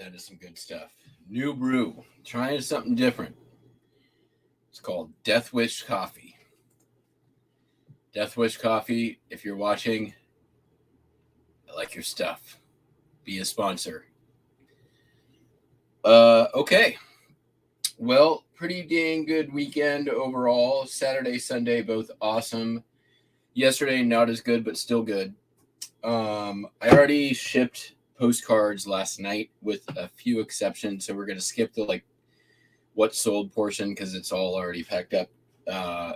That is some good stuff. New brew. Trying something different. It's called Death Wish Coffee. Death Wish Coffee, if you're watching, I like your stuff. Be a sponsor. Okay. Well, pretty dang good weekend overall. Saturday, Sunday, both awesome. Yesterday, not as good, but still good. I already shipped postcards last night with a few exceptions, so we're going to skip the what sold portion because it's all already packed up,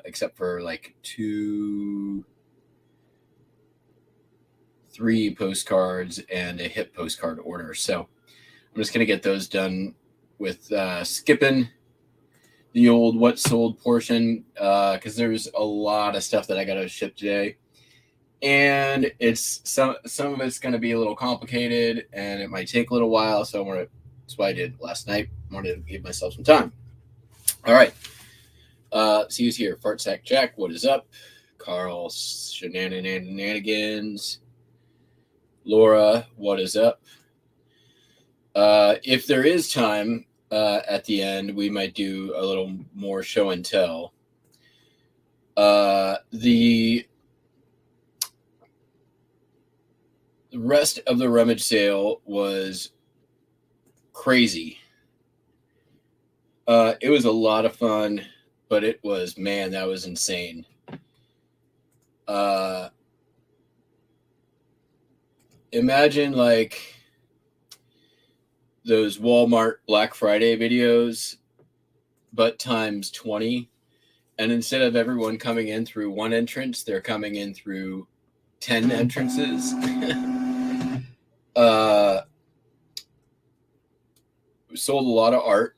except for 3 postcards and a hip postcard order. So I'm just going to get those done with skipping the old what sold portion because there's a lot of stuff that I got to ship today. And it's some of it's going to be a little complicated and it might take a little while. So that's what I did last night. I wanted to give myself some time. All right. See who's here. Fart Sack Jack, what is up? Carl Shenanigans. Laura, what is up? If there is time at the end, we might do a little more show and tell. The rest of the rummage sale was crazy. It was a lot of fun, but it was, man, that was insane. Imagine those Walmart Black Friday videos, but times 20. And instead of everyone coming in through one entrance, they're coming in through 10 entrances. Sold a lot of art.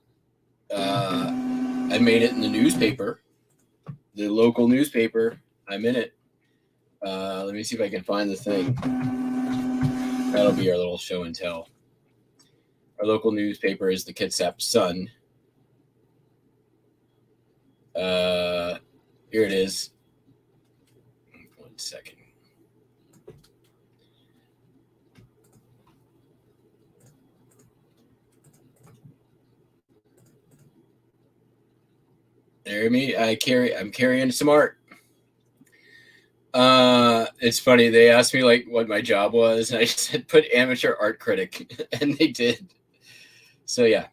I made it in the newspaper, the local newspaper. I'm in it. Let me see if I can find the thing. That'll be our little show and tell. Our local newspaper is the Kitsap Sun. Here it is. 1 second. There me. I'm carrying some art. It's funny. They asked me what my job was, and I said put amateur art critic, and they did. So yeah.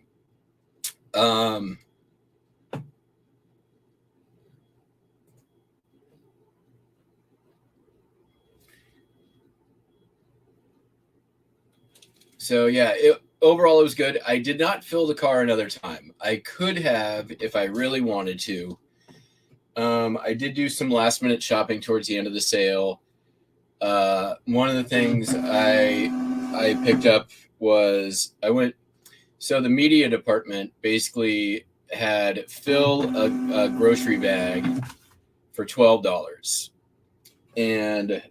So yeah, overall it was good. I did not fill the car another time. I could have if I really wanted to. I did do some last minute shopping towards the end of the sale. One of the things I picked up was so the media department basically had fill a grocery bag for $12. And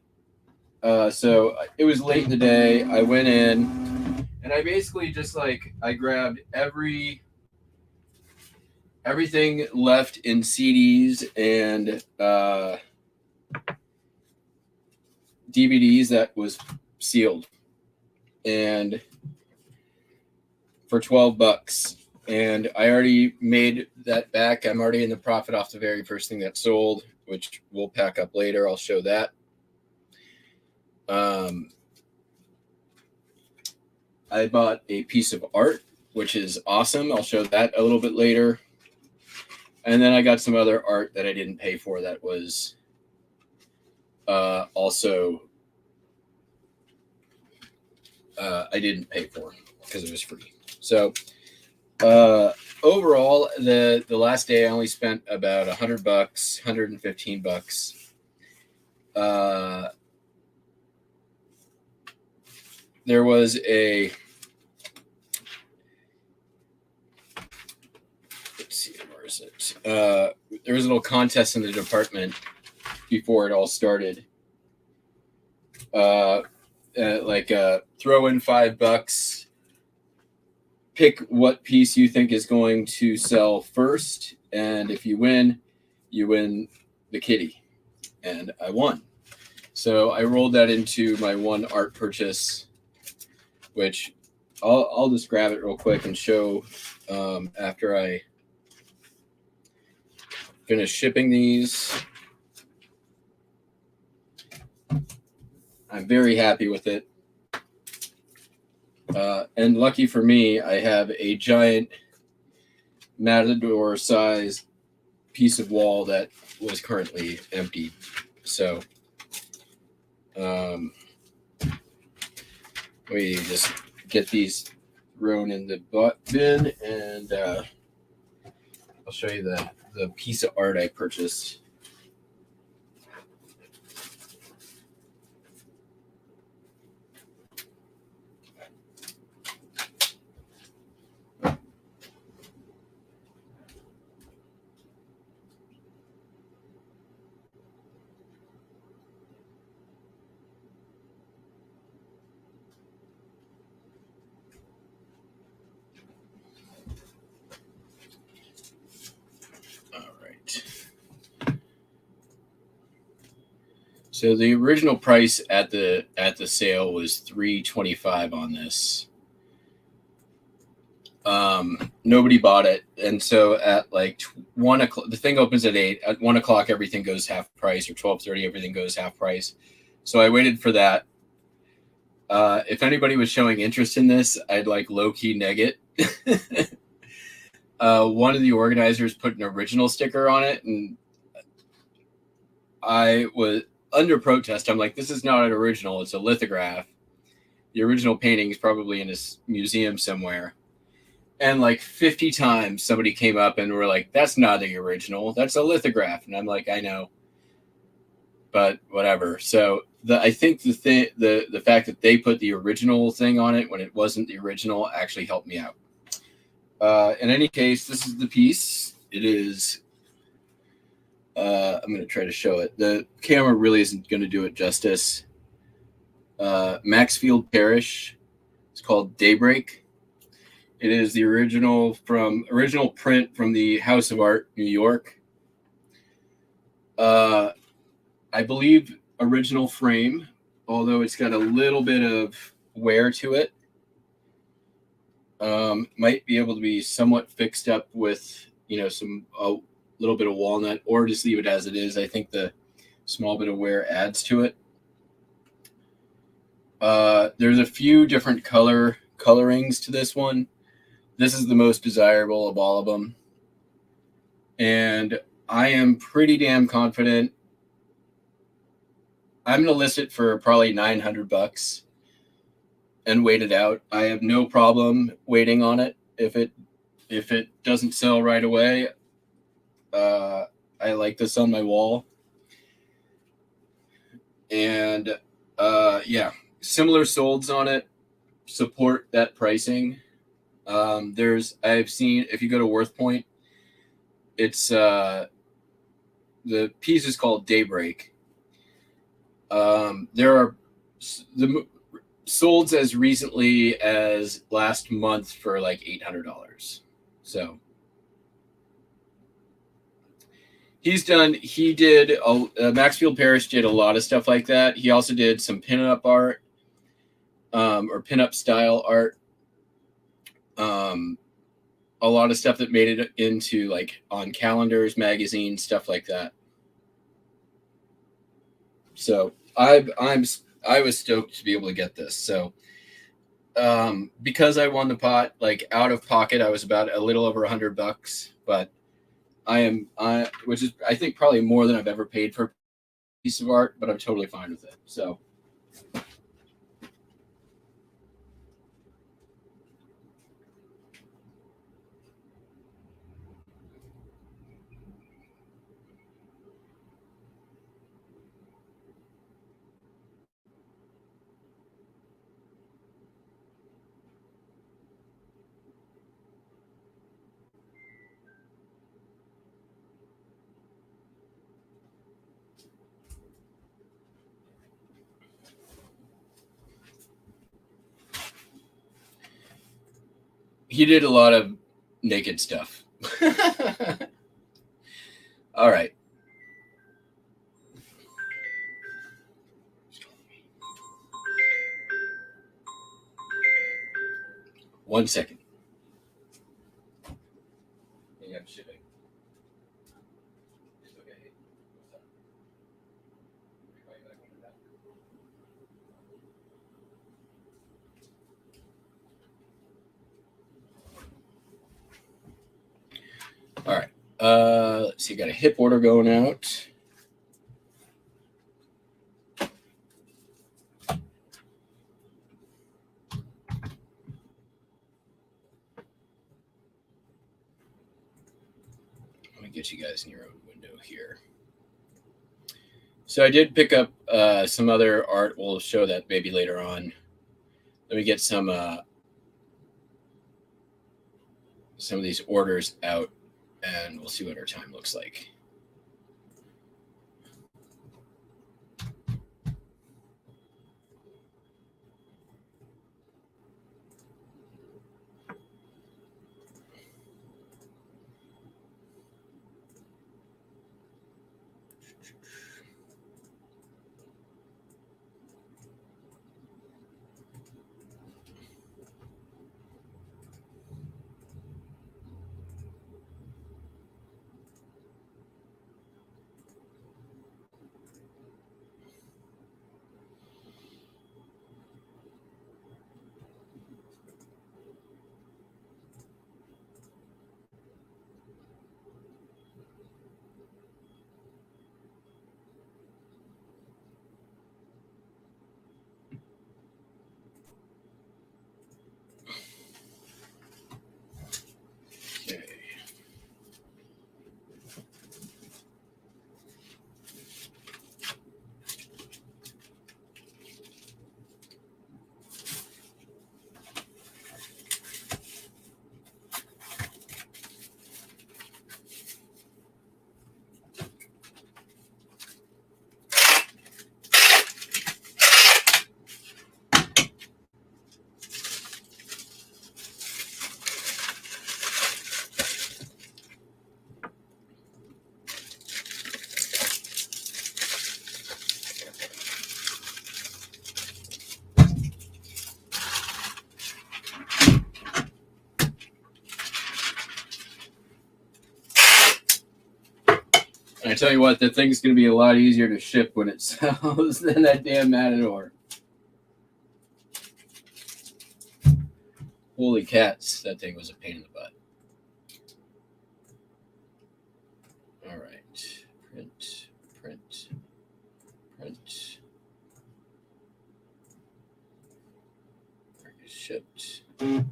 so it was late in the day. I went in and I basically just I grabbed everything left in CDs and DVDs that was sealed, and for $12. And I already made that back. I'm already in the profit off the very first thing that sold, which we'll pack up later. I'll show that. I bought a piece of art, which is awesome. I'll show that a little bit later. And then I got some other art that I didn't pay for that was also I didn't pay for because it was free. So overall, the last day I only spent about $100, $115. There was a there was a little contest in the department before it all started. Throw in $5, pick what piece you think is going to sell first, and if you win the kitty. And I won. So I rolled that into my one art purchase, which I'll just grab it real quick and show after I finish shipping these. I'm very happy with it. And lucky for me, I have a giant Matador size piece of wall that was currently emptied. So we just get these thrown in the bin, and I'll show you the piece of art I purchased. So the original price at the sale was $325 on this. Nobody bought it, and so at like 1 o'clock, the thing opens at 8. At 1 o'clock, everything goes half price, or 12:30, everything goes half price. So I waited for that. If anybody was showing interest in this, I'd like low key neg it. One of the organizers put an original sticker on it, and I was under protest. I'm like, this is not an original, it's a lithograph. The original painting is probably in a museum somewhere. And like 50 times somebody came up and were like, that's not the original, that's a lithograph. And I'm like, I know, but whatever. So I think the fact that they put the original thing on it when it wasn't the original actually helped me out. In any case, this is the piece. It is, I'm going to try to show it. The camera really isn't going to do it justice. Maxfield Parrish. It's called Daybreak. It is the original print from the House of Art, New York. I believe original frame, although it's got a little bit of wear to it. Might be able to be somewhat fixed up with, some a little bit of walnut, or just leave it as it is. I think the small bit of wear adds to it. There's a few different colorings to this one. This is the most desirable of all of them. And I am pretty damn confident. I'm going to list it for probably $900 and wait it out. I have no problem waiting on it. If it doesn't sell right away, I like this on my wall. And yeah, similar solds on it support that pricing. I've seen, if you go to Worthpoint, it's the piece is called Daybreak. There are the solds as recently as last month for like $800. So Maxfield Parrish did a lot of stuff like that. He also did some pinup art, or pinup style art. A lot of stuff that made it into like on calendars, magazines, stuff like that. So I was stoked to be able to get this. So because I won the pot, like out of pocket, I was about a little over $100, but which is I think probably more than I've ever paid for a piece of art, but I'm totally fine with it. So. He did a lot of naked stuff. All right. 1 second. Yeah, I'm shipping. It's okay. What's up? Right back on the back. All right. Let's see. Got a hip order going out. Let me get you guys in your own window here. So I did pick up some other art. We'll show that maybe later on. Let me get some of these orders out, and we'll see what our time looks like. And I tell you what, that thing's going to be a lot easier to ship when it sells than that damn Matador. Holy cats, that thing was a pain in the butt. All right, print. Shipped. All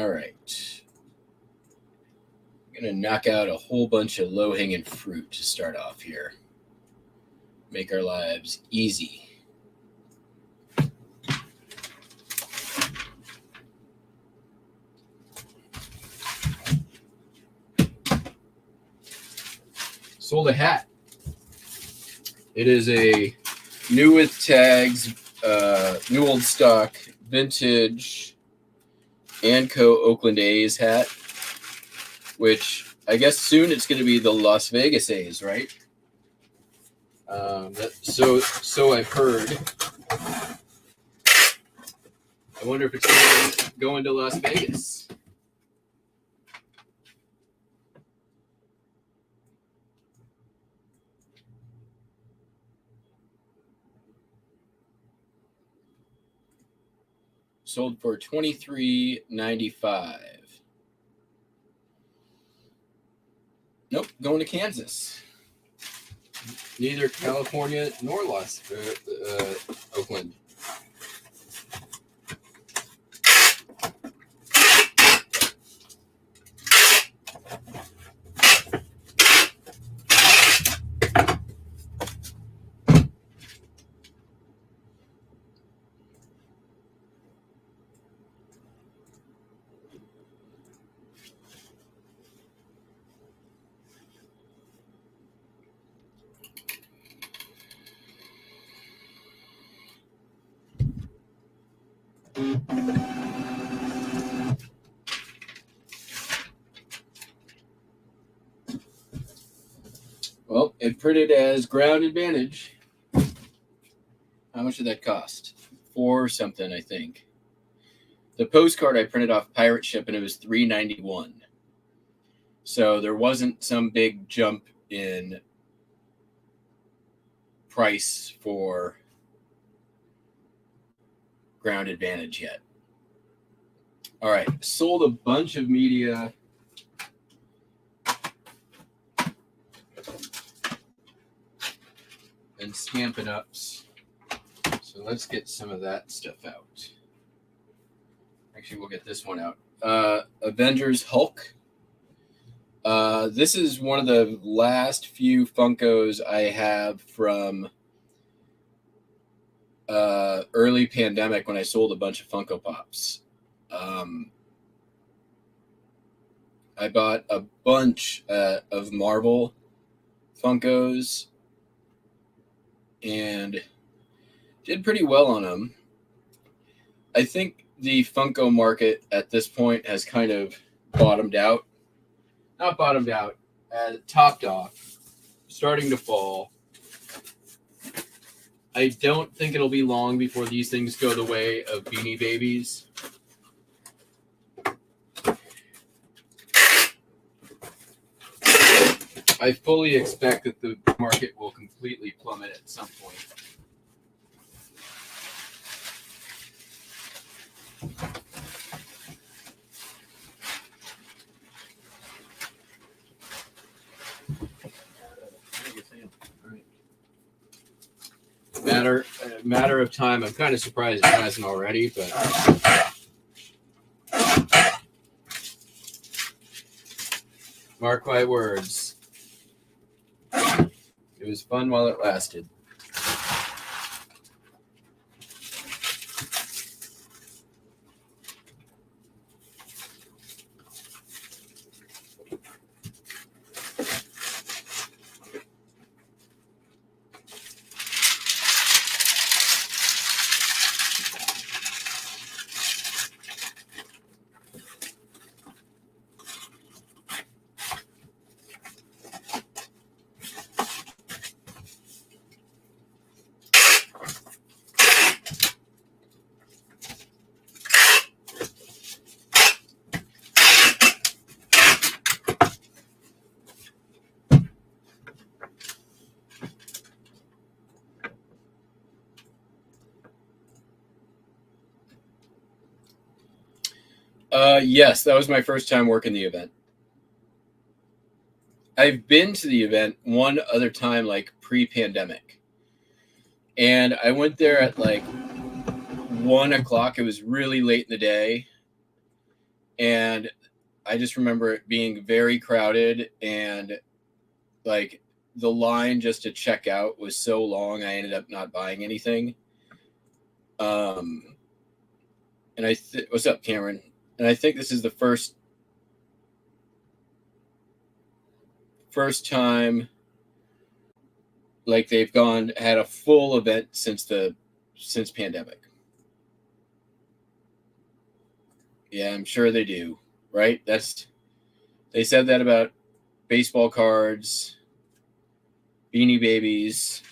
right. I'm going to knock out a whole bunch of low-hanging fruit to start off here. Make our lives easy. Sold a hat. It is a new with tags, new old stock, vintage Anco Oakland A's hat, which I guess soon it's going to be the Las Vegas A's, right? So I've heard. I wonder if it's going to Las Vegas. Sold for $23.95. Nope, going to Kansas. Neither California nor Oakland. Well, it printed as ground advantage. How much did that cost? $4 something, I think. The postcard I printed off pirate ship, and it was $3.91. So there wasn't some big jump in price for Ground Advantage yet. All right, sold a bunch of media. And Stampin' Ups. So let's get some of that stuff out. Actually, we'll get this one out. Avengers Hulk. This is one of the last few Funkos I have from early pandemic when I sold a bunch of Funko Pops. I bought a bunch of Marvel Funkos and did pretty well on them. I think the Funko market at this point has kind of bottomed out. Not bottomed out, topped off, starting to fall. I don't think it'll be long before these things go the way of Beanie Babies. I fully expect that the market will completely plummet at some point. Matter of time. I'm kind of surprised it hasn't already, but mark my words. It was fun while it lasted. Yes, that was my first time working the event. I've been to the event one other time, like pre-pandemic. And I went there at like 1 o'clock. It was really late in the day. And I just remember it being very crowded, and like the line just to check out was so long, I ended up not buying anything. And what's up, Cameron? And I think this is the first time like they've had a full event since pandemic. Yeah, I'm sure they do, right? They said that about baseball cards, Beanie Babies.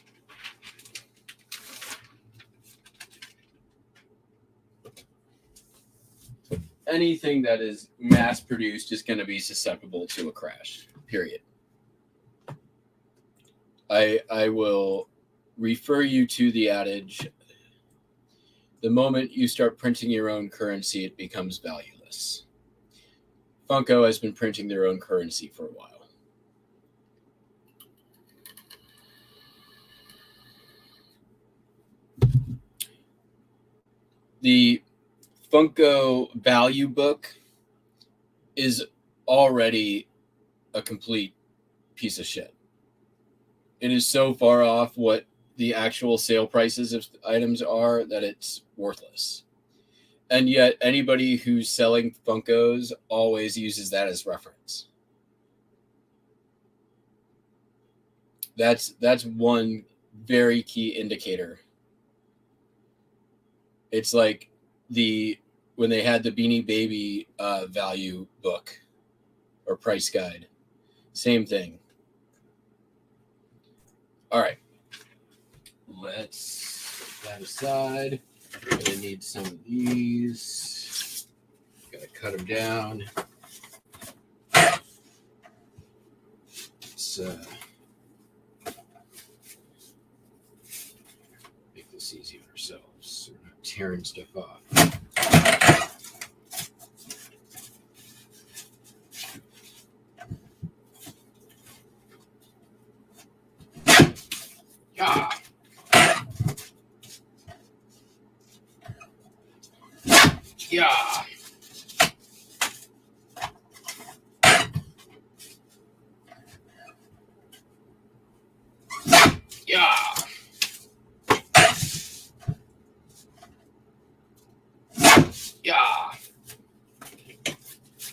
Anything that is mass produced is going to be susceptible to a crash, period. I will refer you to the adage, the moment you start printing your own currency, it becomes valueless. Funko has been printing their own currency for a while. The Funko value book is already a complete piece of shit. It is so far off what the actual sale prices of items are that it's worthless. And yet anybody who's selling Funkos always uses that as reference. That's one very key indicator. It's like when they had the Beanie Baby value book or price guide. Same thing. All right. Let's put that aside. I need some of these. cut them down. Let's make this easy on ourselves so we're not tearing stuff off. Yeah. Yeah. Yeah. Yeah.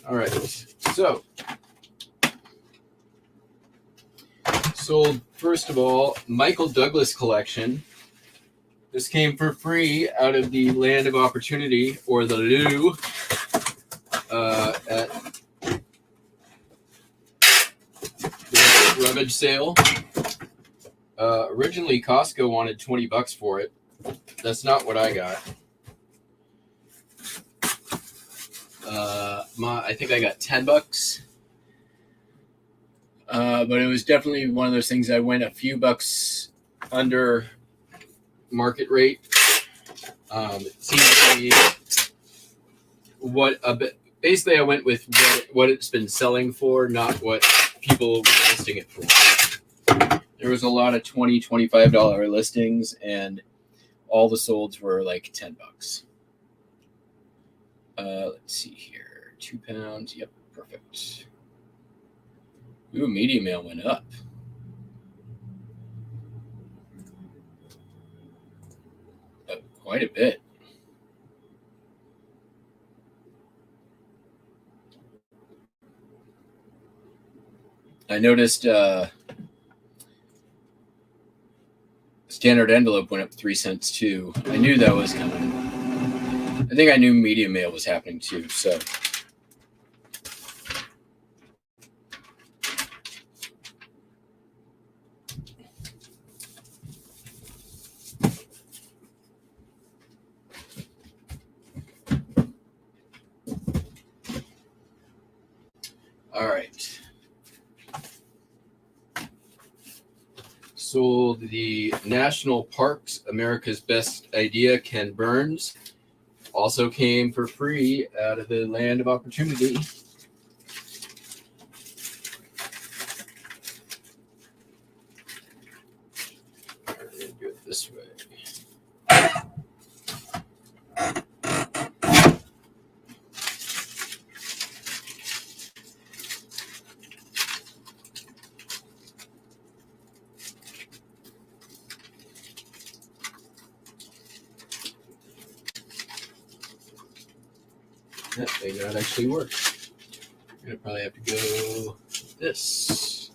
All right. So, sold, first of all, Michael Douglas collection. This came for free out of the Land of Opportunity, or the Lou, at the rummage sale. Originally, Costco wanted $20 for it. That's not what I got. I think I got $10. But it was definitely one of those things I went a few bucks under market rate. It seems to be basically I went with what it's been selling for, not what people were listing it for. There was a lot of $20, $25 listings, and all the solds were like $10. Let's see here. 2 pounds. Yep, perfect. Ooh, media mail went up. Up quite a bit. I noticed standard envelope went up 3 cents too. I knew that was coming. I think I knew media mail was happening too. So. All right. Sold the National Parks America's Best Idea, Ken Burns. Also came for free out of the Land of Opportunity. I'm going to do it this way. That may not actually work. I'm going to probably have to go this.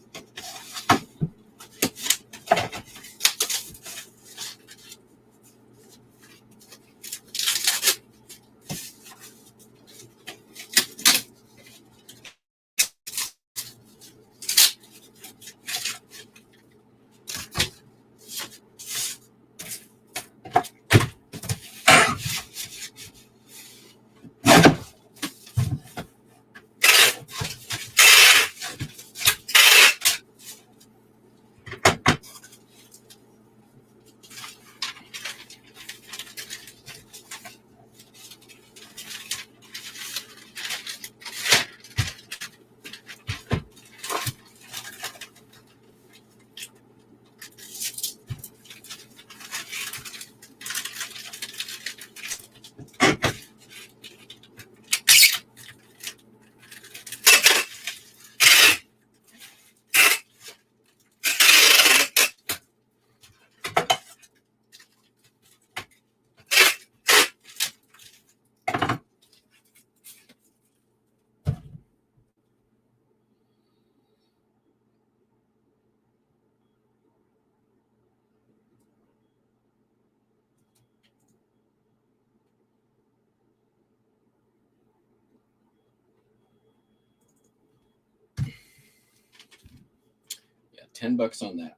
Yeah, $10 on that.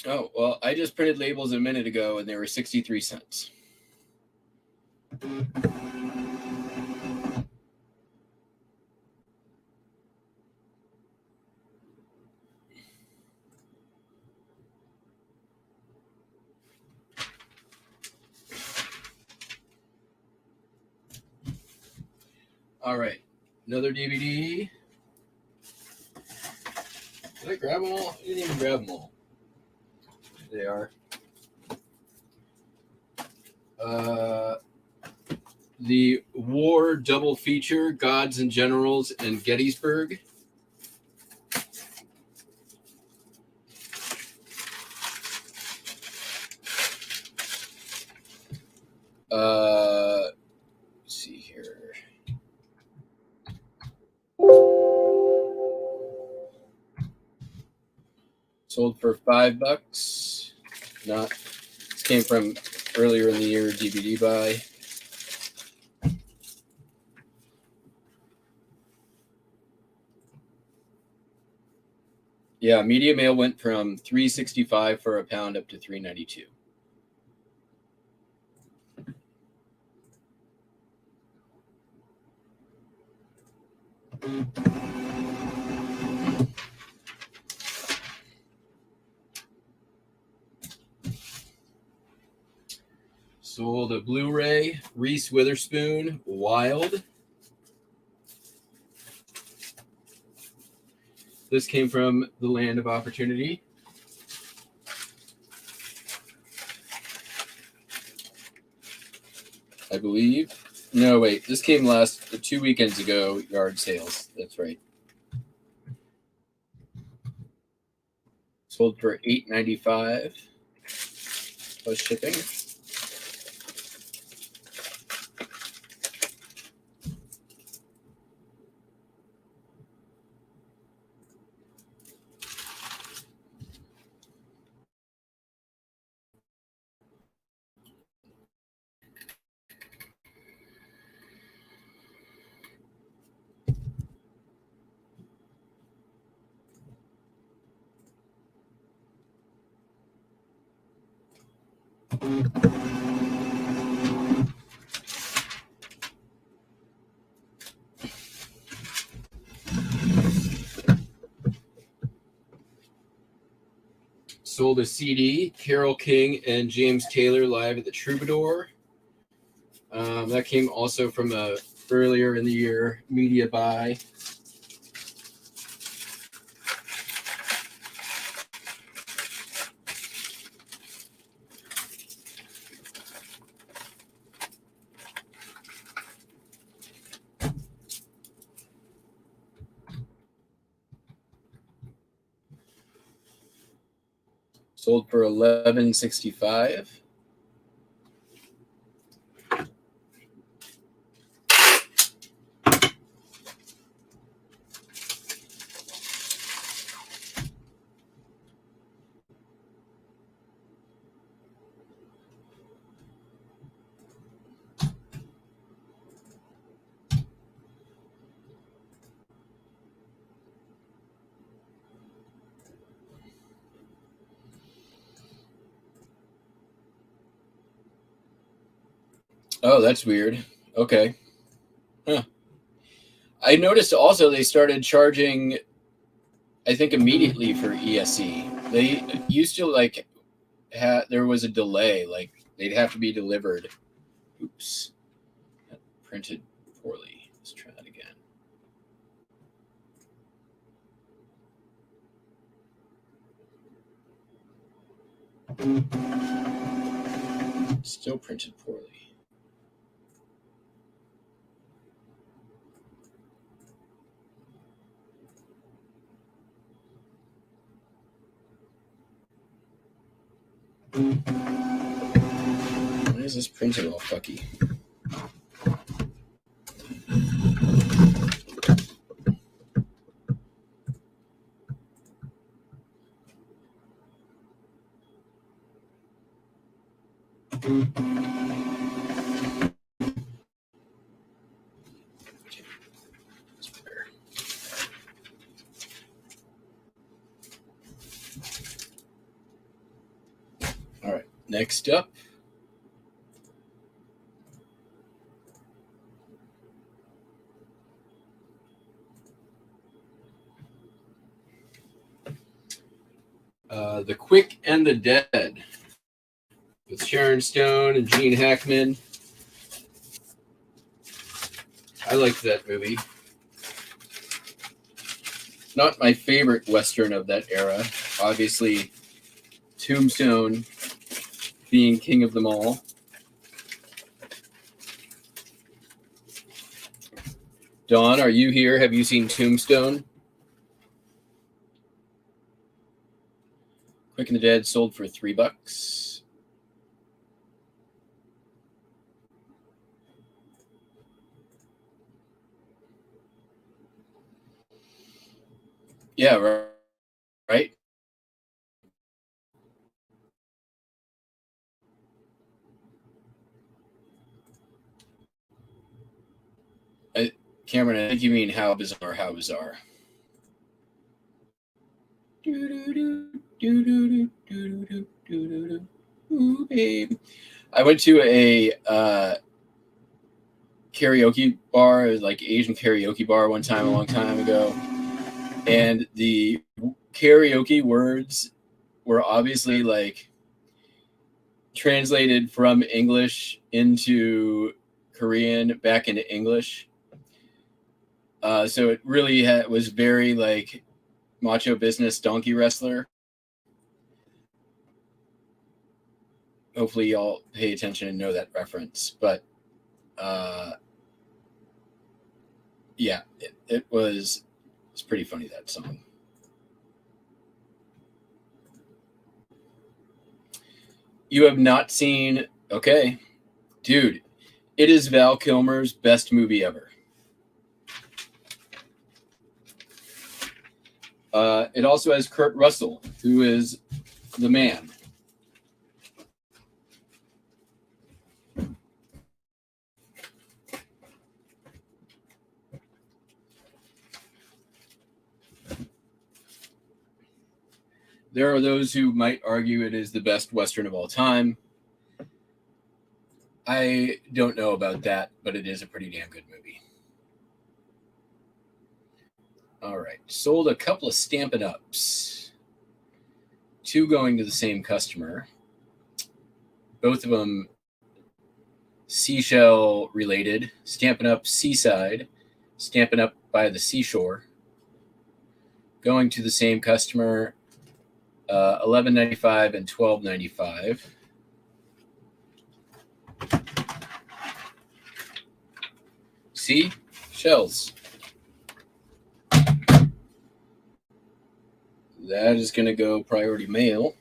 Oh, well, I just printed labels a minute ago and they were 63 cents. All right, another DVD. Did I grab them all? I didn't even grab them all. There they are. The War double feature, Gods and Generals and Gettysburg. Let's see here. Sold for $5. Not. This came from earlier in the year DVD buy. Yeah, media mail went from $3.65 for a pound up to $3.92. Sold a Blu-ray, Reese Witherspoon, Wild. This came from the Land of Opportunity. I believe. No, wait. This came 2 weekends ago, yard sales. That's right. Sold for $8.95 plus shipping. Sold a CD, Carole King and James Taylor live at the Troubadour. That came also from a earlier in the year media buy. Sold for $11.65. Oh, that's weird. Okay. Huh. I noticed also they started charging, I think, immediately for ESE. They used to there was a delay, like they'd have to be delivered. Oops. That printed poorly. Let's try that again. Still printed poorly. Why is this printed all fucky? Next up, The Quick and the Dead with Sharon Stone and Gene Hackman. I liked that movie. Not my favorite Western of that era. Obviously, Tombstone being king of them all. Dawn, are you here? Have you seen Tombstone? Quick and the Dead sold for $3. Yeah, right. Cameron, I think you mean How Bizarre, How Bizarre. Ooh, babe. I went to a karaoke bar, like Asian karaoke bar one time, a long time ago. And the karaoke words were obviously like translated from English into Korean back into English. So it really was very like macho business donkey wrestler. Hopefully y'all pay attention and know that reference. But yeah, it was pretty funny, that song. You have not seen, okay. Dude, it is Val Kilmer's best movie ever. It also has Kurt Russell, who is the man. There are those who might argue it is the best Western of all time. I don't know about that, but it is a pretty damn good movie. All right. Sold a couple of Stampin' Ups. 2 going to the same customer. Both of them seashell related. Stampin' Up Seaside. Stampin' Up by the seashore. Going to the same customer. $11.95 and $12.95. See? Shells. That is going to go priority mail.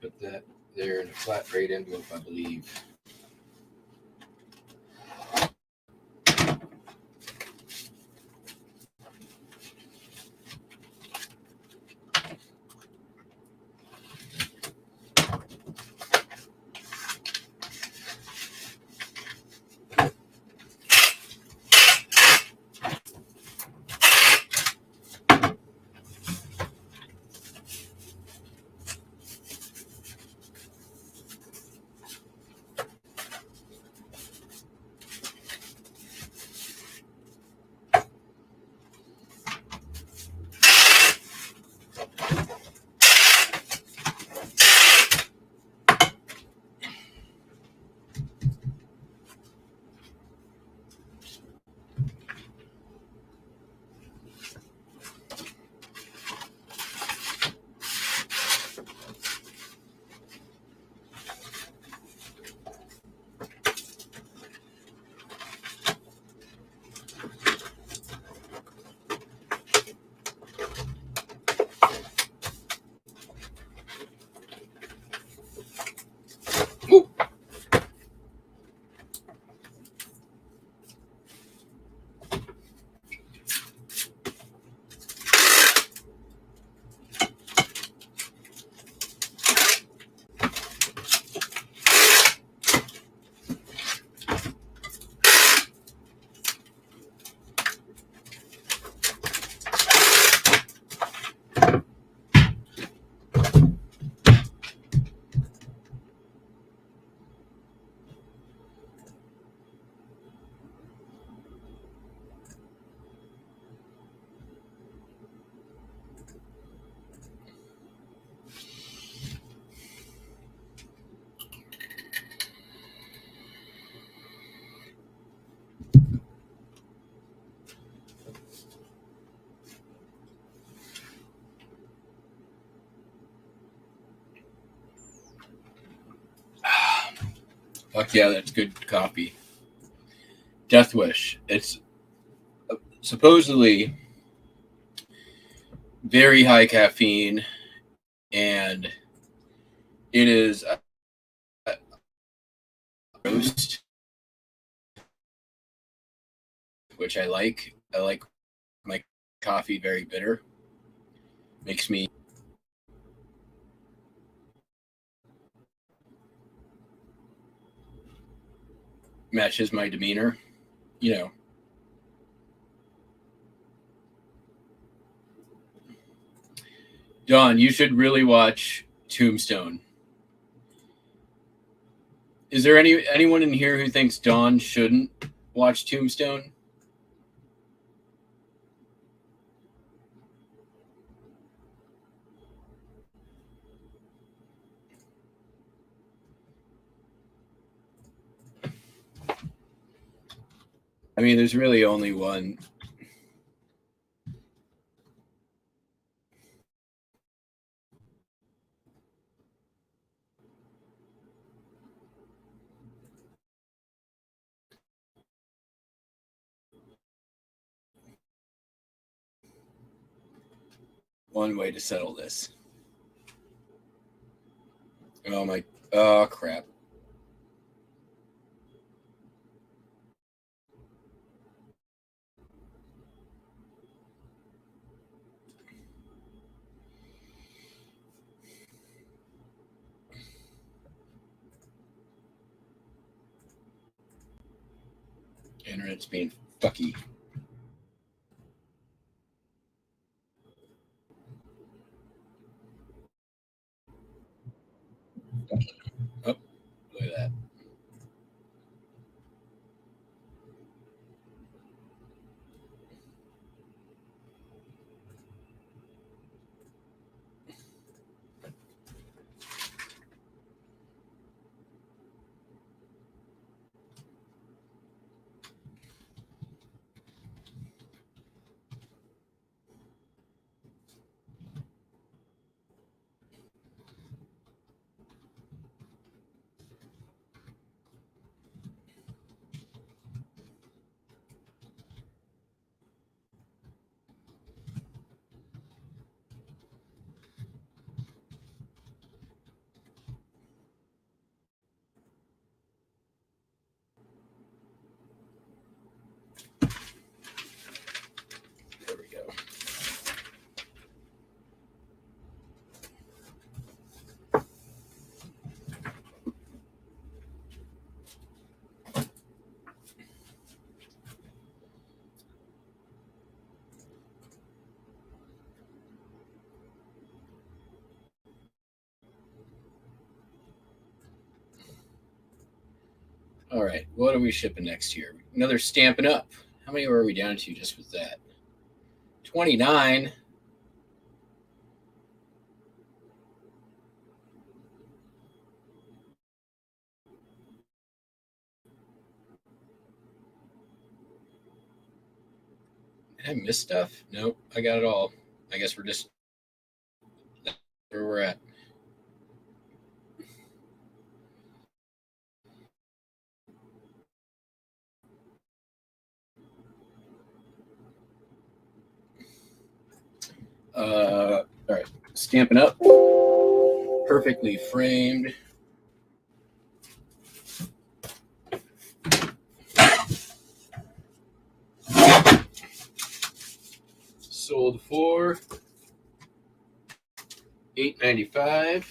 Put that there in a flat rate envelope, I believe. Fuck yeah, that's good coffee. Death Wish. It's supposedly very high caffeine, and it is a roast, which I like. I like my coffee very bitter. Makes me matches my demeanor, you know. Don, you should really watch Tombstone. Is there anyone in here who thinks Don shouldn't watch Tombstone? I mean, there's really only one. One way to settle this. Oh crap. Internet's being fucky. Oh, look at that. There we go. All right, what are we shipping next year? Another Stampin' Up. How many are we down to just with that? 29. Did I miss stuff? Nope, I got it all. I guess we're just where we're at. All right, Stampin' Up. Perfectly framed. Sold for $8.95.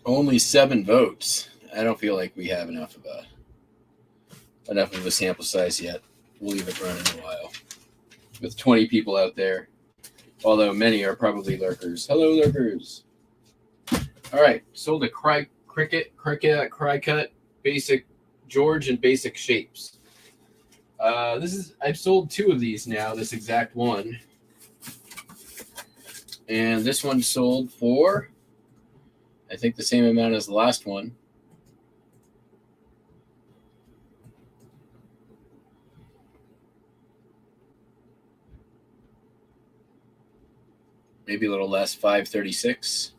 Only 7 votes. I don't feel like we have enough of a sample size yet. We'll leave it running a while. With 20 people out there, although many are probably lurkers. Hello, lurkers. All right, sold a cricket, cut, basic George, and basic shapes. I've sold 2 of these now. This exact one, and this one sold for, I think, the same amount as the last one. Maybe a little less, 536.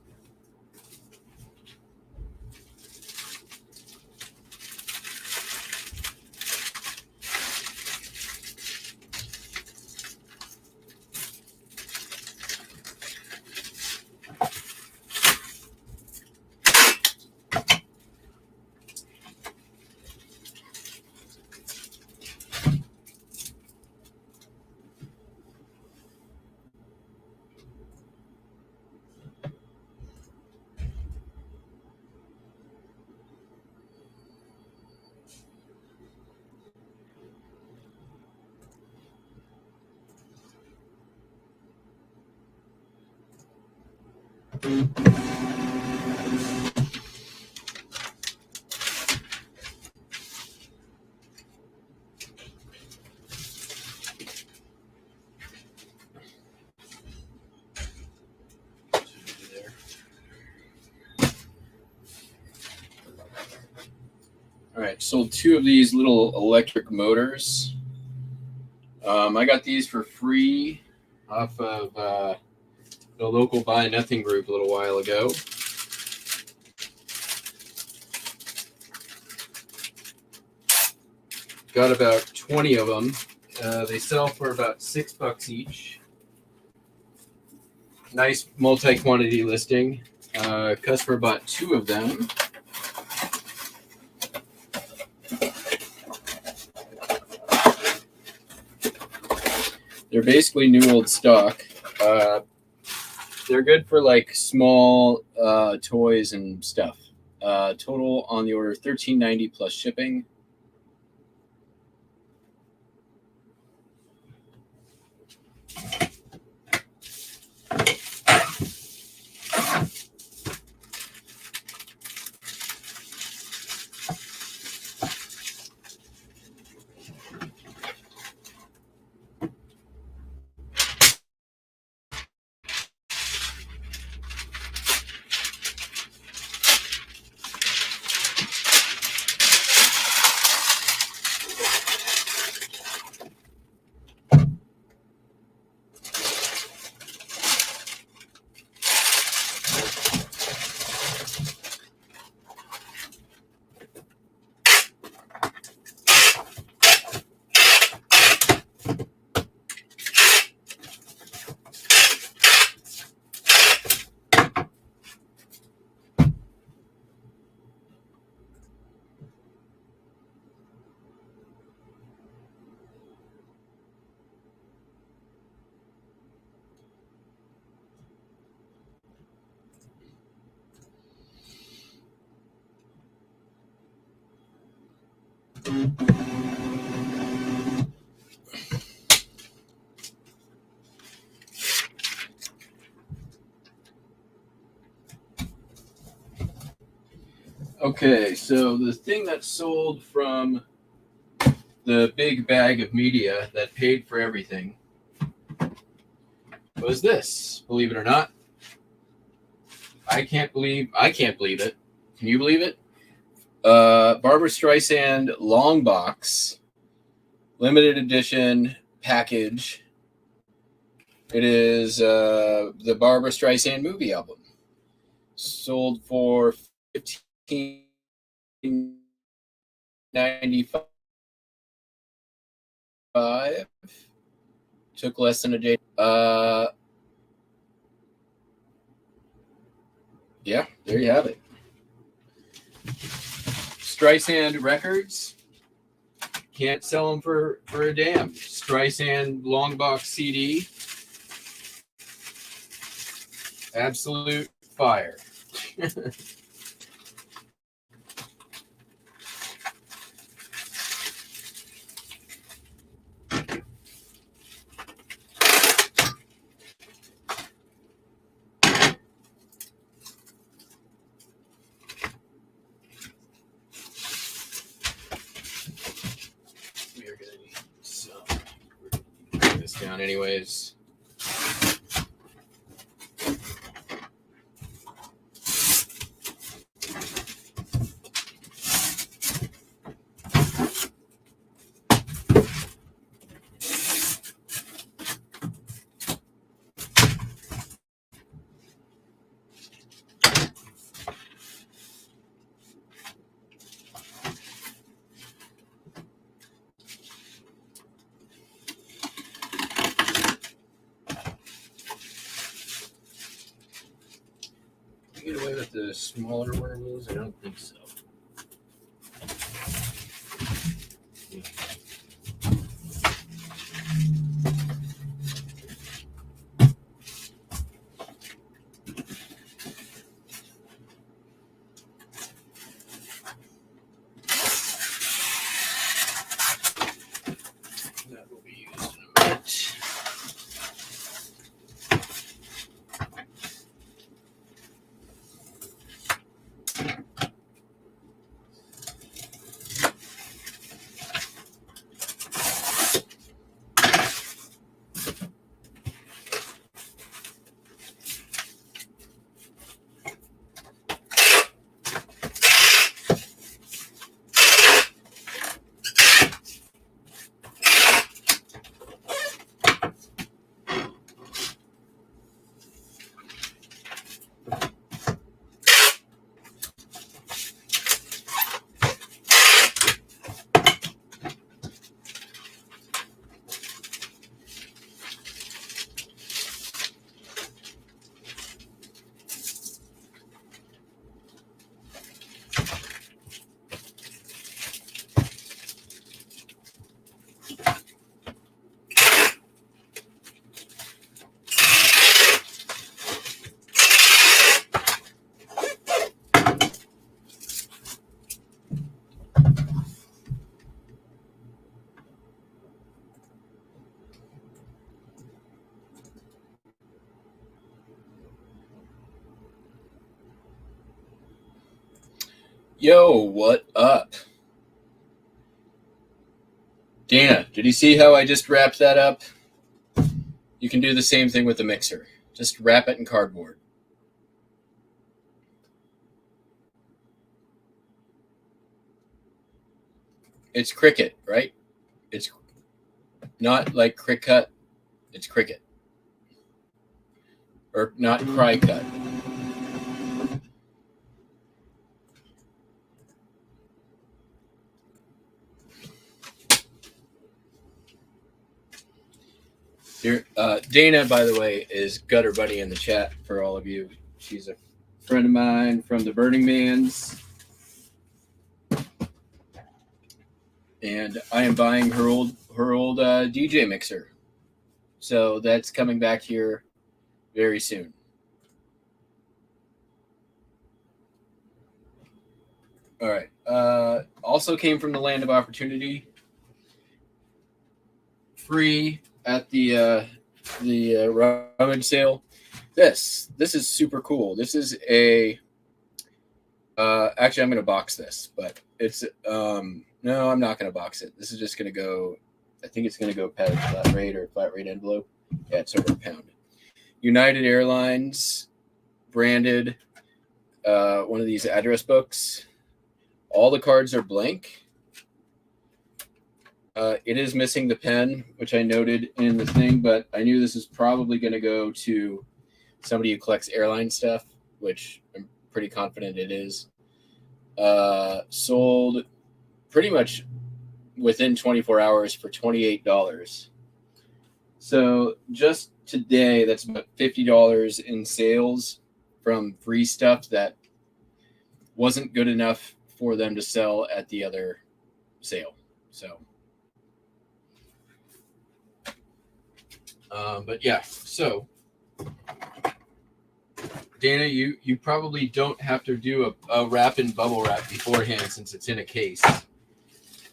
All right, sold 2 of these little electric motors. I got these for free off of the local Buy Nothing group a little while ago. Got about 20 of them. They sell for about $6 each. Nice multi-quantity listing. Customer bought 2 of them. They're basically new old stock. They're good for like small toys and stuff. Total on the order $13.90 plus shipping. Okay, so the thing that sold from the big bag of media that paid for everything was this, believe it or not. I can't believe it. Can you believe it? Barbra Streisand long box, limited edition package. It is the Barbra Streisand movie album. Sold for $15.95. Took less than a day. Yeah, there you have it. Streisand Records. Can't sell them for a damn. Streisand long box CD. Absolute fire. Down anyways. Get away with the smaller wormholes? I don't think so. That will be used in a minute. Yo, what up? Dana, did you see how I just wrapped that up? You can do the same thing with the mixer. Just wrap it in cardboard. It's Cricut, right? It's not like Cricut. It's Cricut. Or not Crycut. Dana, by the way, is Gutter Buddy in the chat for all of you. She's a friend of mine from the Burning Mans. And I am buying her old DJ mixer. So that's coming back here very soon. All right. Also came from the Land of Opportunity. Free at the rummage sale. This is super cool. This is a actually I'm going to box this, but it's no, I'm not going to box it. This is just going to go. I think it's going to go padded flat rate or flat rate envelope. Yeah, it's over £1. United Airlines branded one of these address books. All the cards are blank. It is missing the pen, which I noted in the thing, but I knew this is probably going to go to somebody who collects airline stuff, which I'm pretty confident it is. Sold pretty much within 24 hours for $28. So just today, that's about $50 in sales from free stuff that wasn't good enough for them to sell at the other sale. So, but yeah, so Dana, you probably don't have to do a wrap in bubble wrap beforehand since it's in a case.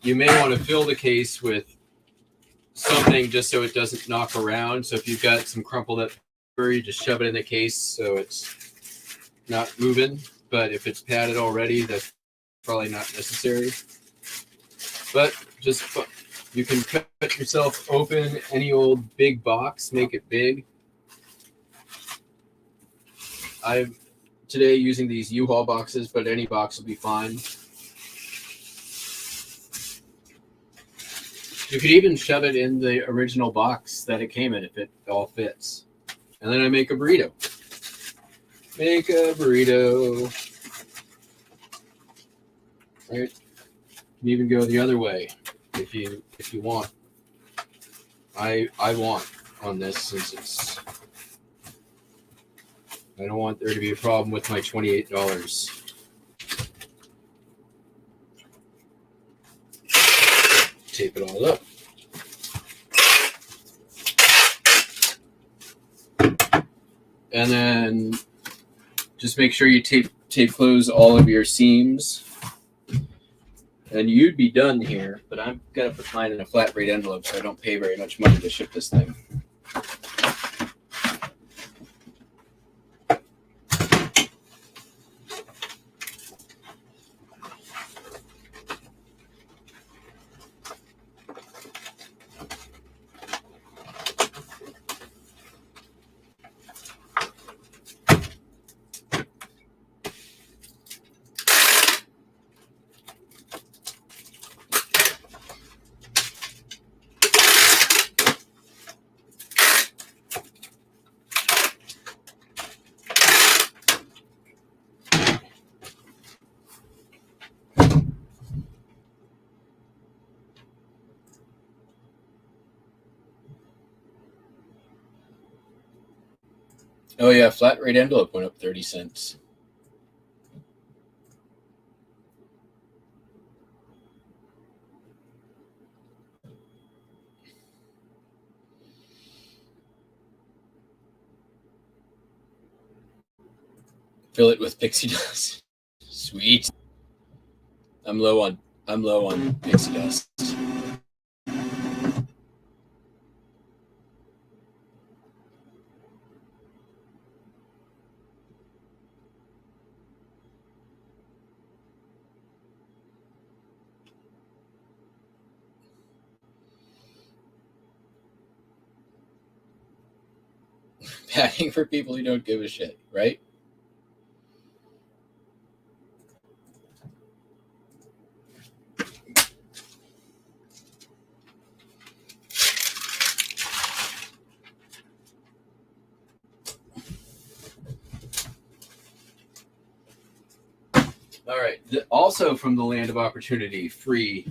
You may want to fill the case with something just so it doesn't knock around. So if you've got some crumpled up paper, you just shove it in the case so it's not moving. But if it's padded already, that's probably not necessary. But just you can cut yourself open any old big box, make it big. I'm today using these U-Haul boxes, but any box will be fine. You could even shove it in the original box that it came in if it all fits. And then I make a burrito. Make a burrito. Right? You can even go the other way if you want. I want on this since it's I don't want there to be a problem with my $28. Tape it all up. And then just make sure you tape close all of your seams. And you'd be done here, but I'm going to put mine in a flat rate envelope so I don't pay very much money to ship this thing. Oh yeah, flat rate envelope went up 30 cents. Fill it with pixie dust. Sweet. I'm low on pixie dust. Packing for people who don't give a shit, right? All right. Also from the land of opportunity, free,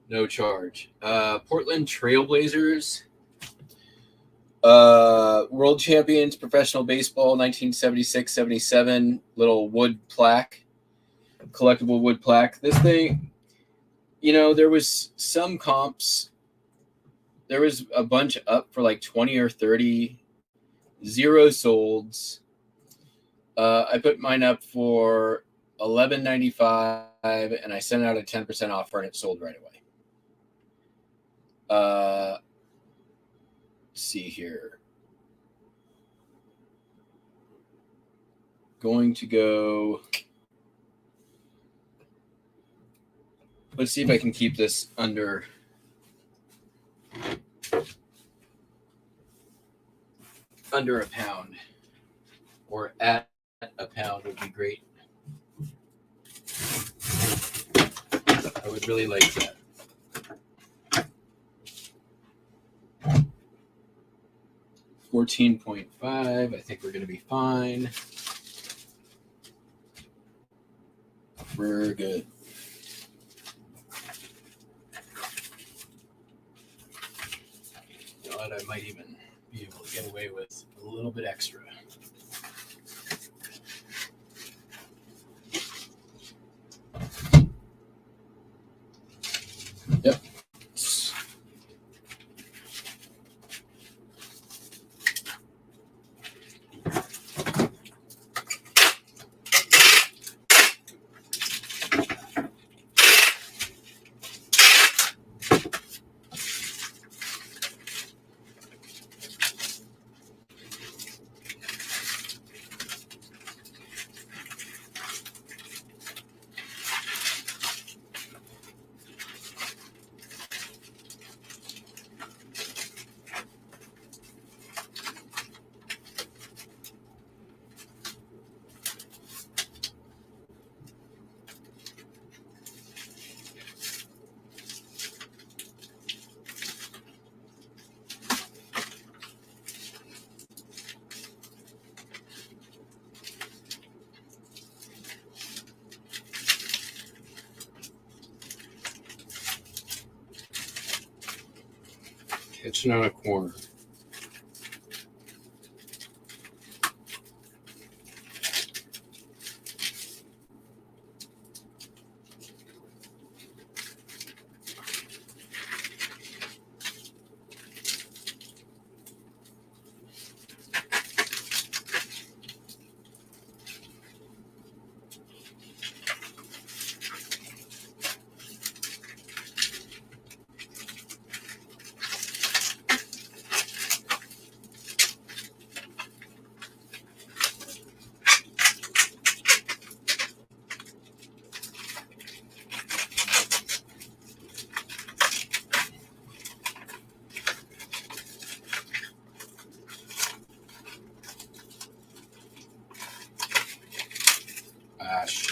no charge. Portland Trailblazers, world champions, professional baseball, 1976-77, little wood plaque, collectible wood plaque. This thing, there was some comps. There was a bunch up for like 20 or 30, zero solds. I put mine up for $11.95, and I sent out a 10% offer, and it sold right away. Let's see here. Going to go. Let's see if I can keep this under. Under a pound, or at a pound would be great. I would really like that. $14.5. I think we're going to be fine. We're good. You know what? I might even be able to get away with a little bit extra. Kitchen on a corner. Gosh.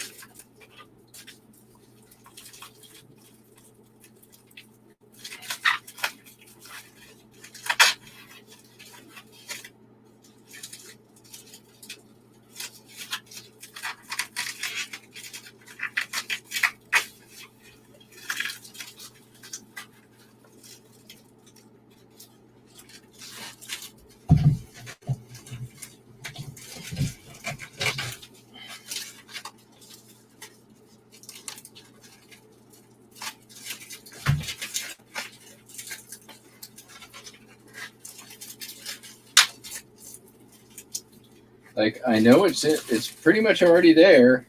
Like, I know it's pretty much already there.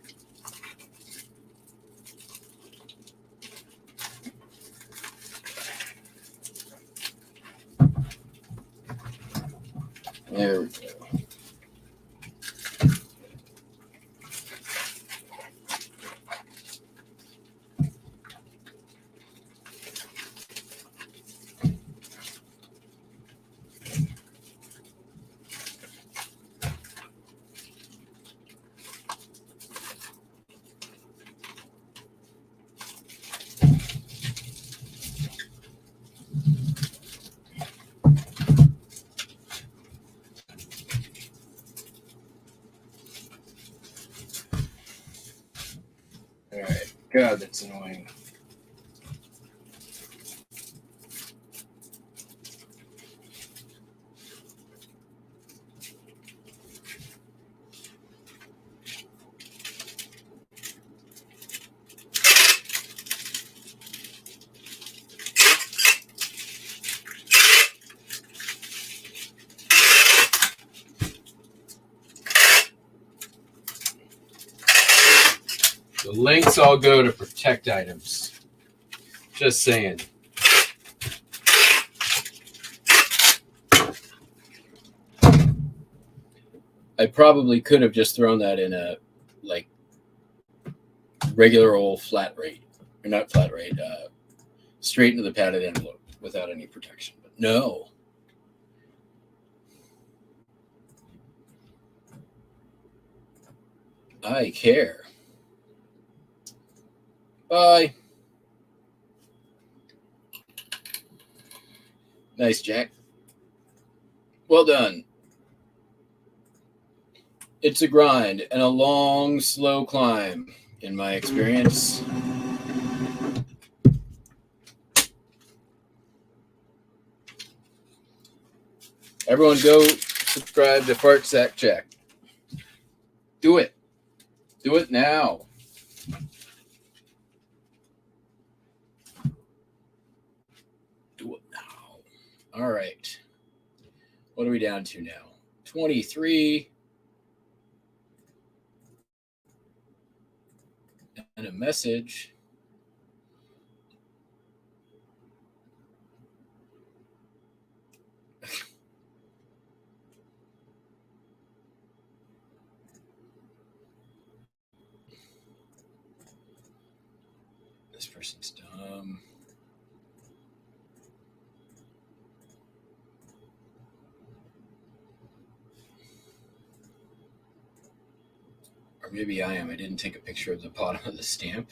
There we go. All right. God, that's annoying. The links all go to protect items. Just saying. I probably could have just thrown that in a like regular old flat rate, or not flat rate, straight into the padded envelope without any protection. But no. I care. Bye. Nice, Jack. Well done. It's a grind and a long, slow climb, in my experience. Everyone go subscribe to Fart Sack Jack. Do it. Do it now. Do it now. All right. What are we down to now? 23. And a message. This person's dumb. Or maybe I am. I didn't take a picture of the bottom of the stamp.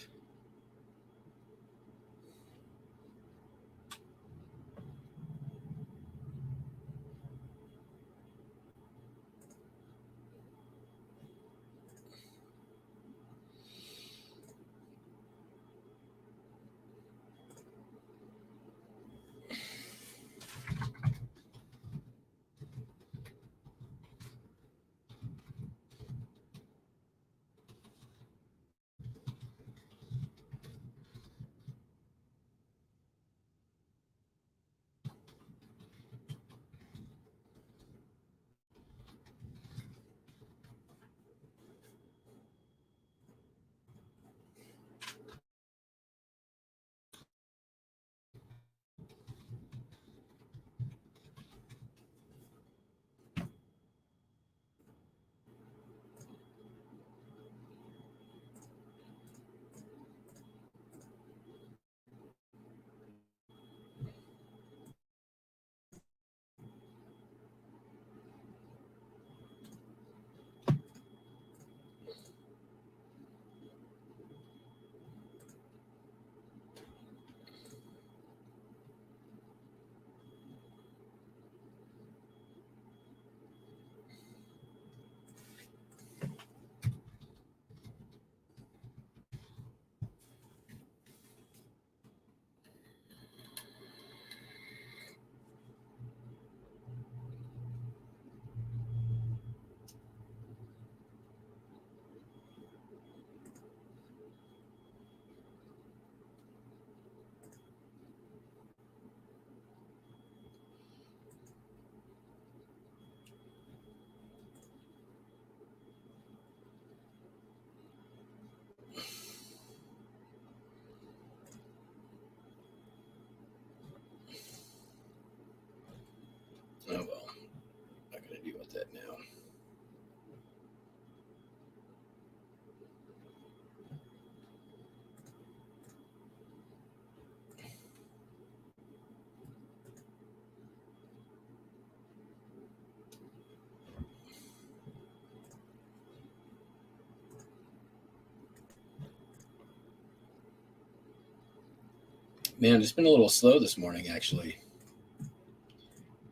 Man, it's been a little slow this morning, actually.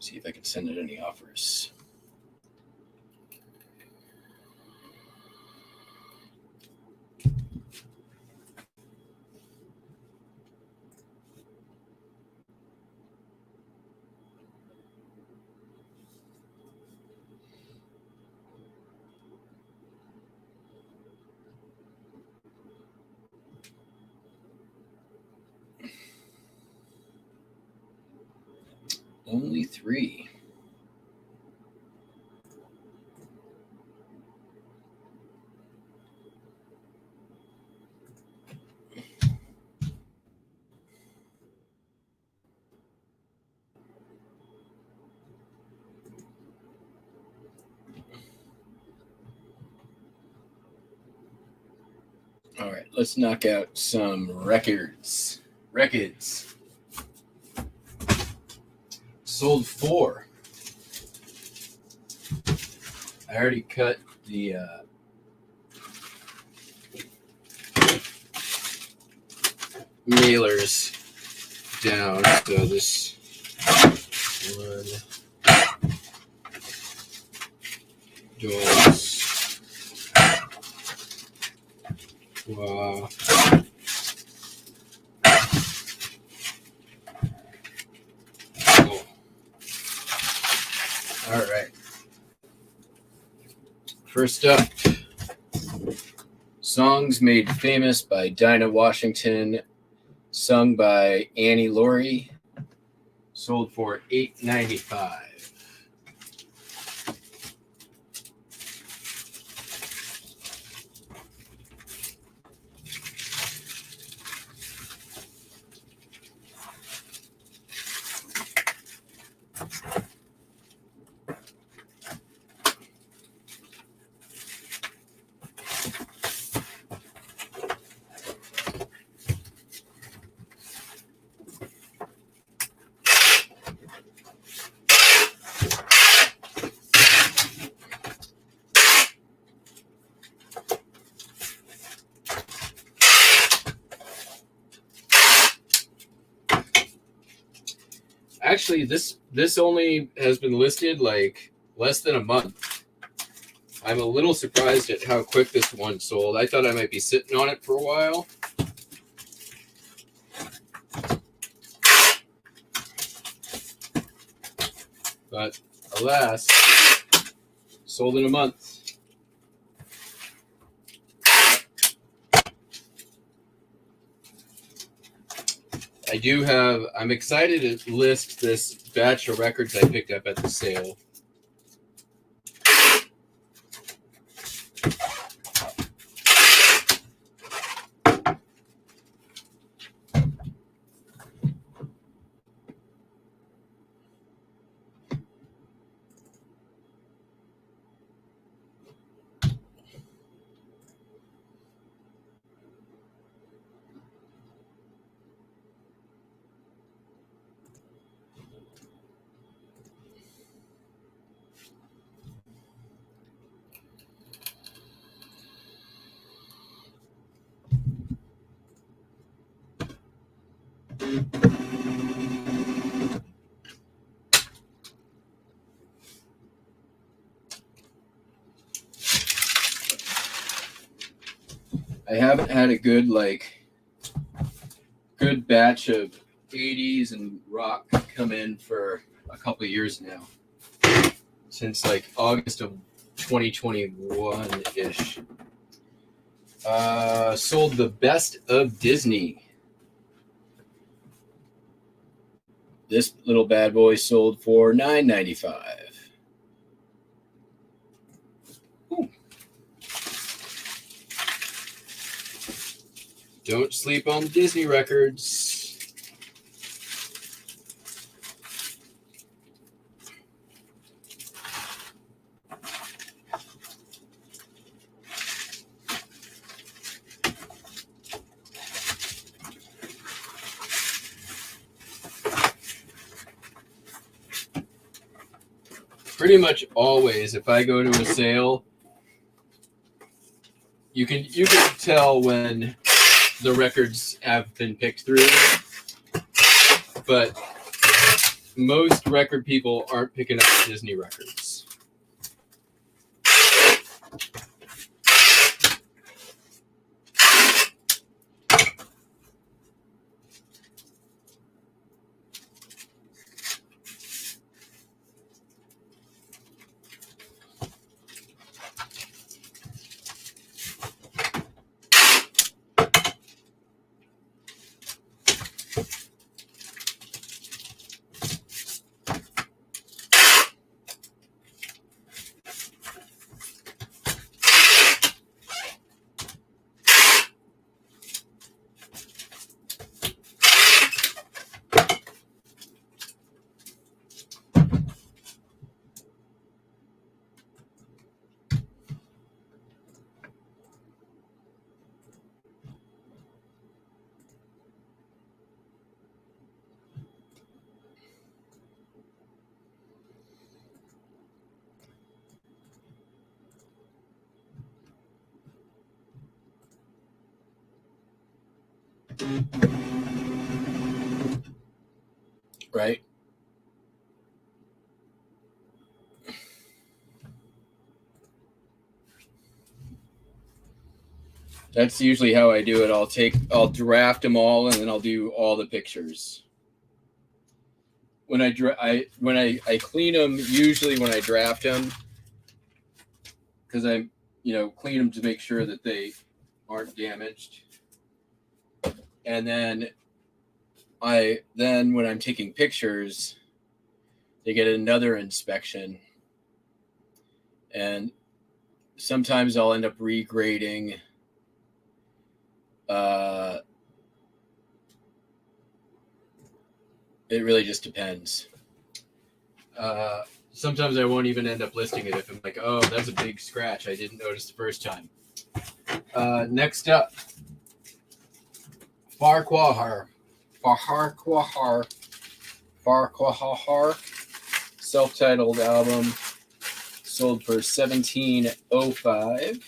See if I can send it any offers. Only 3. All right, let's knock out some records. Sold 4. I already cut the mailers down. So this one does. Wow. Cool. All right. First up, songs made famous by Dinah Washington, sung by Annie Laurie, sold for $8.95. Actually, this only has been listed like less than a month. I'm a little surprised at how quick this one sold. I thought I might be sitting on it for a while. But alas, sold in a month. I'm excited to list this batch of records I picked up at the sale. I haven't had a good batch of 80s and rock come in for a couple of years now. Since like August of 2021-ish. Sold the Best of Disney. This little bad boy sold for $9.95. Don't sleep on the Disney records. Pretty much always, if I go to a sale, you can tell when the records have been picked through. but most record people aren't picking up Disney records. Right? That's usually how I do it. I'll draft them all, and then I'll do all the pictures. When I clean them, usually when I draft them, because I clean them to make sure that they aren't damaged, and then when I'm taking pictures, they get another inspection, and sometimes I'll end up regrading. It really just depends. Sometimes I won't even end up listing it if I'm like, oh, that's a big scratch I didn't notice the first time. Next up, Farquhar, self-titled album, sold for $17.05.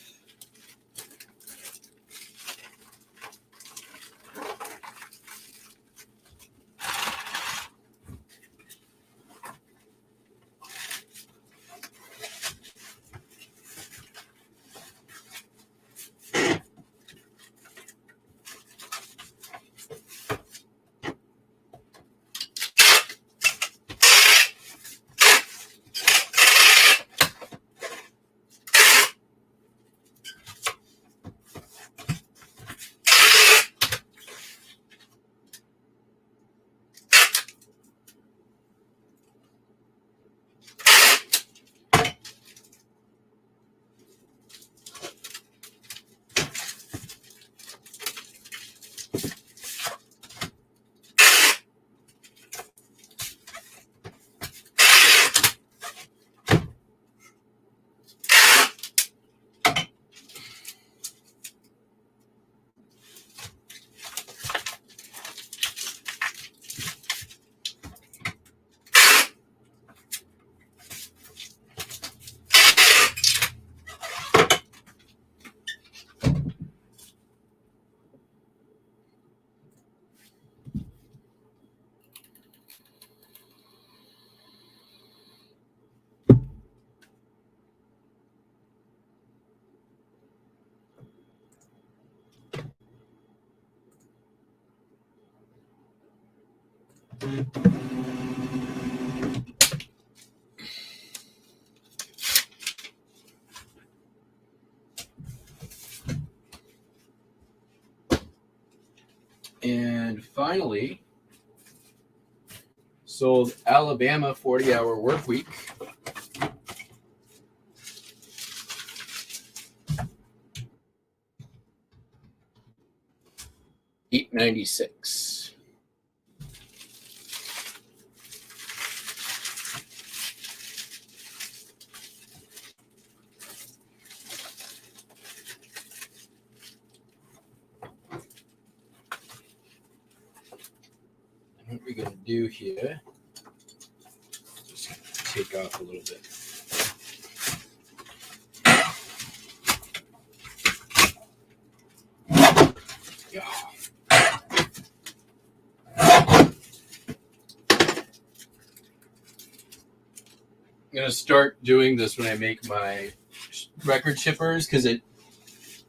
And finally, sold Alabama 40-hour work week. $8.96. What we're going to do here, just going to take off a little bit. Yeah. gonna start doing this when I make my record shippers, because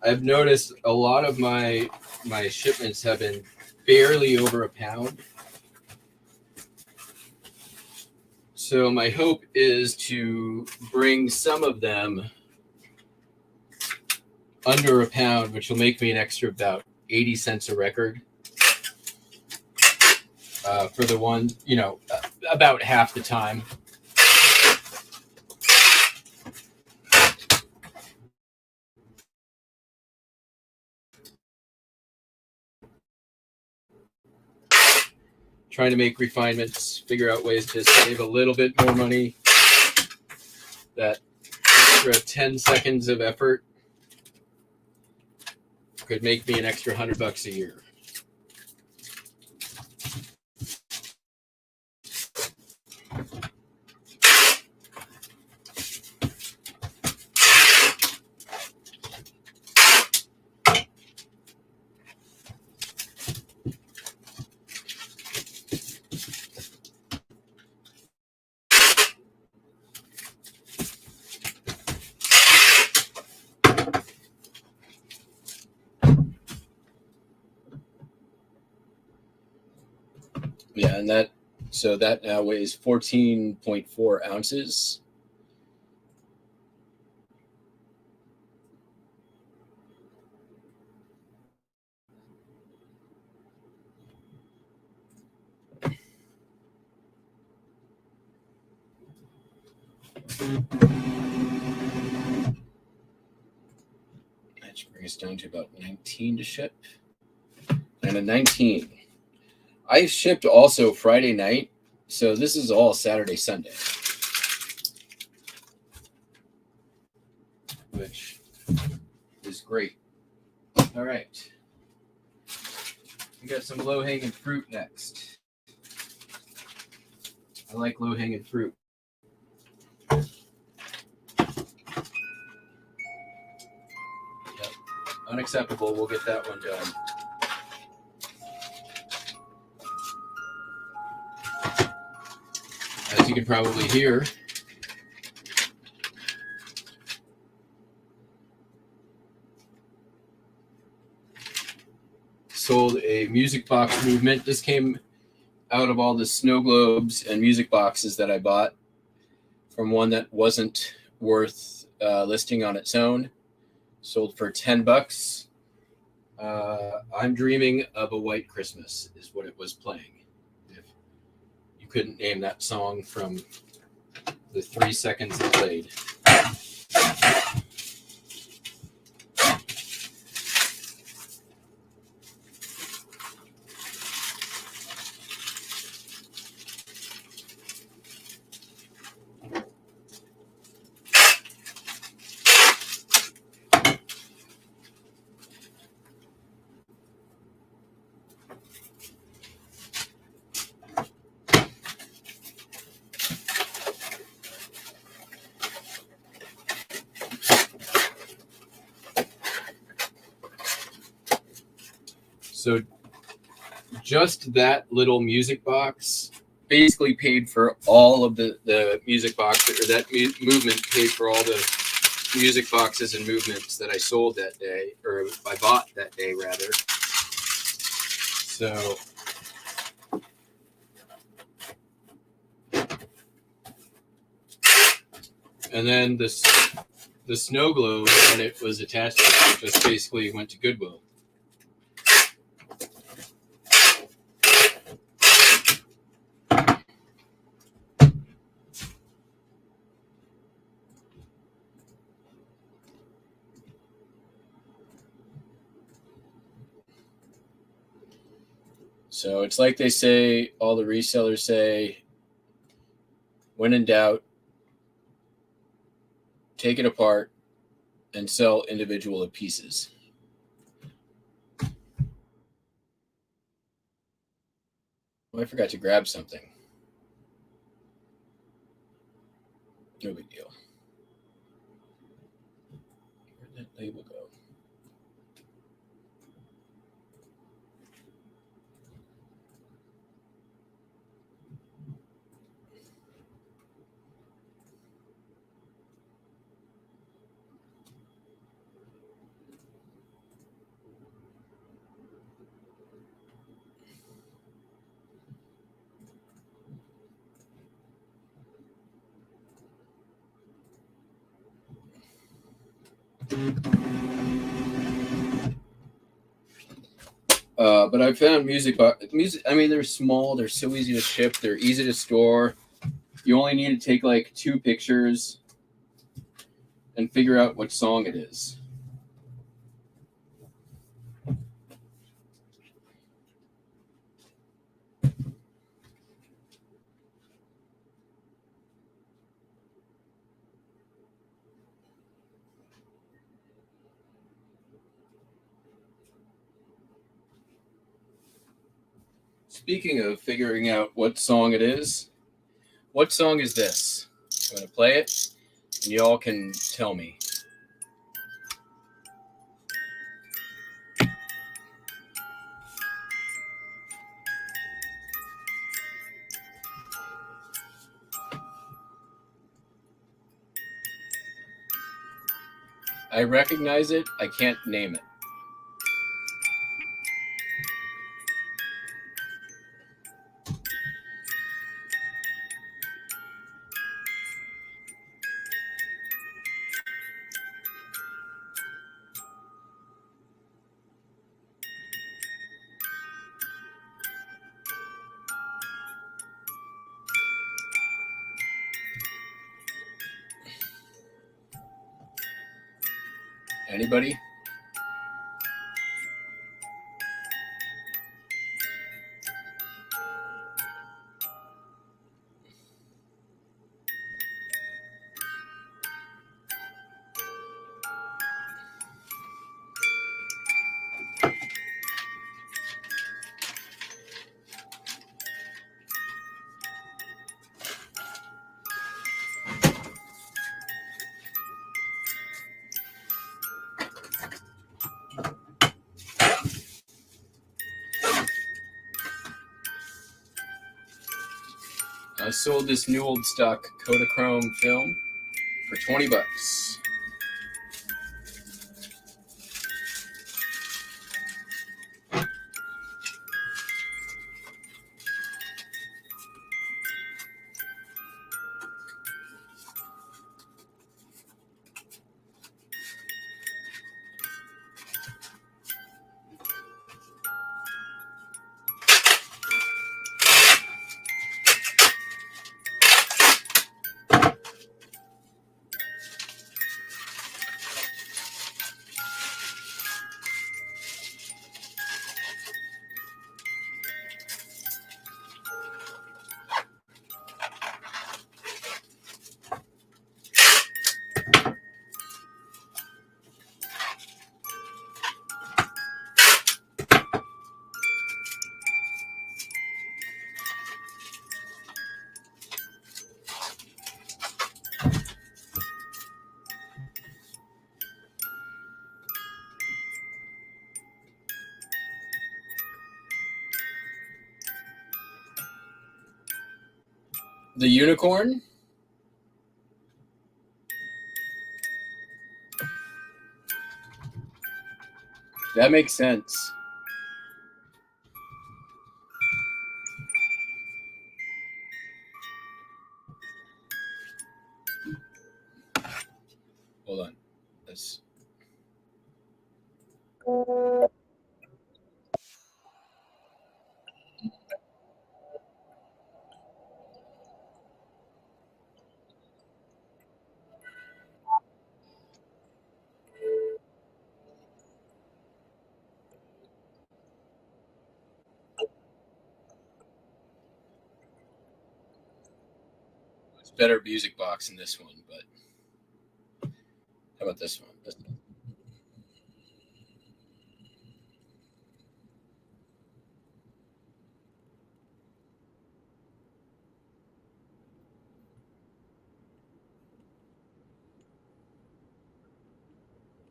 I've noticed a lot of my shipments have been barely over a pound. So my hope is to bring some of them under a pound, which will make me an extra about 80 cents a record. For the one, about half the time. Trying to make refinements, figure out ways to save a little bit more money. That extra 10 seconds of effort could make me an extra $100 a year. Yeah, and that now weighs 14.4 ounces. That should bring us down to about 19 to ship. And a 19. I shipped also Friday night, so this is all Saturday, Sunday. Which is great. All right. We got some low-hanging fruit next. I like low-hanging fruit. Yep. Unacceptable. We'll get that one done. As you can probably hear, sold a music box movement. This came out of all the snow globes and music boxes that I bought from one that wasn't worth listing on its own. Sold for $10. I'm Dreaming of a White Christmas is what it was playing. If you couldn't name that song from the 3 seconds it played. So just that little music box basically paid for all of the music box, or that movement paid for all the music boxes and movements that I sold that day, or I bought that day rather. So and then the snow globe, when it was attached to it, just basically went to Goodwill. So it's like they say, all the resellers say, when in doubt, take it apart and sell individual pieces. Oh, I forgot to grab something. No big deal. Where'd that label go? But I found music. I mean, they're small. They're so easy to ship. They're easy to store. You only need to take like 2 pictures and figure out what song it is. Speaking of figuring out what song it is, what song is this? I'm going to play it, and y'all can tell me. I recognize it. I can't name it. Anybody? I sold this new old stock Kodachrome film for $20. The unicorn? That makes sense. Hold on. That's better music box than this one, but how about this one?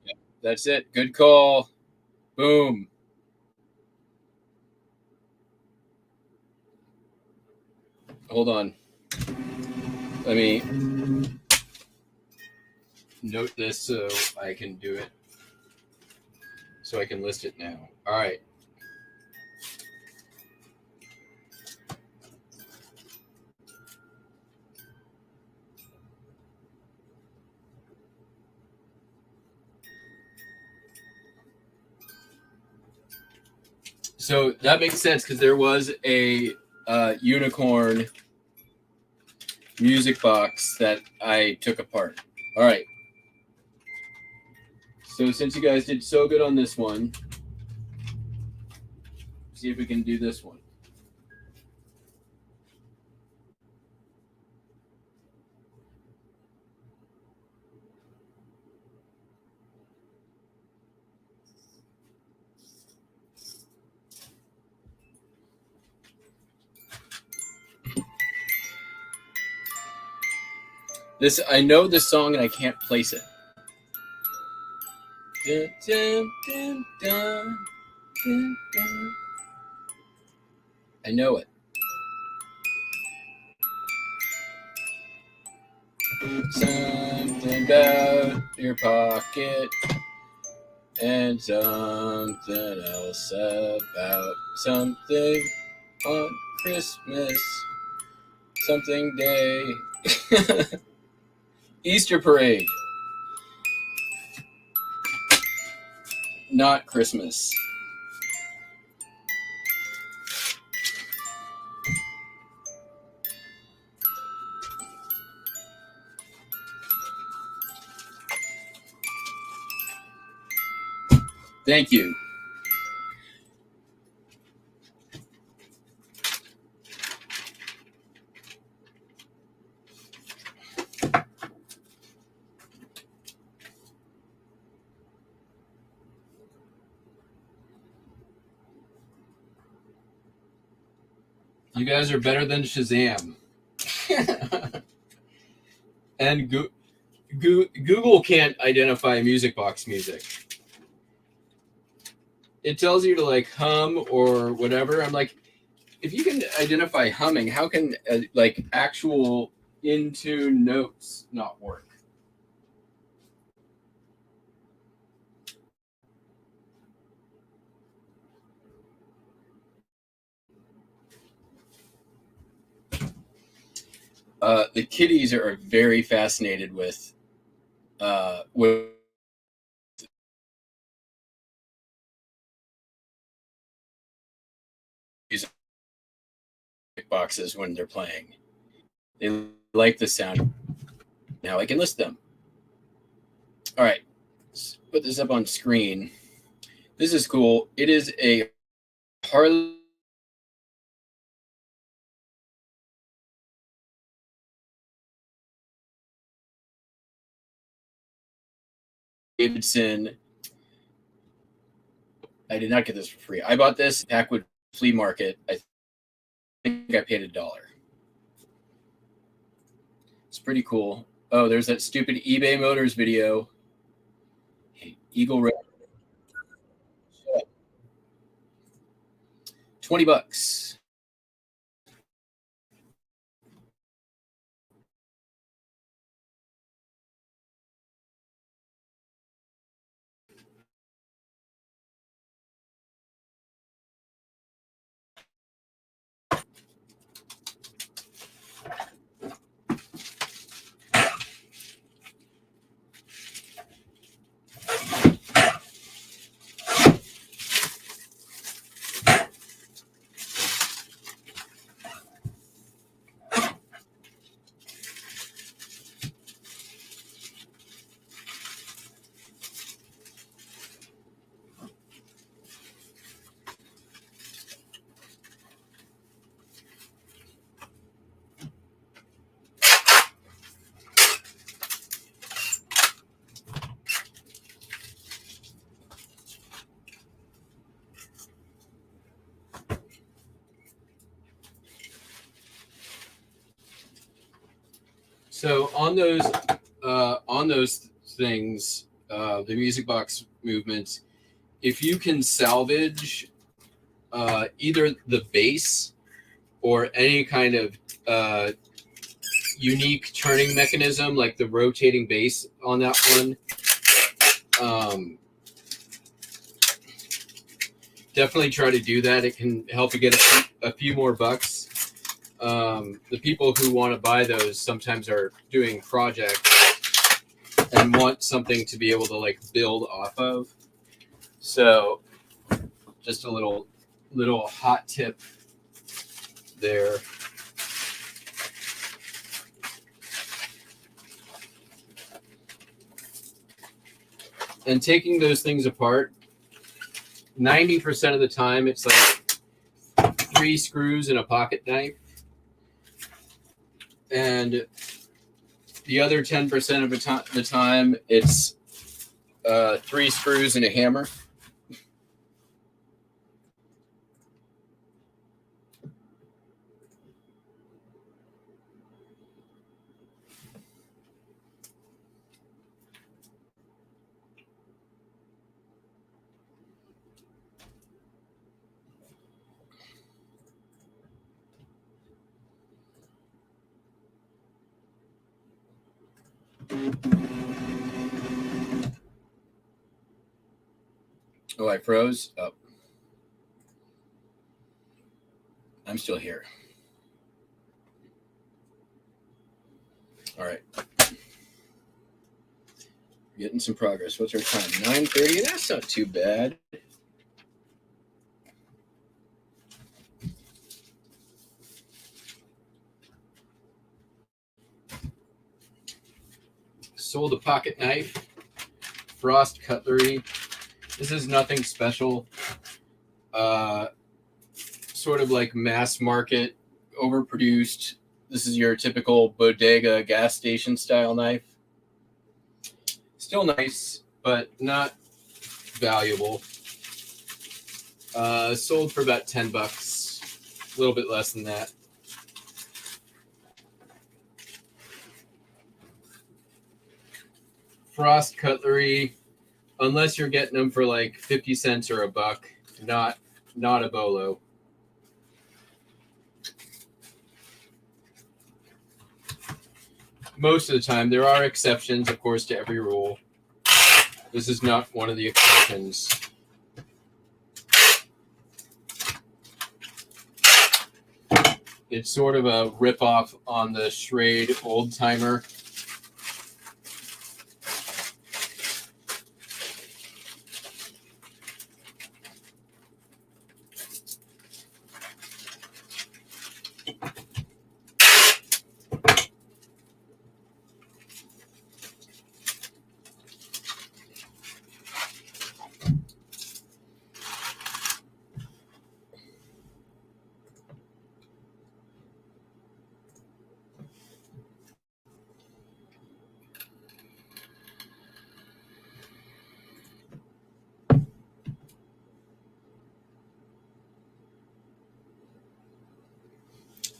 Yeah, that's it. Good call. Boom. Hold on. Let me note this so I can do it. So I can list it now. All right. So that makes sense because there was a unicorn music box that I took apart. All right. So since you guys did so good on this one, see if we can do this one. This, I know this song and I can't place it. Dun, dun, dun, dun, dun, dun. I know it. Something about your pocket and something else about something on Christmas, something day. Easter parade. Not Christmas. Thank you. You guys are better than Shazam. And Google can't identify music box music. It tells you to like hum or whatever. I'm like, if you can identify humming, how can like actual in tune notes not work? The kiddies are very fascinated with music boxes when they're playing. They like the sound. Now I can list them. All right, let's put this up on screen. This is cool. It is a Harley Davidson. I did not get this for free. I bought this Packwood flea market. I think I paid $1. It's pretty cool. Oh, there's that stupid eBay Motors video. Eagle Red. $20. So on those things, the music box movement, if you can salvage either the bass or any kind of unique turning mechanism, like the rotating bass on that one, definitely try to do that. It can help you get a few more bucks. The people who want to buy those sometimes are doing projects and want something to be able to like build off of. So just a little little hot tip there. And taking those things apart, 90% of the time, it's like 3 screws and a pocket knife. And the other 10% of the time, it's 3 screws and a hammer. Oh, I froze. Oh. I'm still here. All right. Getting some progress. What's our time? 9:30. That's not too bad. Sold a pocket knife. Frost cutlery. This is nothing special. Sort of like mass market, overproduced. This is your typical bodega gas station style knife. Still nice, but not valuable. Sold for about $10, a little bit less than that. Frost cutlery, unless you're getting them for like 50 cents or $1, not a bolo. Most of the time, there are exceptions, of course, to every rule. This is not one of the exceptions. It's sort of a ripoff on the Schrade Old Timer.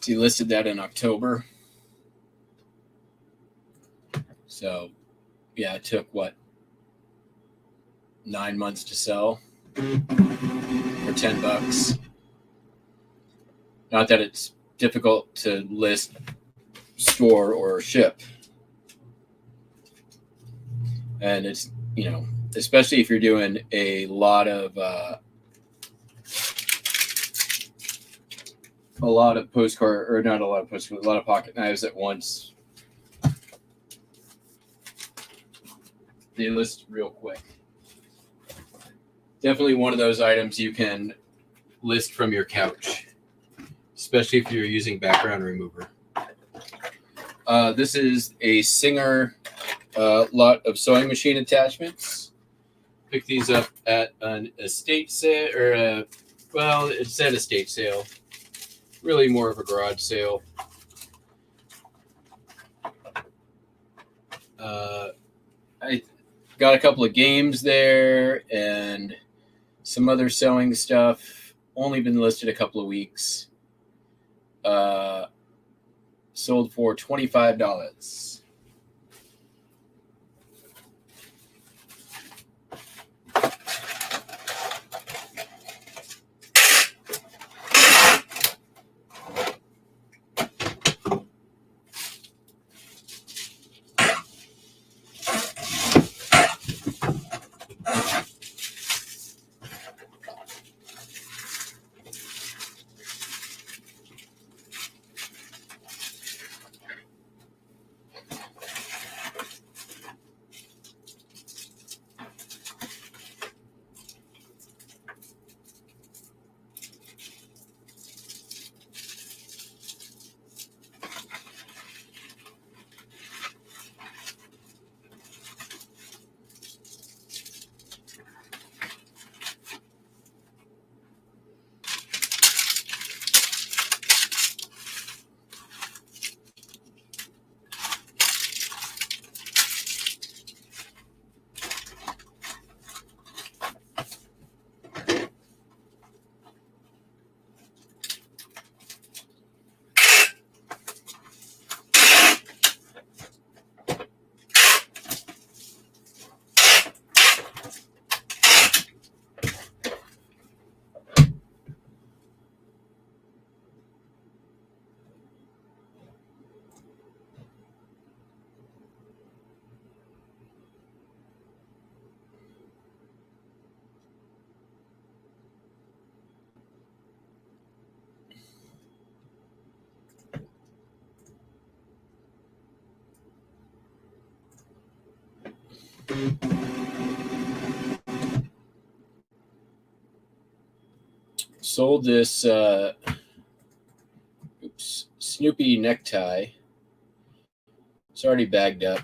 He listed that in October. So, yeah, it took, 9 months to sell for $10. Not that it's difficult to list, store, or ship. And it's, especially if you're doing a lot of postcard, or not a lot of postcards, a lot of pocket knives at once. They list real quick. Definitely one of those items you can list from your couch, especially if you're using background remover. This is a Singer lot of sewing machine attachments. Picked these up at an estate sale, it said estate sale. Really more of a garage sale. I got a couple of games there and some other sewing stuff. Only been listed a couple of weeks. Sold for $25. Sold this Snoopy necktie. It's already bagged up,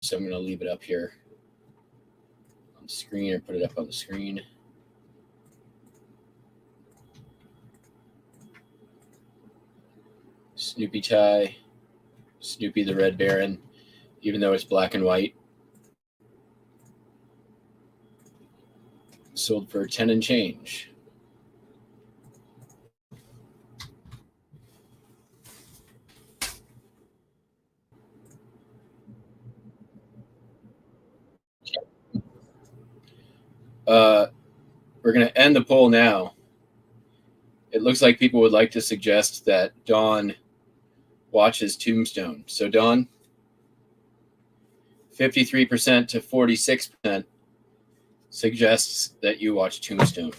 so I'm going to leave it up here on the screen, or put it up on the screen. Snoopy tie, Snoopy the Red Baron, even though it's black and white. Sold for 10 and change. We're going to end the poll now. It looks like people would like to suggest that Dawn watches Tombstone. So Dawn, 53% to 46% suggests that you watch Tombstone.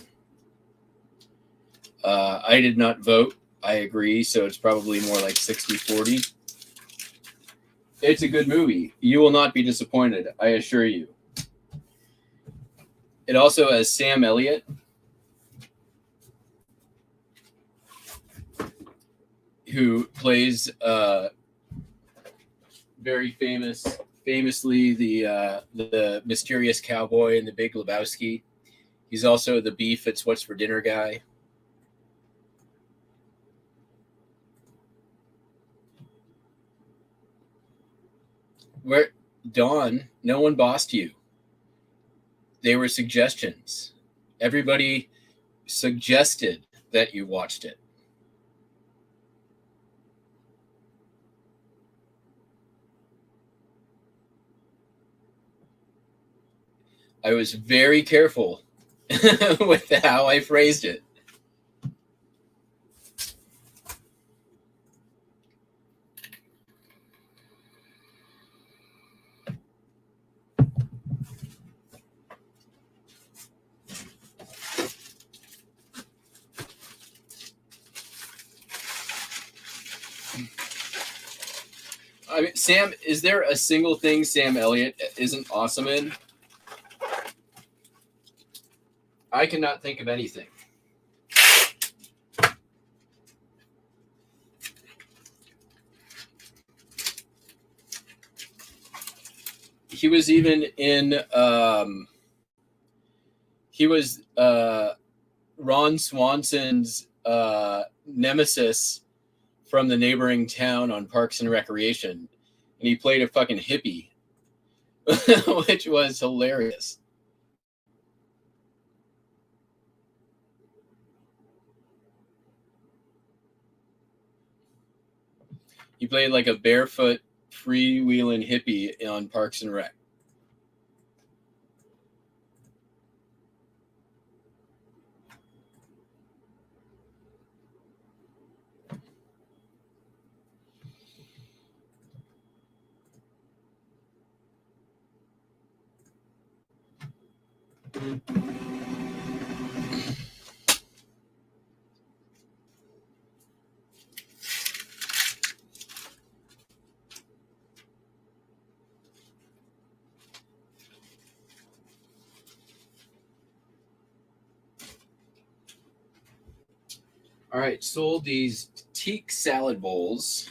I did not vote. I agree, so it's probably more like 60-40. It's a good movie. You will not be disappointed, I assure you. It also has Sam Elliott, who plays very famously the mysterious cowboy in The Big Lebowski. He's also the Beef It's What's for Dinner guy. Where Dawn, no one bossed you. They were suggestions. Everybody suggested that you watched it. I was very careful with how I phrased it. I mean, Sam, is there a single thing Sam Elliott isn't awesome in? I cannot think of anything. He was even in Ron Swanson's nemesis from the neighboring town on Parks and Recreation, and he played a fucking hippie, which was hilarious. He played like a barefoot, freewheeling hippie on Parks and Rec. All right, sold these teak salad bowls.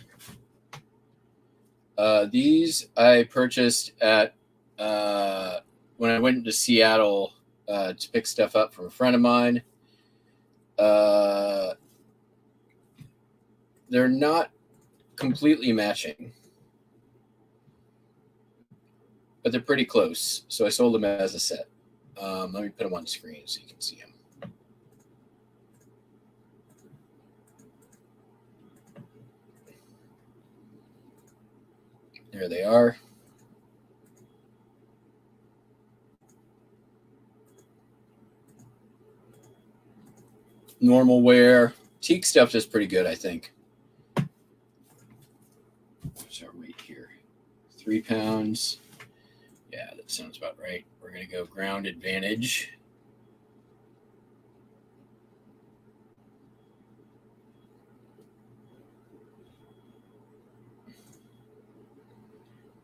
These I purchased at when I went to Seattle to pick stuff up from a friend of mine. They're not completely matching, but they're pretty close. So I sold them as a set. Let me put them on screen so you can see them. There they are. Normal wear. Teak stuff is pretty good, I think. What's our weight here? 3 pounds. Yeah, that sounds about right. We're going to go ground advantage.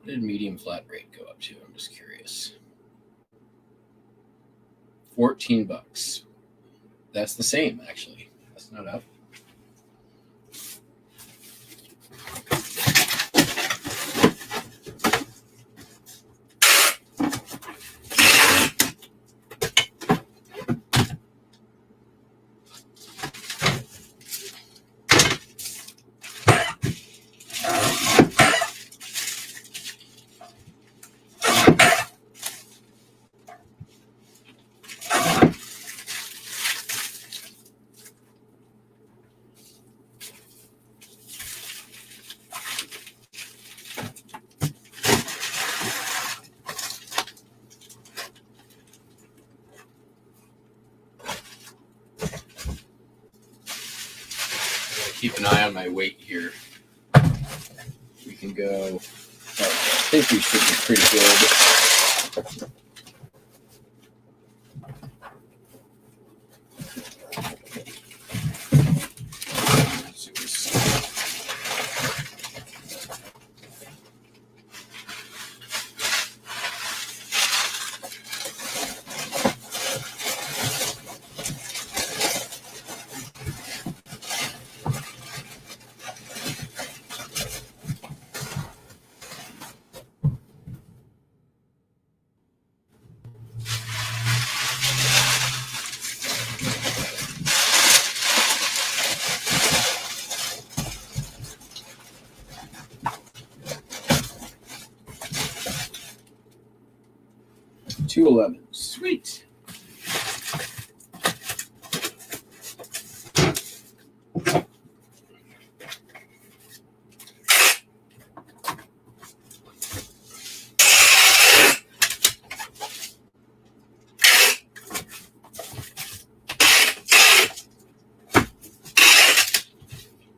What did medium flat rate go up to? I'm just curious. $14. That's the same, actually. That's not up. Keep an eye on my weight here. We can go. I think we should be pretty good. $2.11. Sweet.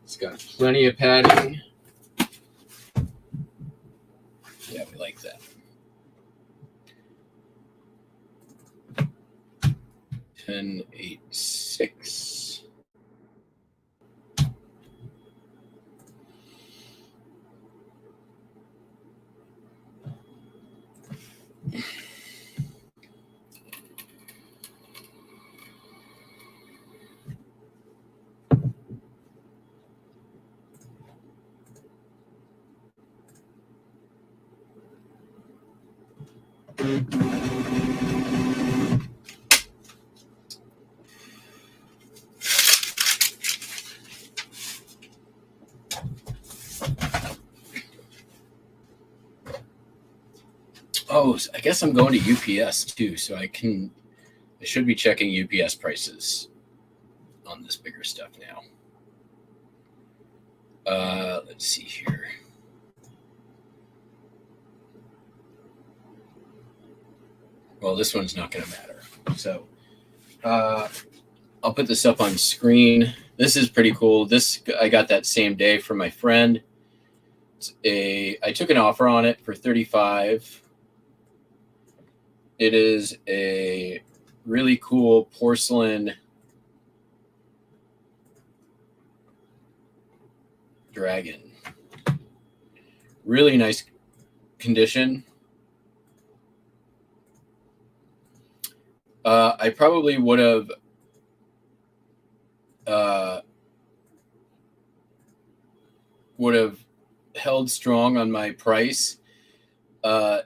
It's got plenty of padding. Yeah, we like that. 10.86. Oh, I guess I'm going to UPS too, so I should be checking UPS prices on this bigger stuff now. Let's see here. Well, this one's not going to matter. So I'll put this up on screen. This is pretty cool. This I got that same day from my friend. I took an offer on it for $35. It is a really cool porcelain dragon. Really nice condition. I probably would have held strong on my price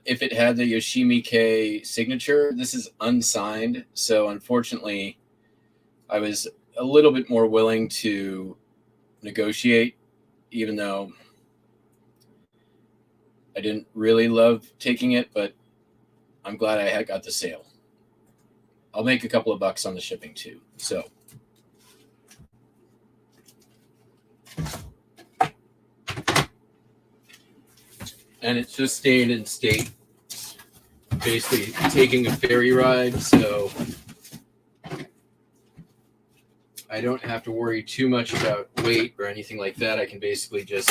if it had the Yoshimi K signature. This is unsigned, so unfortunately I was a little bit more willing to negotiate, even though I didn't really love taking it, but I'm glad I had got the sale. I'll make a couple of bucks on the shipping too. So and it's just staying in state, basically taking a ferry ride, so I don't have to worry too much about weight or anything like that. I can basically just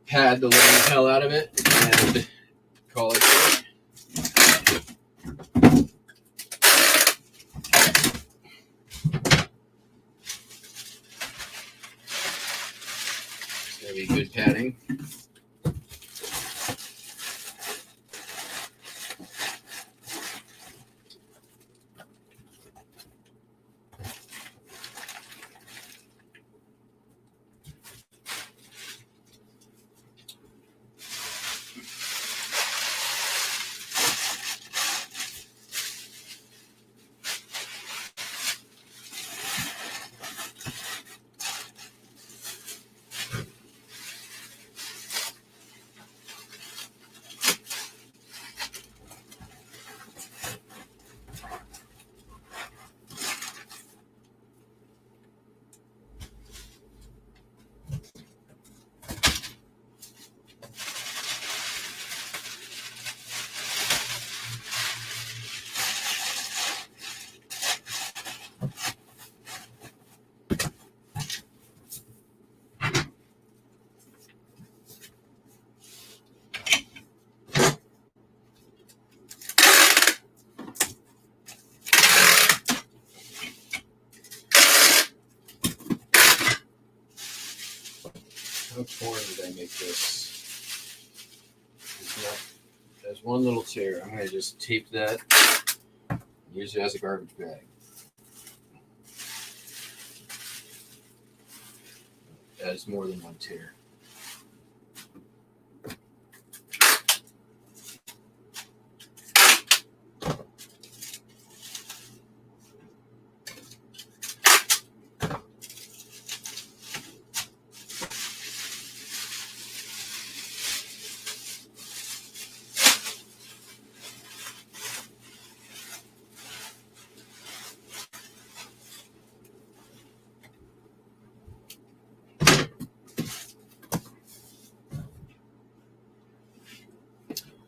pad the living hell out of it and call it good. It's going to be good padding. How torn did I make this? There's one little tear. I'm going to just tape that. Use it as a garbage bag. That is more than one tear.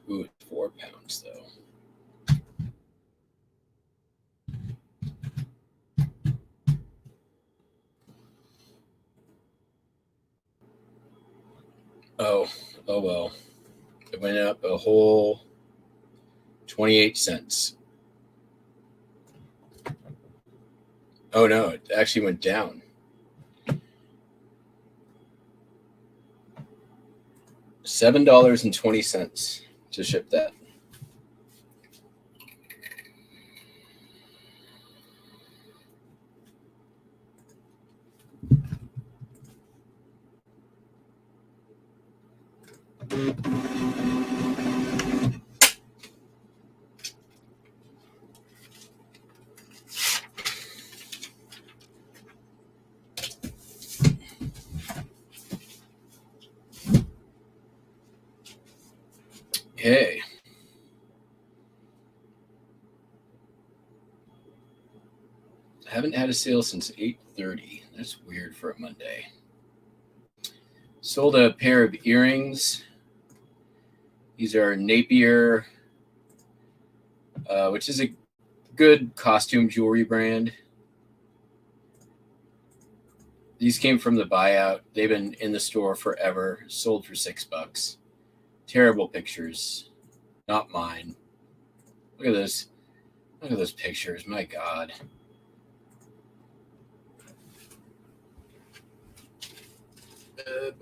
Ooh, it's 4 pounds though. Oh well. It went up a whole 28 cents. Oh no, it actually went down. $7.20 to ship that. Okay. I haven't had a sale since 8:30. That's weird for a Monday. Sold a pair of earrings. These are Napier, which is a good costume jewelry brand. These came from the buyout. They've been in the store forever. Sold for $6. Terrible pictures. Not mine. Look at this. Look at those pictures. My God. A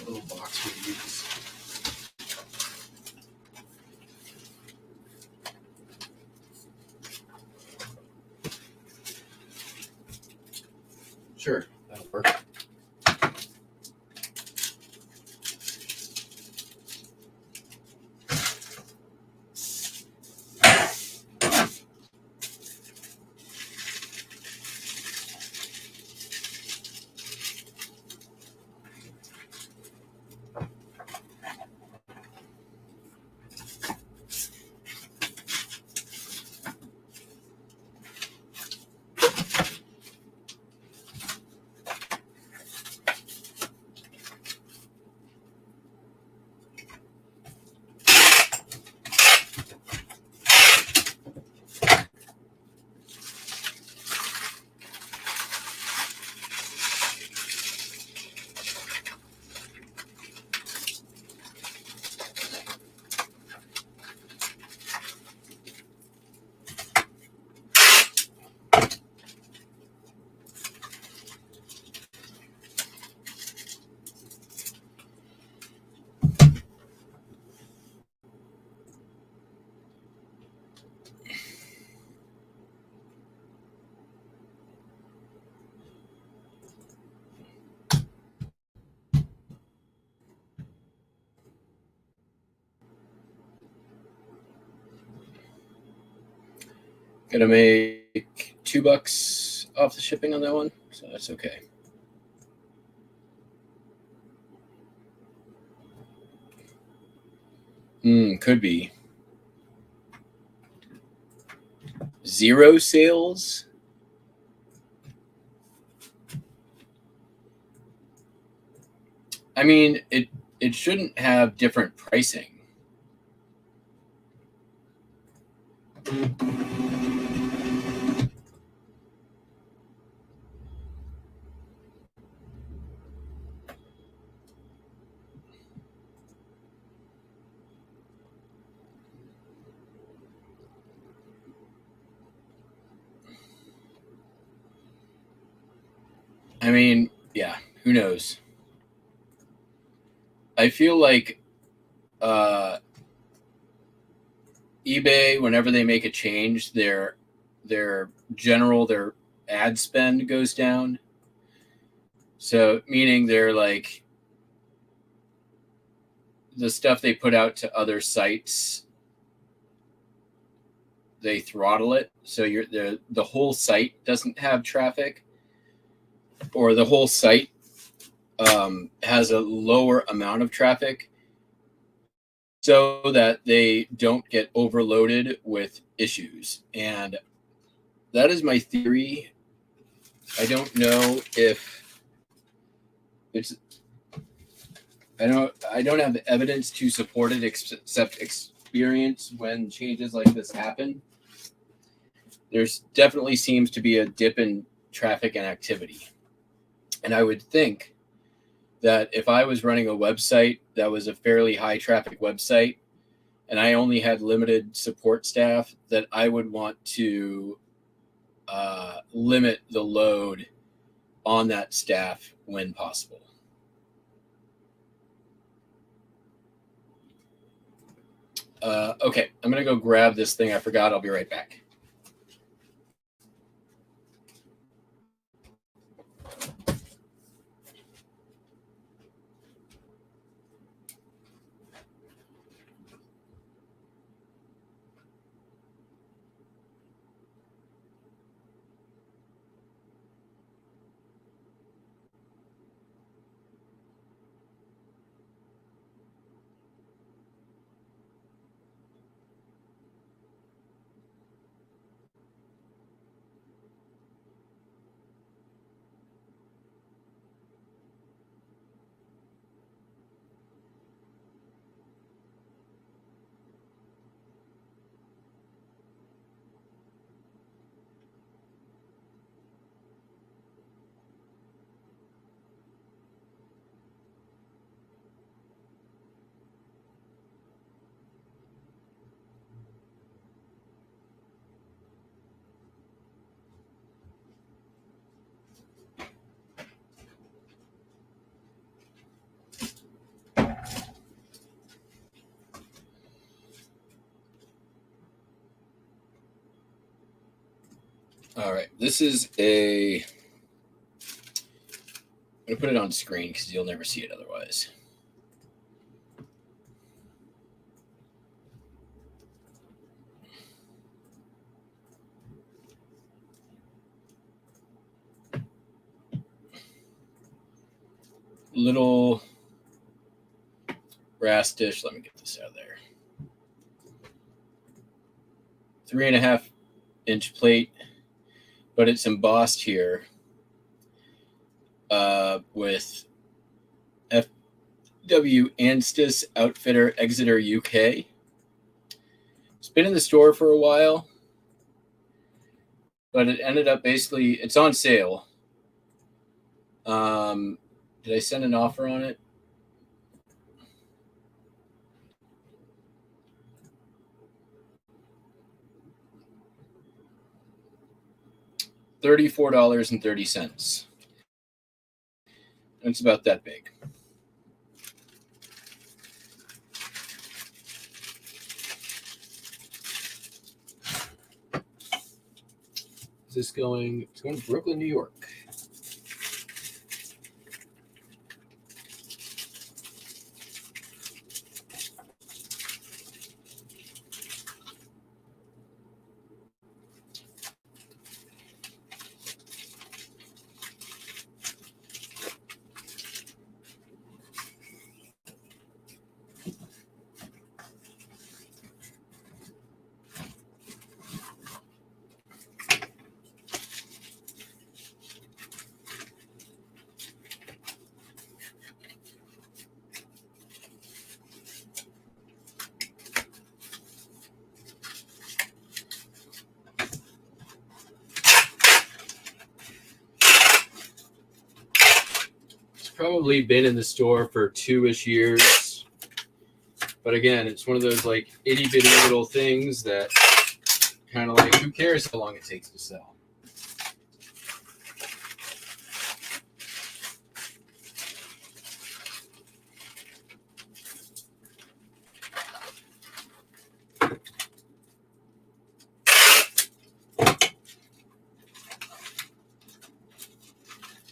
little box we use. Sure, that'll work. Gonna make $2 off the shipping on that one, so that's okay. Could be. 0 sales. I mean, it shouldn't have different pricing. I mean, yeah, who knows? I feel like eBay, whenever they make a change, their ad spend goes down. So meaning they're like the stuff they put out to other sites, they throttle it. So the whole site doesn't have traffic, or the whole site has a lower amount of traffic, so that they don't get overloaded with issues. And that is my theory. I don't know if it's, I don't have evidence to support it except experience when changes like this happen. There's definitely seems to be a dip in traffic and activity. And I would think that if I was running a website that was a fairly high traffic website and I only had limited support staff, that I would want to limit the load on that staff when possible. Okay, I'm going to go grab this thing I forgot. I'll be right back. All right, this is I'm going to put it on screen because you'll never see it otherwise. Little brass dish. Let me get this out of there. 3.5 inch plate, but it's embossed here with FW Anstis Outfitter Exeter UK. It's been in the store for a while, but it ended up basically, it's on sale. Did I send an offer on it? $34.30. It's about that big. Is this going? It's going to Brooklyn, New York. Probably been in the store for 2-ish years, but again, it's one of those like itty bitty little things that kind of like, who cares how long it takes to sell.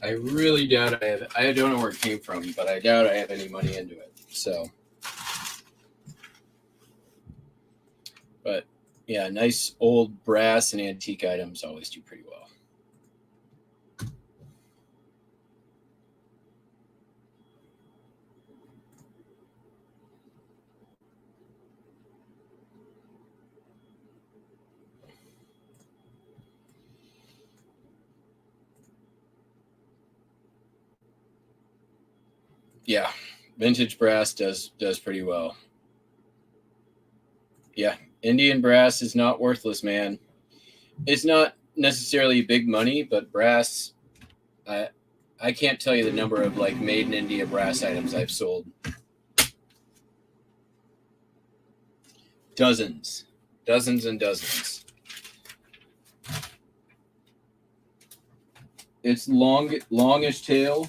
I really doubt I have. I don't know where it came from, but I doubt I have any money into it. So, but yeah, nice old brass and antique items always do pretty well. Yeah, vintage brass does pretty well. Yeah, Indian brass is not worthless, man. It's not necessarily big money, but brass. I can't tell you the number of like made in India brass items I've sold. Dozens and dozens. It's longish tail.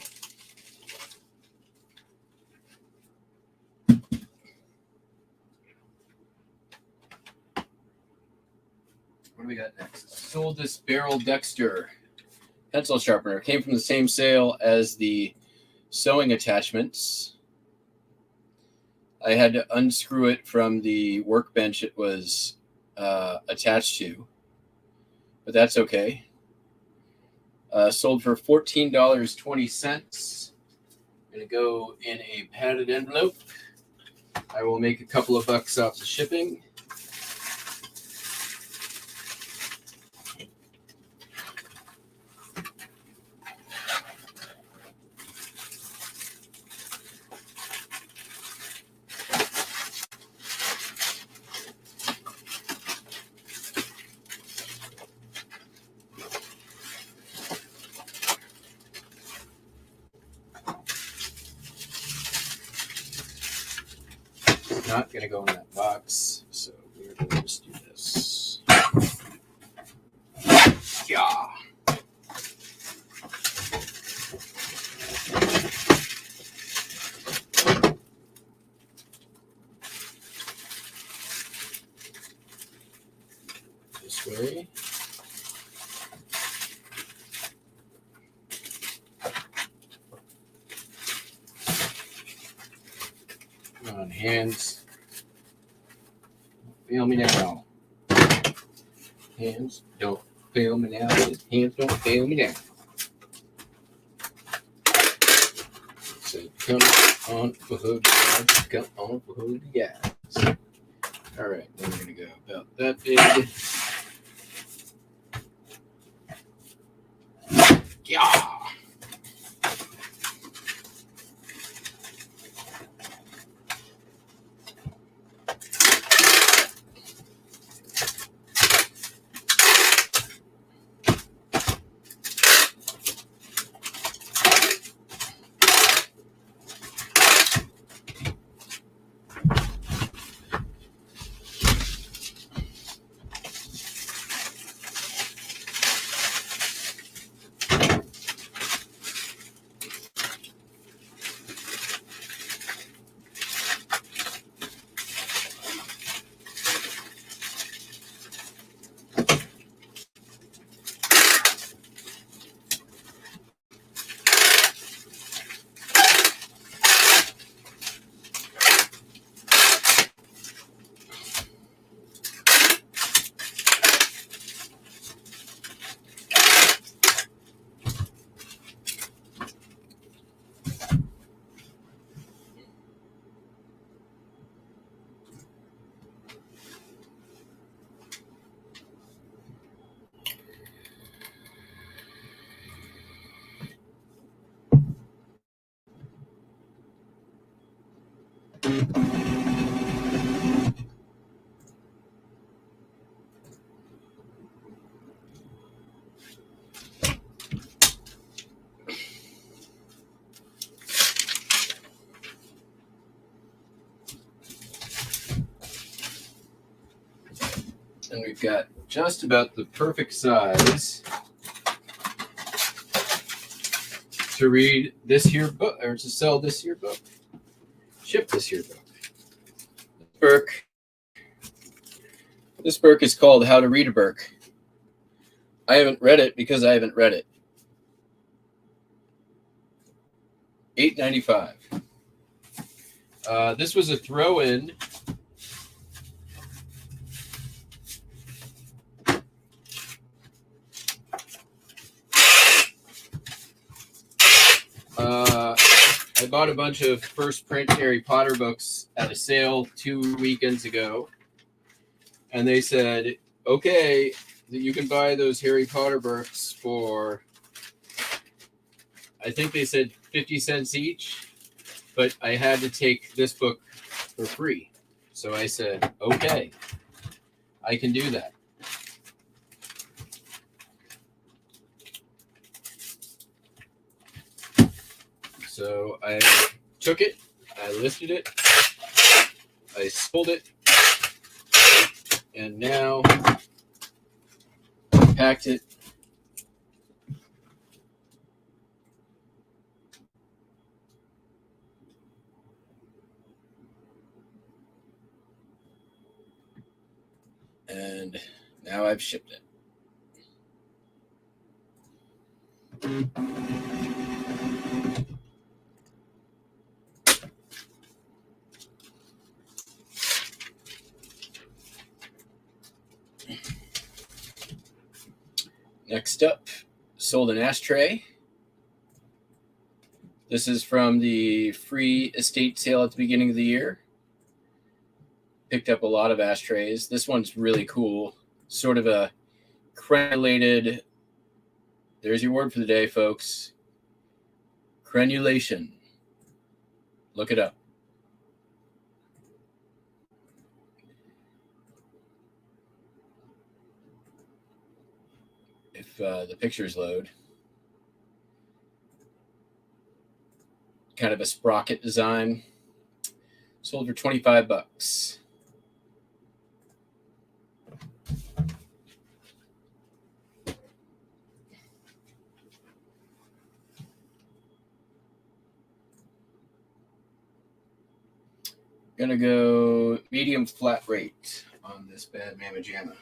What do we got next? Sold this Barrel Dexter pencil sharpener. Came from the same sale as the sewing attachments. I had to unscrew it from the workbench it was attached to, but that's okay. Sold for $14.20. Going to go in a padded envelope. I will make a couple of bucks off the shipping. Not going to go in that box, so we're going to just do this. Yeah. This way. Come on, hands. Fail me now. Hands don't fail me now. Hands don't fail me now. So come on for hood guys. Come on for hood guys. All right, then we're gonna go about that big. Yeah. And we've got just about the perfect size to read this here book, or to sell this here book, ship this here book. This book is called How to Read a Book. I haven't read it because I haven't read it. $8.95. This was a throw-in. I bought a bunch of first print Harry Potter books at a sale 2 weekends ago. And they said, okay, you can buy those Harry Potter books for, I think they said 50 cents each, but I had to take this book for free. So I said, okay, I can do that. So I took it, I listed it, I sold it, and now packed it. And now I've shipped it. Next up, sold an ashtray. This is from the free estate sale at the beginning of the year. Picked up a lot of ashtrays. This one's really cool. Sort of a crenulated, there's your word for the day, folks. Crenulation. Look it up. If the pictures load. Kind of a sprocket design. Sold for $25. Gonna go medium flat rate on this bad mamma jamma.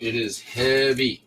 It is heavy.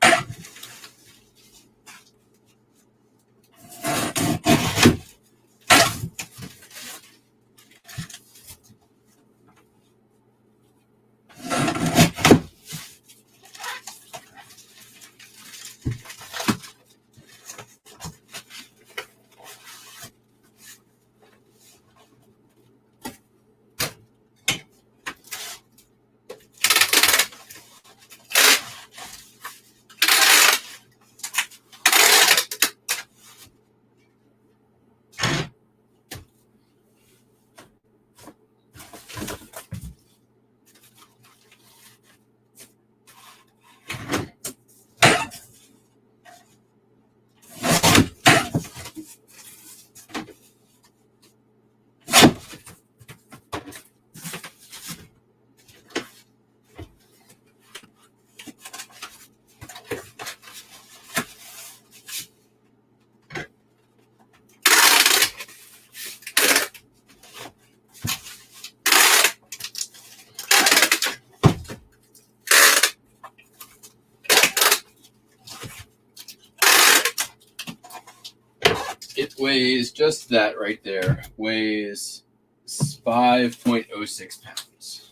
It weighs just that right there. Weighs 5.06 pounds.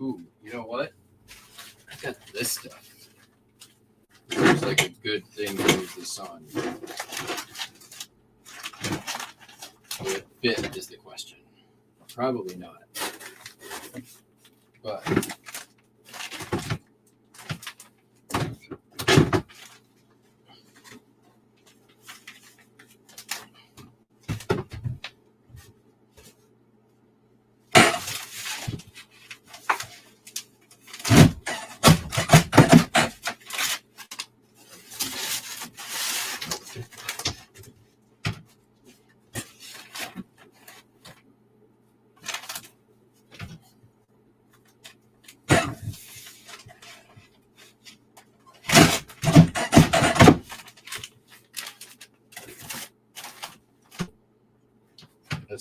Ooh, you know what? I got this stuff. Looks like a good thing to use this on. Will it fit is the question. Probably not. But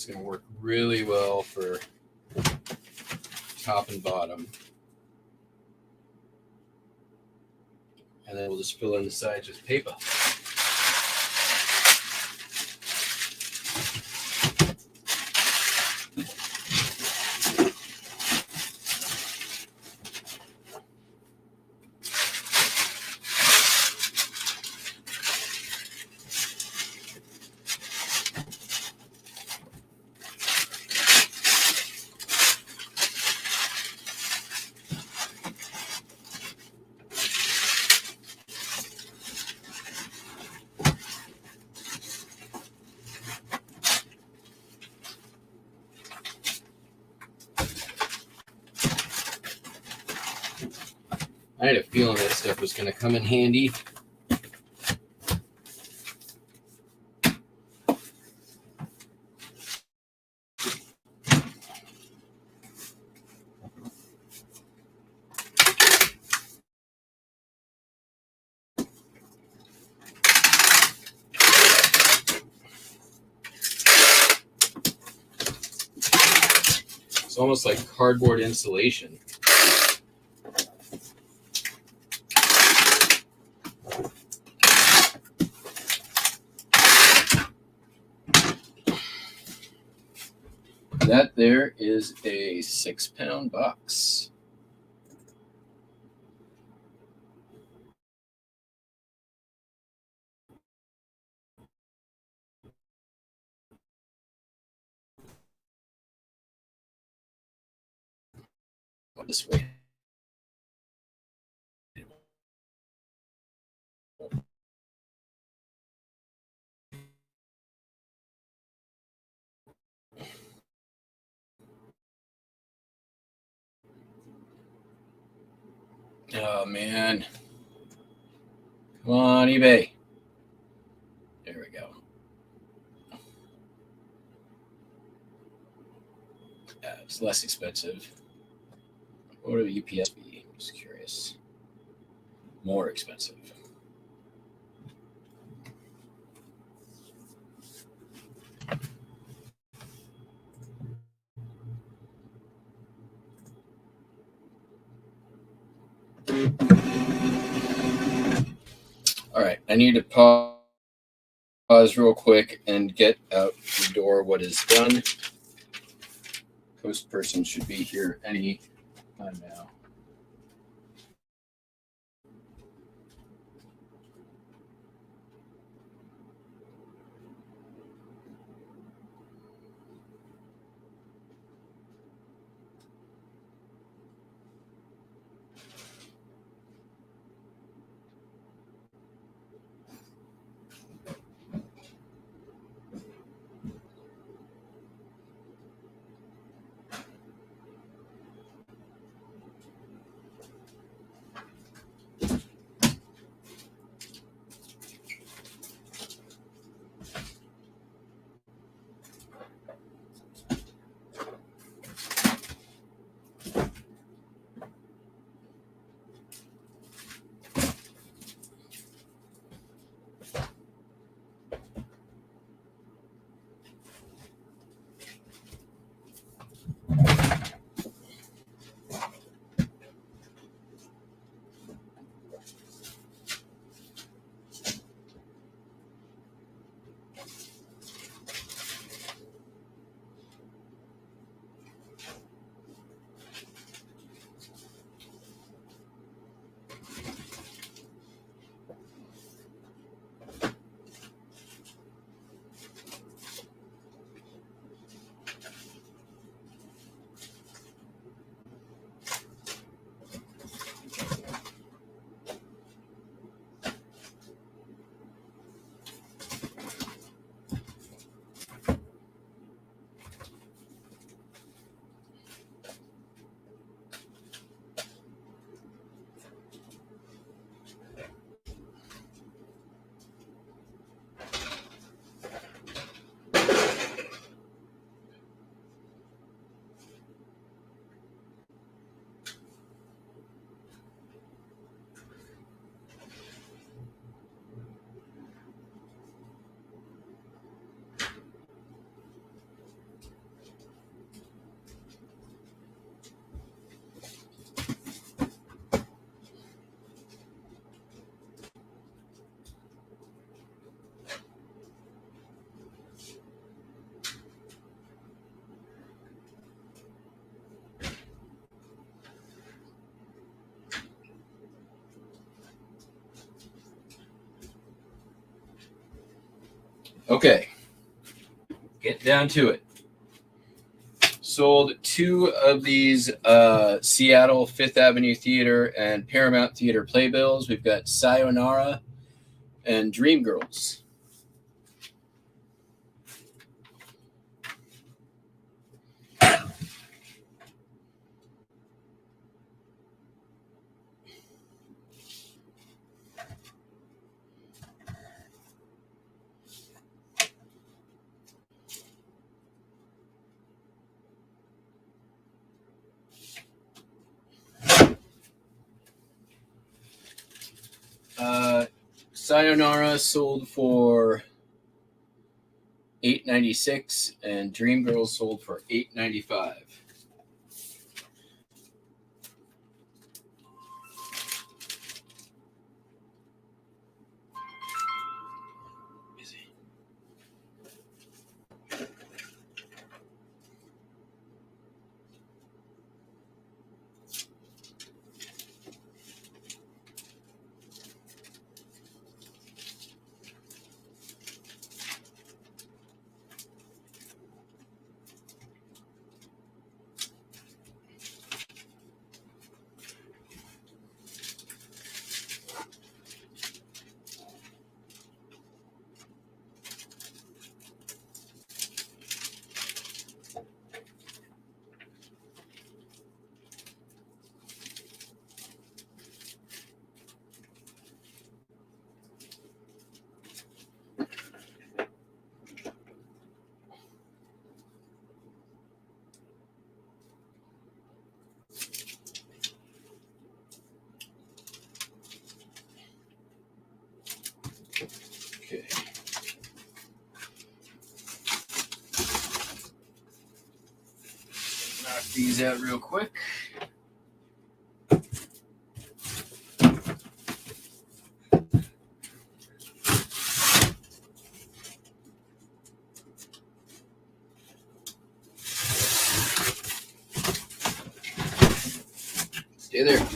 that's going to work really well for top and bottom. And then we'll just fill in the sides with paper. I had a feeling that stuff was going to come in handy. It's almost like cardboard insulation. That there is a 6-pound box. This way. Oh man. Come on, eBay. There we go. It's less expensive. What would a UPS be? I'm just curious. More expensive. All right, I need to pause real quick and get out the door what is done. Post person should be here any time now. Okay. Get down to it. Sold 2 of these Seattle Fifth Avenue Theater and Paramount Theater playbills. We've got Sayonara and Dreamgirls. Sayonara sold for $8.96 and Dreamgirls sold for $8.95. Okay. Knock these out real quick. Stay there.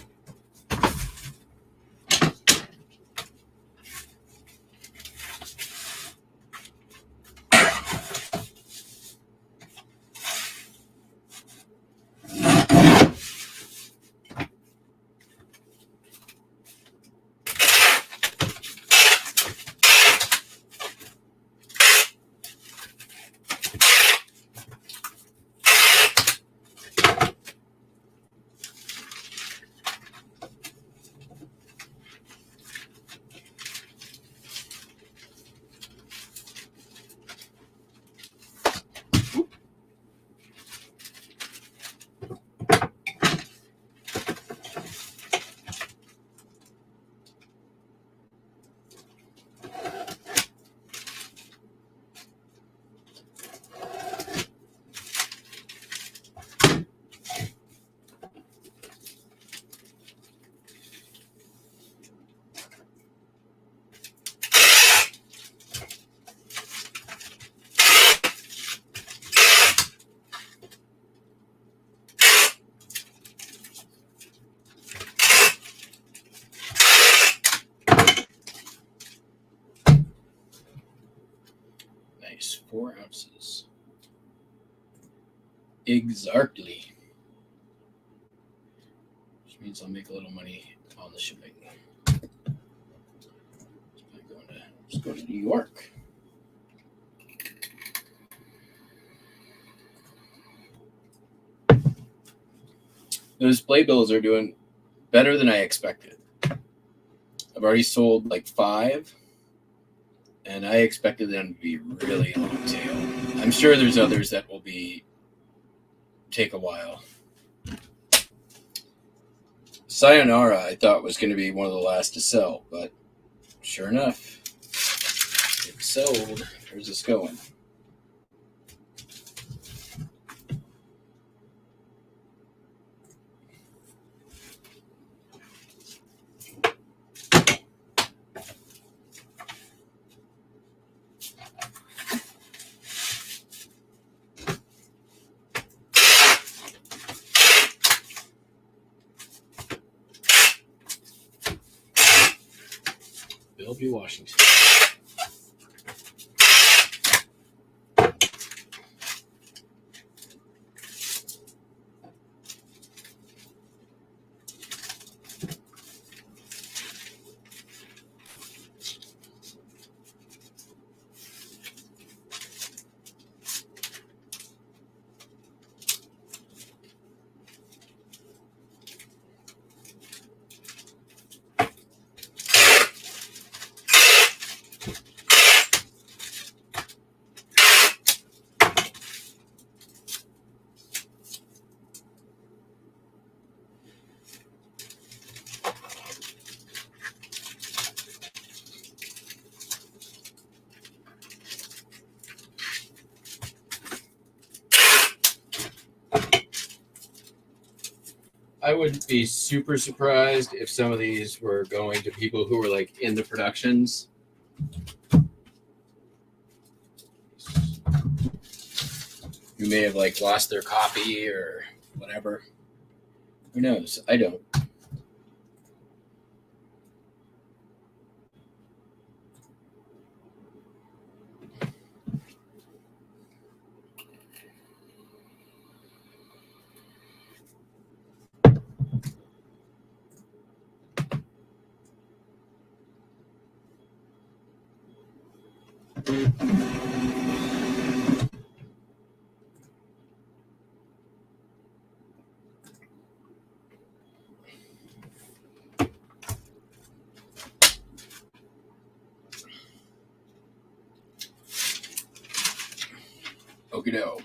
Nice. 4 ounces. Exactly. Which means I'll make a little money on the shipping. Just go to New York. Those playbills are doing better than I expected. I've already sold like 5, and I expected them to be really long tail. I'm sure there's others that will take a while. Sayonara, I thought was going to be one of the last to sell, but sure enough, it sold. Where's this going? Bellevue, Washington. I wouldn't be super surprised if some of these were going to people who were like in the productions. Who may have like lost their copy or whatever. Who knows? I don't. Okie doke.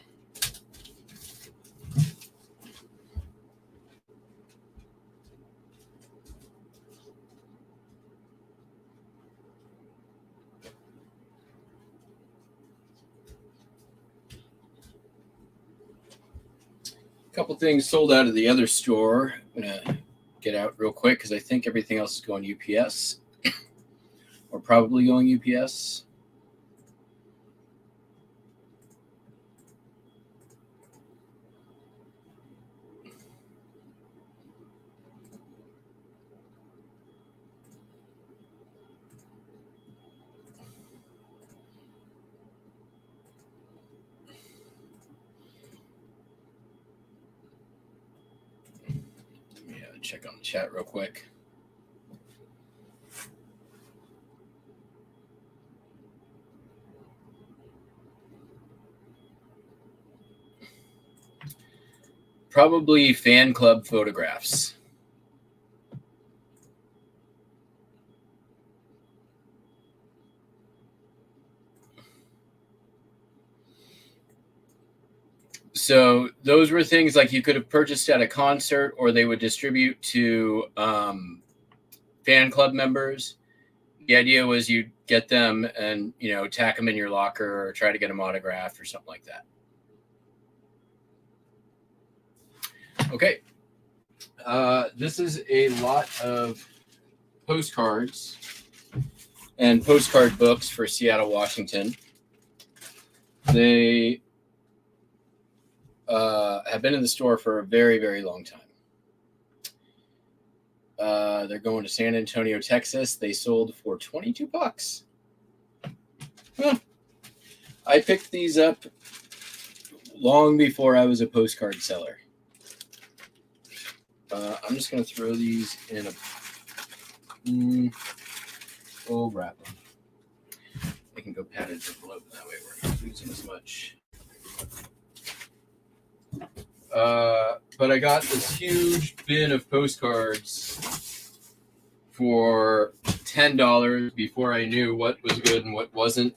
Couple things sold out of the other store. I'm gonna get out real quick because I think everything else is going UPS or probably going UPS. Check on the chat real quick. Probably fan club photographs. So those were things like you could have purchased at a concert, or they would distribute to fan club members. The idea was you'd get them and, you know, tack them in your locker or try to get them autographed or something like that. Okay. This is a lot of postcards and postcard books for Seattle, Washington. They have been in the store for a very, very long time. They're going to San Antonio, Texas. They sold for $22. Huh. I picked these up long before I was a postcard seller. I'm just going to throw these in a wrap them. They can go padded envelope. That way we're not losing as much. But I got this huge bin of postcards for $10 before I knew what was good and what wasn't.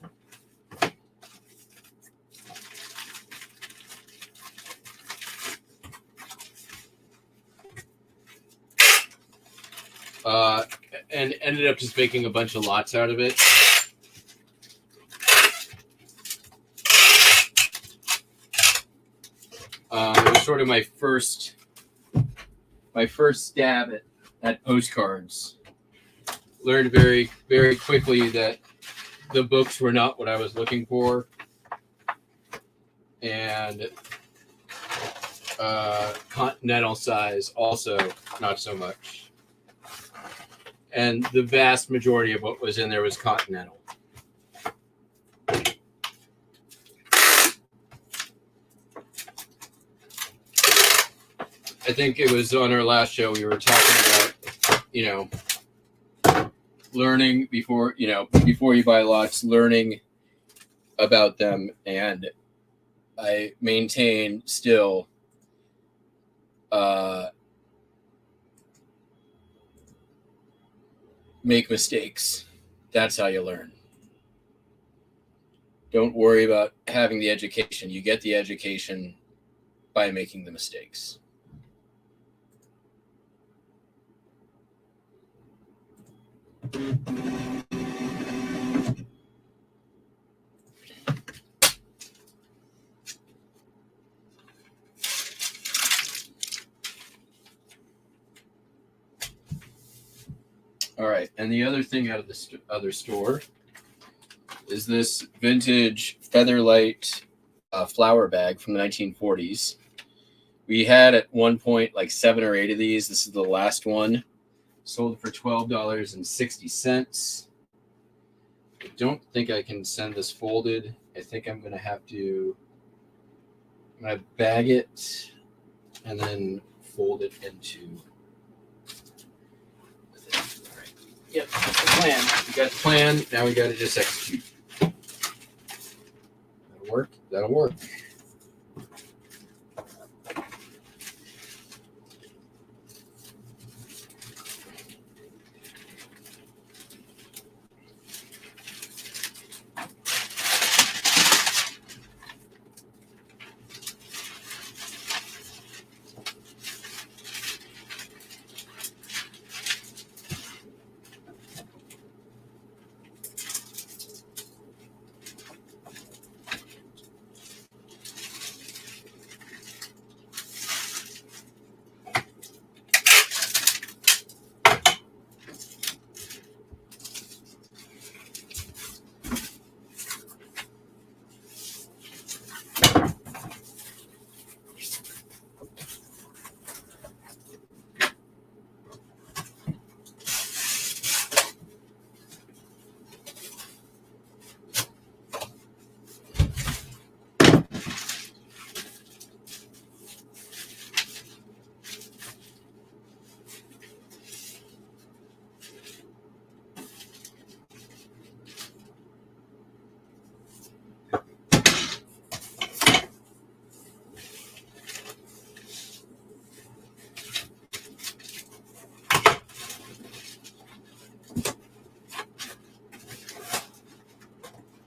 And ended up just making a bunch of lots out of it. It was sort of my first stab at postcards. Learned very, very quickly that the books were not what I was looking for. And continental size also not so much. And the vast majority of what was in there was continental. I think it was on our last show we were talking about, you know, learning before you buy lots, learning about them, and I maintain still make mistakes. That's how you learn. Don't worry about having the education. You get the education by making the mistakes. And the other thing out of the other store is this vintage Featherlight flower bag from the 1940s. We had at one point like 7 or 8 of these. This is the last one. Sold for $12.60. I don't think I can send this folded. I think I'm going to have to bag it and then fold it into. All right. Yep, that's the plan. We got the plan. Now we got to just execute. That'll work. That'll work.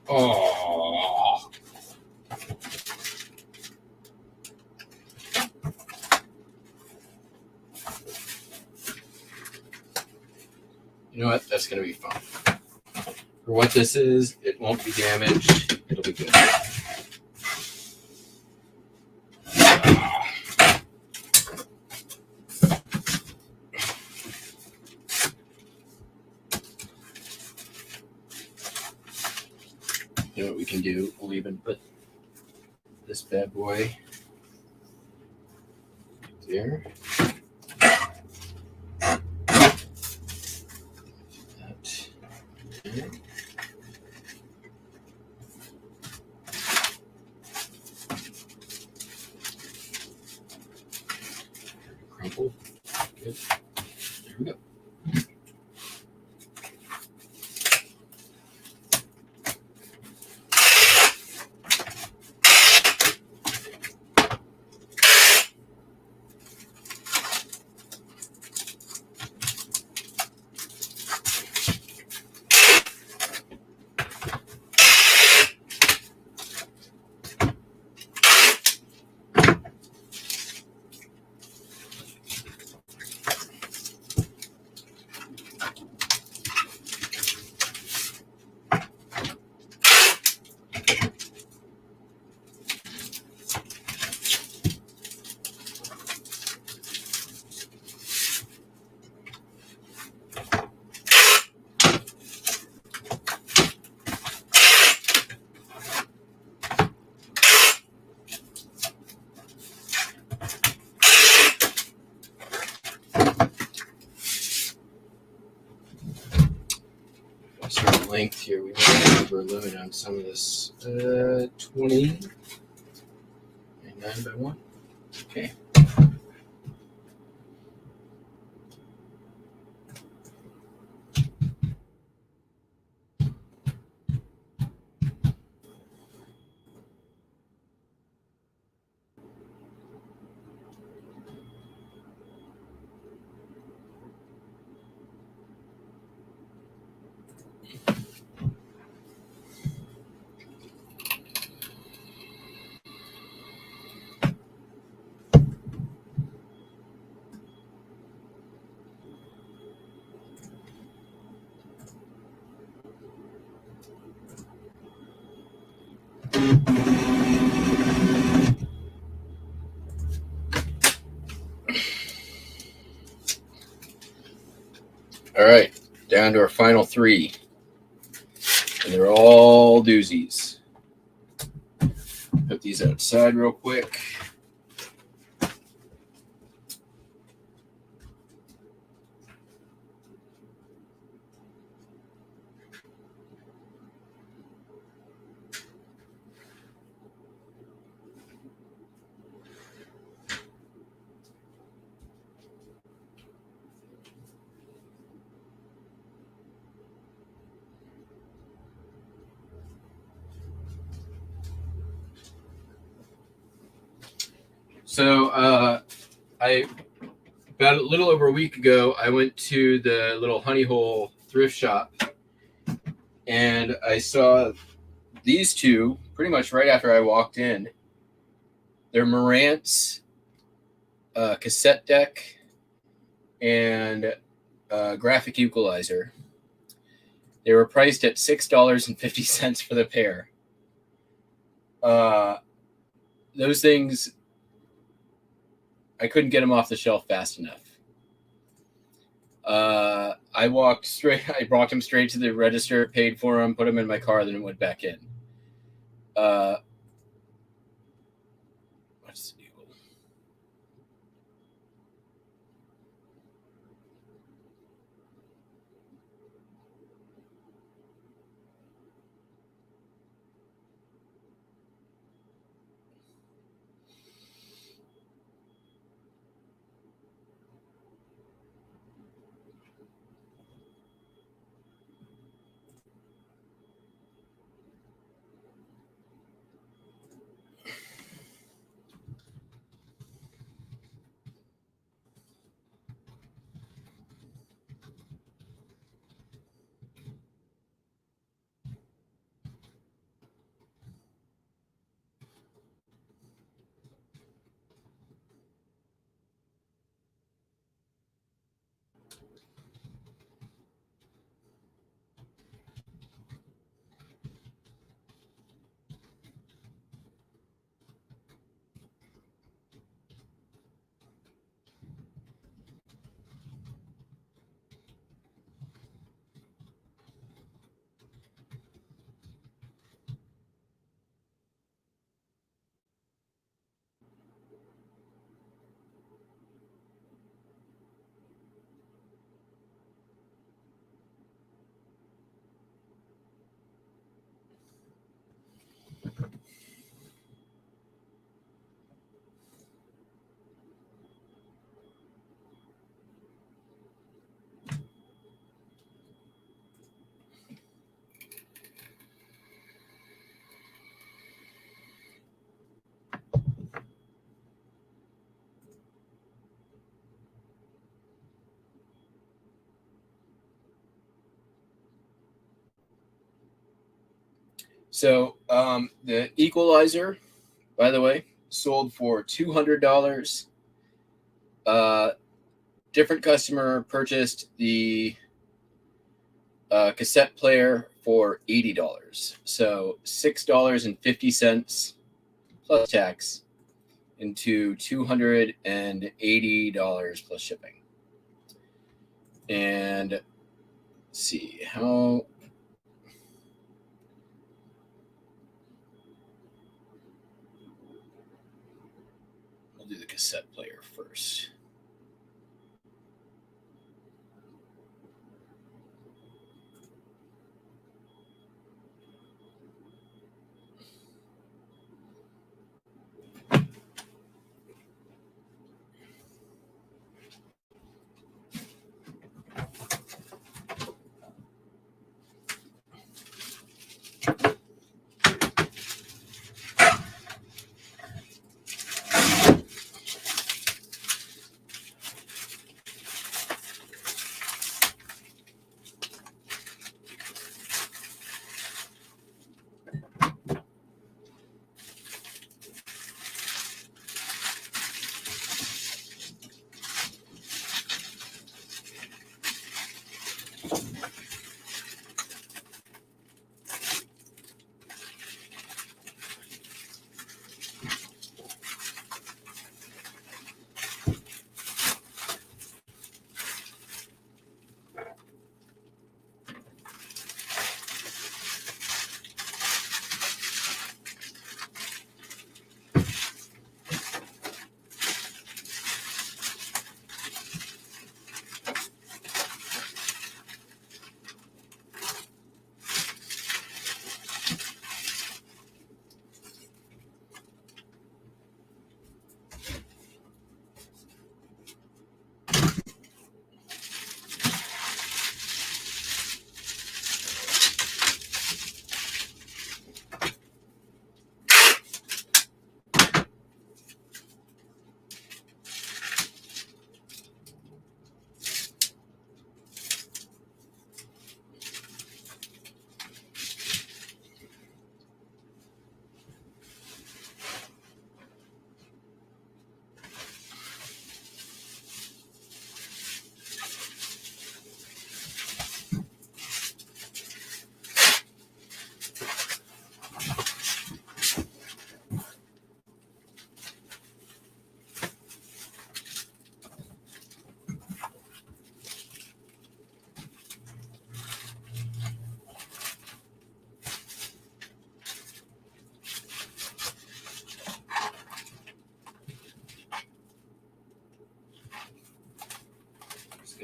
Oh. You know what? That's going to be fun. For what this is, it won't be damaged. It'll be good. You know what we can do? We'll even put this bad boy there. That there. Crumple. Good. There we go. Certain length here, we might have over a limit on some of this. 20 and 9 by 1. Okay. All right, down to our final 3. And they're all doozies. Put these outside real quick. So about a little over a week ago, I went to the little Honey Hole thrift shop, and I saw these two pretty much right after I walked in. They're Marantz cassette deck and graphic equalizer. They were priced at $6.50 for the pair. Those things, I couldn't get them off the shelf fast enough. I brought them straight to the register, paid for them, put them in my car, then went back in. What's the deal? So the equalizer, by the way, sold for $200. Different customer purchased the cassette player for $80. So $6.50 plus tax into $280 plus shipping. And let's see how. We'll do the cassette player first.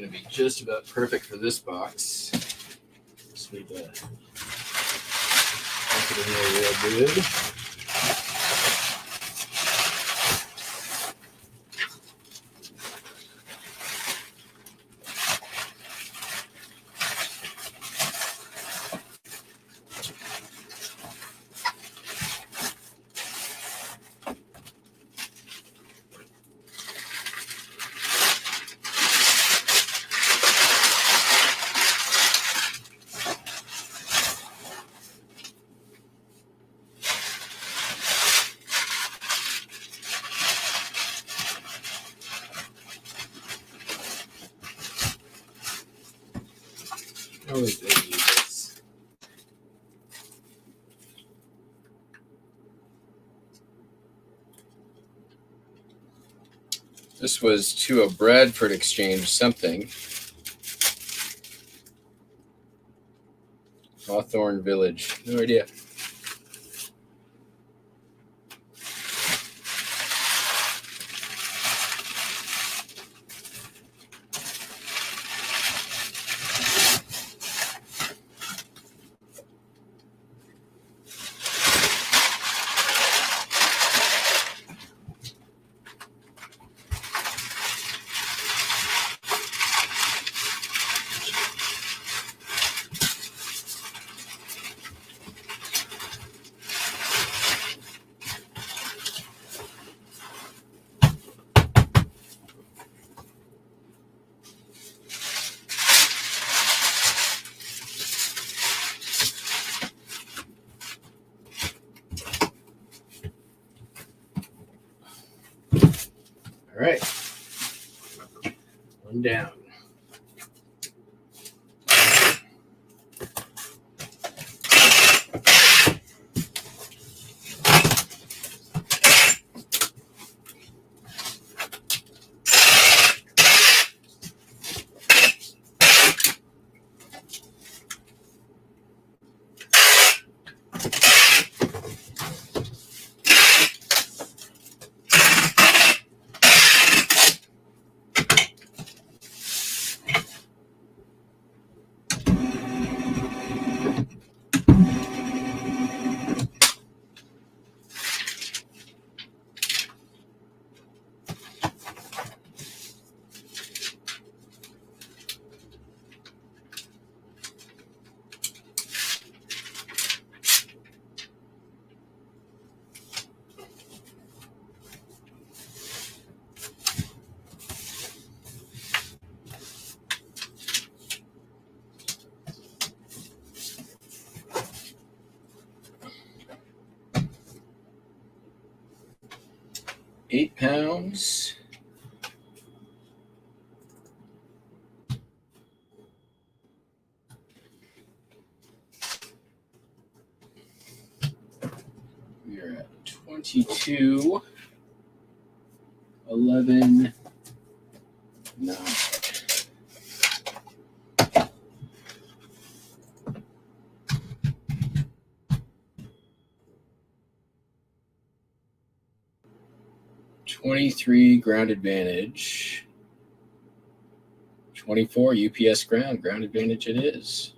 going to be just about perfect for this box. Just need to make it in there real good. Always do this. This was to a Bradford exchange something. Hawthorne Village. No idea. All right. One down. £8. We are at 22, 11, 9. $23 ground advantage. 24 UPS ground advantage it is.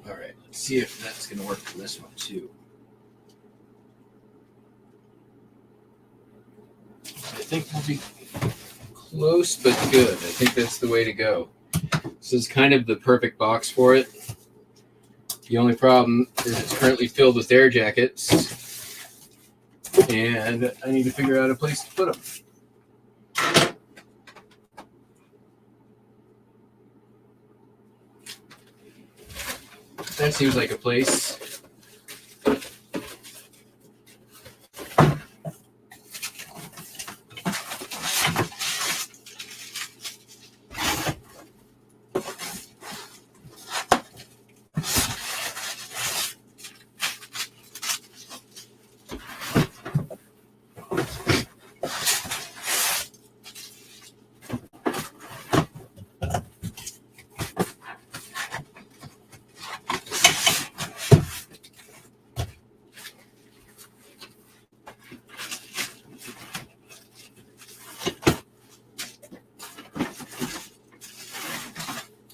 All right, let's see if that's going to work for this one too. be close but good. I think that's the way to go. This is kind of the perfect box for it. The only problem is it's currently filled with air jackets, and I need to figure out a place to put them. That seems like a place.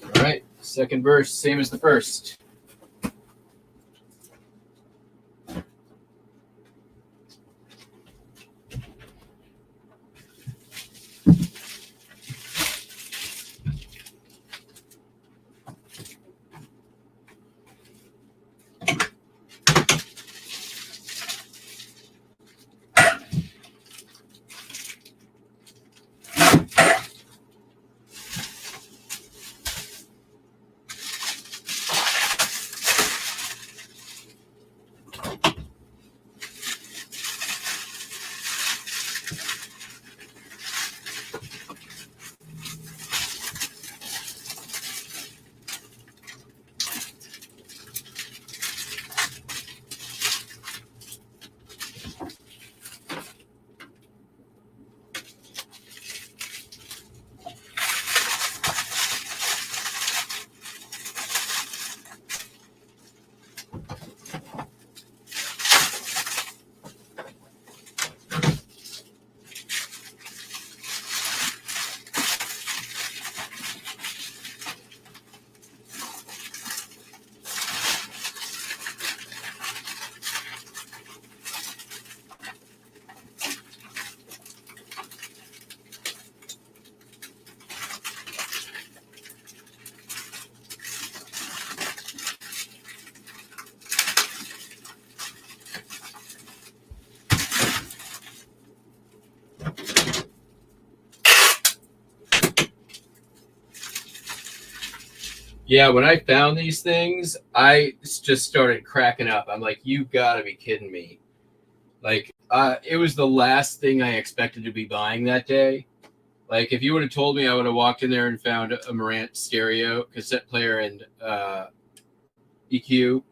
All right, second verse, same as the first. Yeah, when I found these things, I just started cracking up. I'm like, you gotta be kidding me. Like, it was the last thing I expected to be buying that day. Like, if you would have told me, I would have walked in there and found a Marantz stereo, cassette player, and EQ.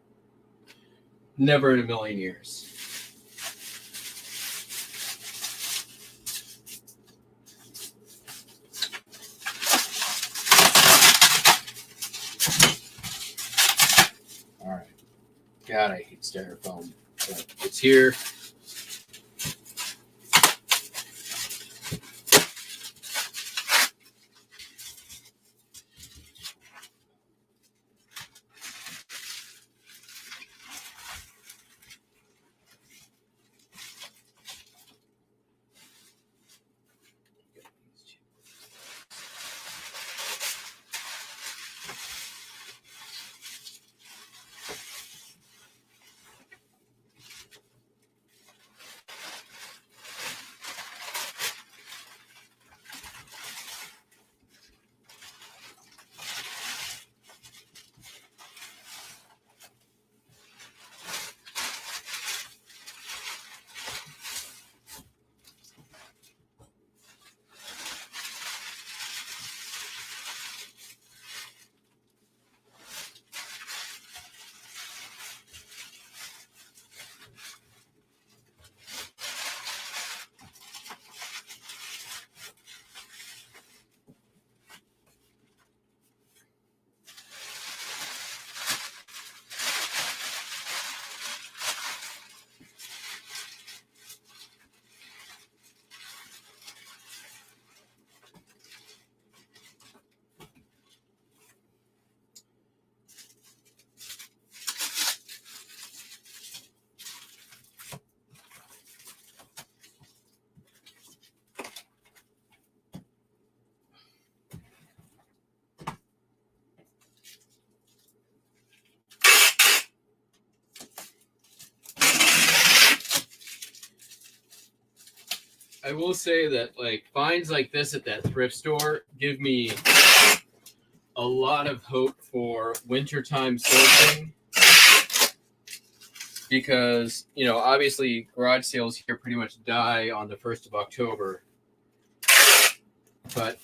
Never in a million years. All right. God, I hate styrofoam. But it's here. I will say that like finds like this at that thrift store give me a lot of hope for wintertime sourcing, because, you know, obviously garage sales here pretty much die on the 1st of October. But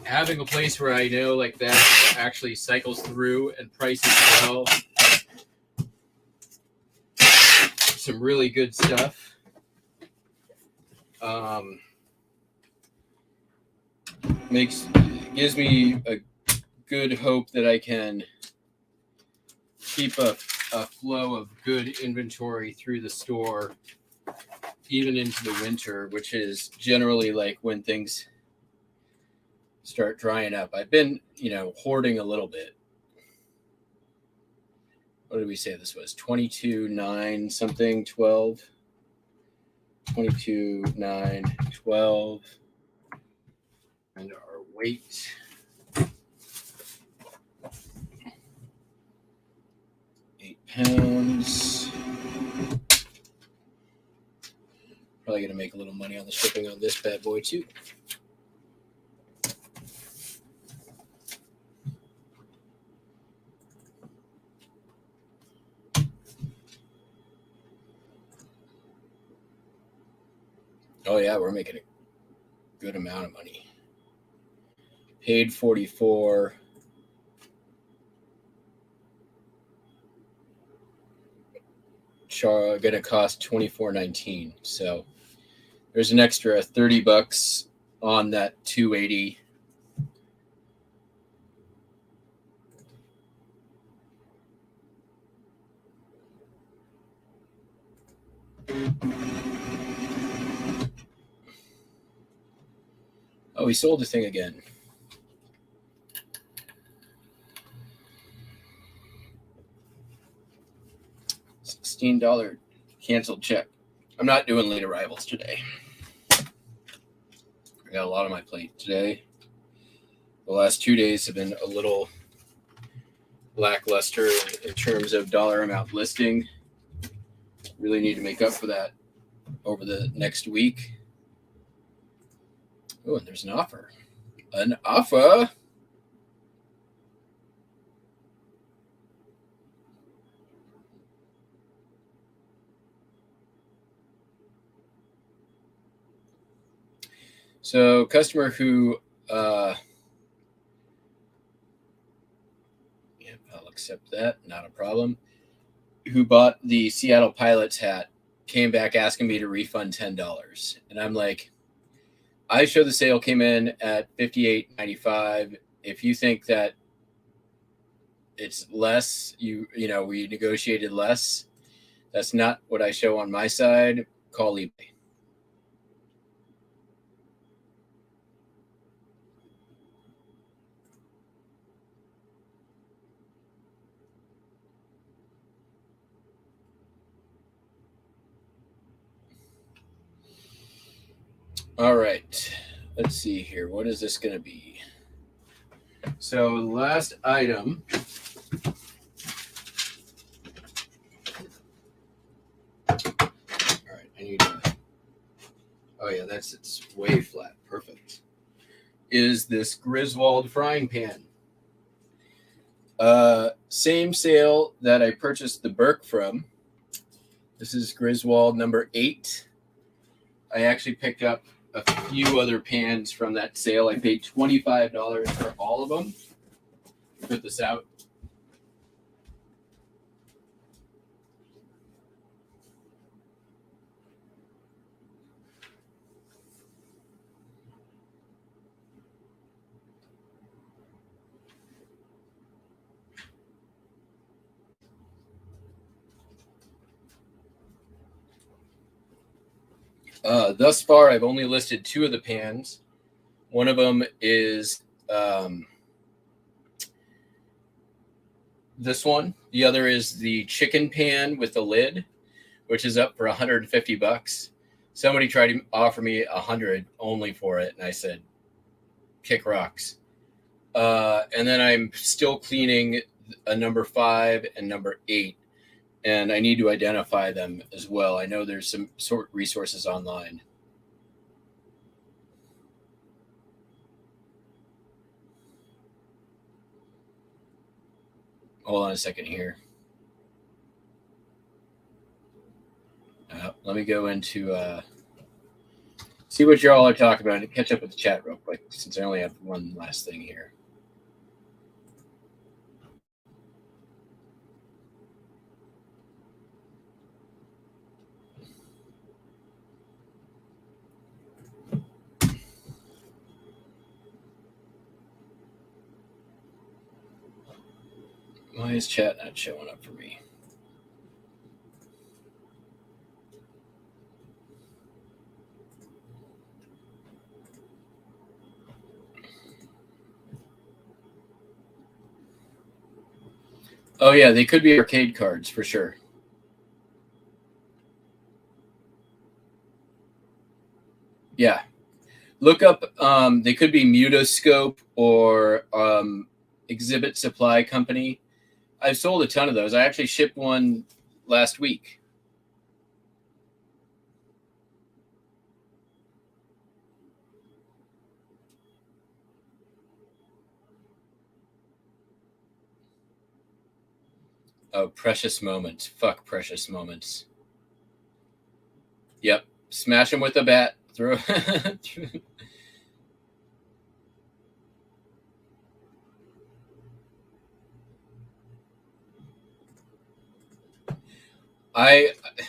having a place where I know like that actually cycles through and prices well some really good stuff. Gives me a good hope that I can keep a flow of good inventory through the store, even into the winter, which is generally like when things start drying up. I've been, you know, hoarding a little bit. What did we say this was? 22.9 something, 12. 22.9, 12. And our weight. £8. Probably going to make a little money on the shipping on this bad boy too. Oh yeah, we're making a good amount of money. Paid 44. Gonna cost $24.19. So there's an extra $30 on that 280. Oh, we sold the thing again. $16 canceled check. I'm not doing late arrivals today. I got a lot on my plate today. The last 2 days have been a little lackluster in terms of dollar amount listing. Really need to make up for that over the next week. Oh, and there's an offer. An offer. So, customer who, yeah, I'll accept that, not a problem. Who bought the Seattle Pilots hat came back asking me to refund $10, and I'm like, I show the sale came in at $58.95. If you think that it's less, you know, we negotiated less. That's not what I show on my side. Call eBay. All right. Let's see here. What is this going to be? So the last item. All right. I need to. Oh yeah, it's way flat. Perfect. Is this Griswold frying pan? Same sale that I purchased the Burke from. This is Griswold number 8. I actually picked up a few other pans from that sale. I paid $25 for all of them. Put this out. Thus far, I've only listed 2 of the pans. One of them is this one. The other is the chicken pan with the lid, which is up for $150. Somebody tried to offer me $100 only for it, and I said, kick rocks. And then I'm still cleaning a number 5 and number 8. And I need to identify them as well. I know there's some sort of resources online. Hold on a second here. Let me go into see what y'all are talking about and catch up with the chat real quick, since I only have one last thing here. Why is chat not showing up for me? Oh yeah, they could be arcade cards for sure. Yeah. Look up, they could be Mutoscope or Exhibit Supply Company. I've sold a ton of those. I actually shipped one last week. Oh, Precious Moments. Fuck Precious Moments. Yep. Smash them with a bat. Throw.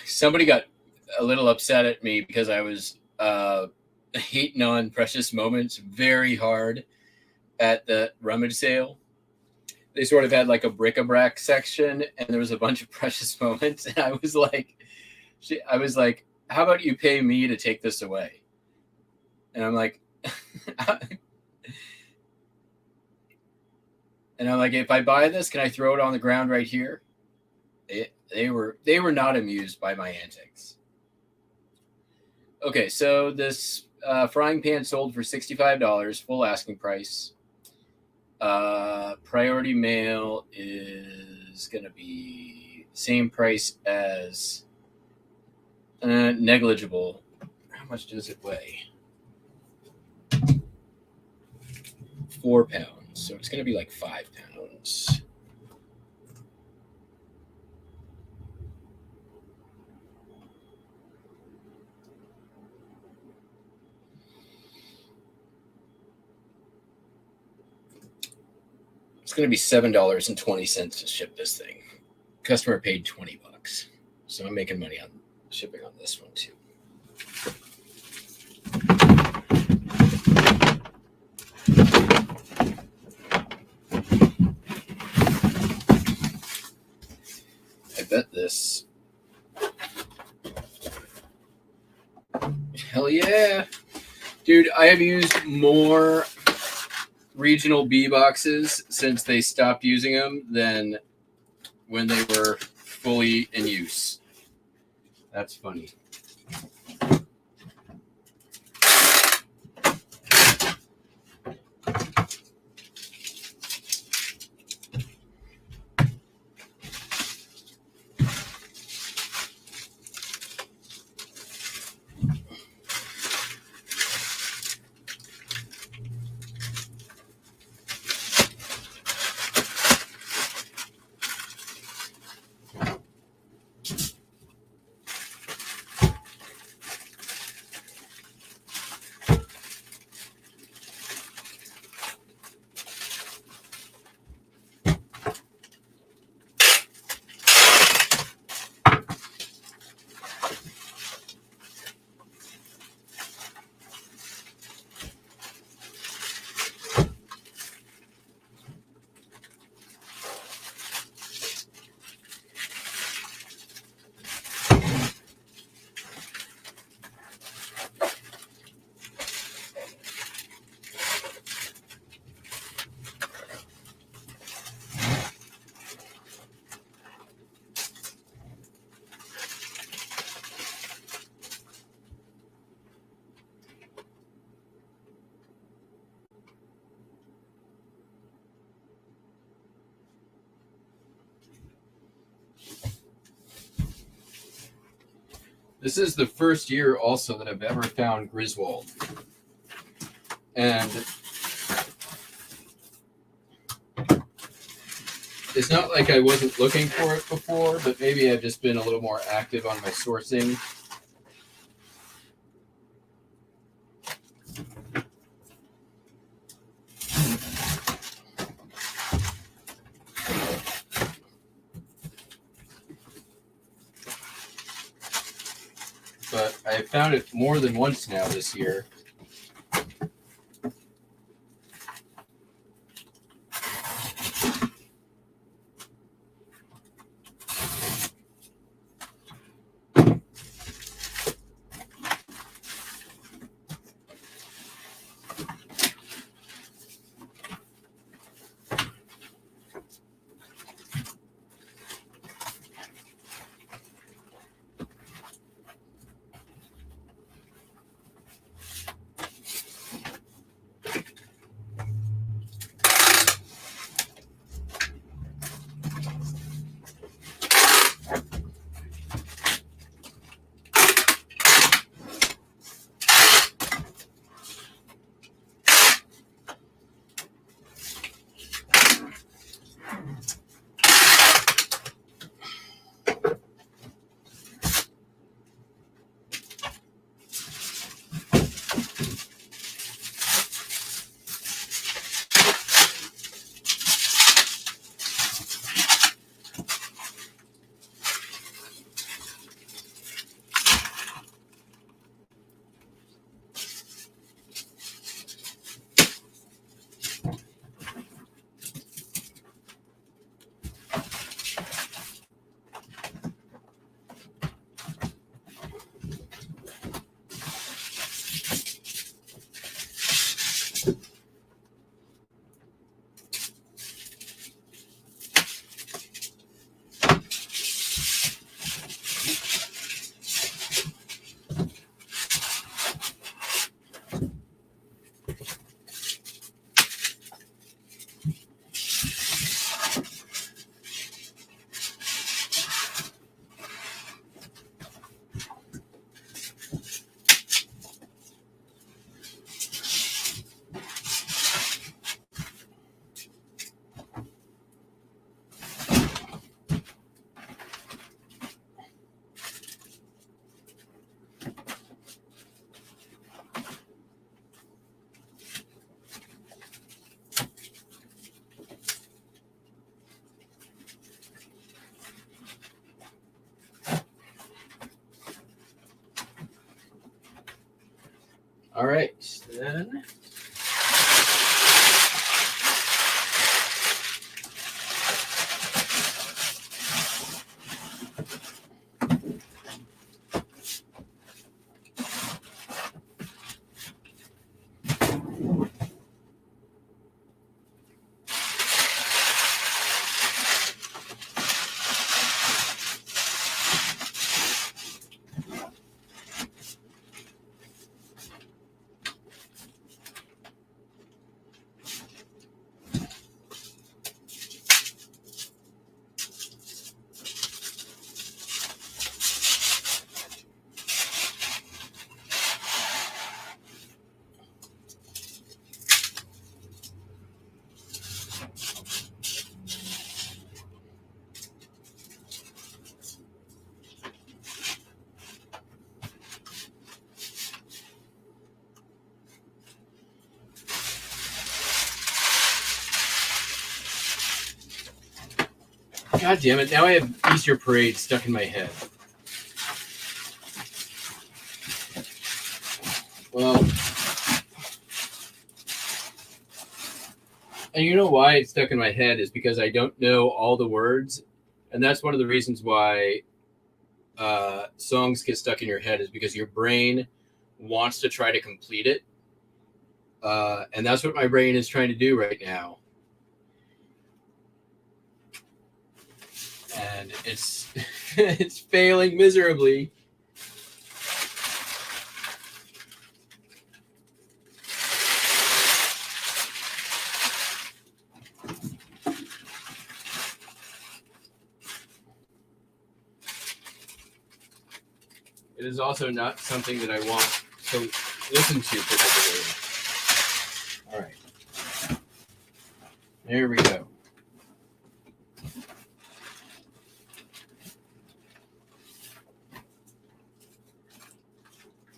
Somebody got a little upset at me because I was hating on Precious Moments very hard at the rummage sale. They sort of had like a bric-a-brac section, and there was a bunch of Precious Moments, and I was like, how about you pay me to take this away? And I'm like, if I buy this, can I throw it on the ground right here? They were not amused by my antics. Okay, so this frying pan sold for $65, full asking price. Priority mail is going to be same price as negligible. How much does it weigh? 4 pounds. So it's going to be like 5 pounds. It's going to be $7.20 to ship this thing. Customer paid $20, so I'm making money on shipping on this one too. I bet this. Hell yeah, dude! I have used more regional B boxes since they stopped using them than when they were fully in use. That's funny. This is the first year also that I've ever found Griswold. And it's not like I wasn't looking for it before, but maybe I've just been a little more active on my sourcing. But I found it more than once now this year. All right, then. God damn it, now I have Easter Parade stuck in my head. Well, and you know why it's stuck in my head is because I don't know all the words, and that's one of the reasons why songs get stuck in your head is because your brain wants to try to complete it, and that's what my brain is trying to do right now. And it's it's failing miserably. It is also not something that I want to listen to particularly. All right. There we go.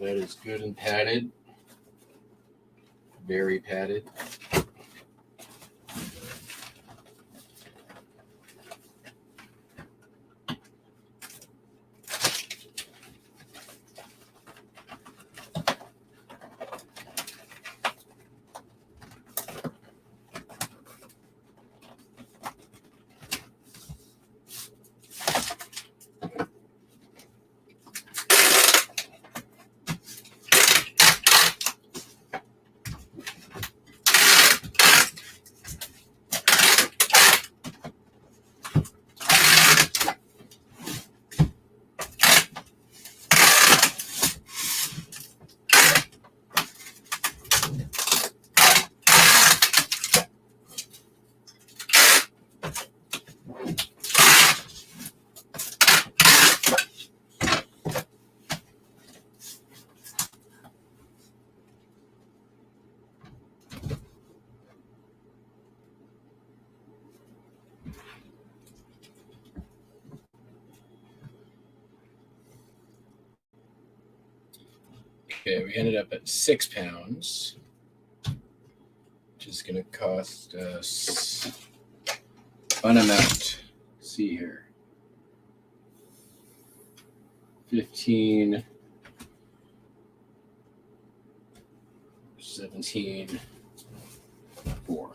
That is good and padded. Very padded. Okay, we ended up at 6 pounds, which is going to cost us an amount. Let's see here. 15, 17, 4.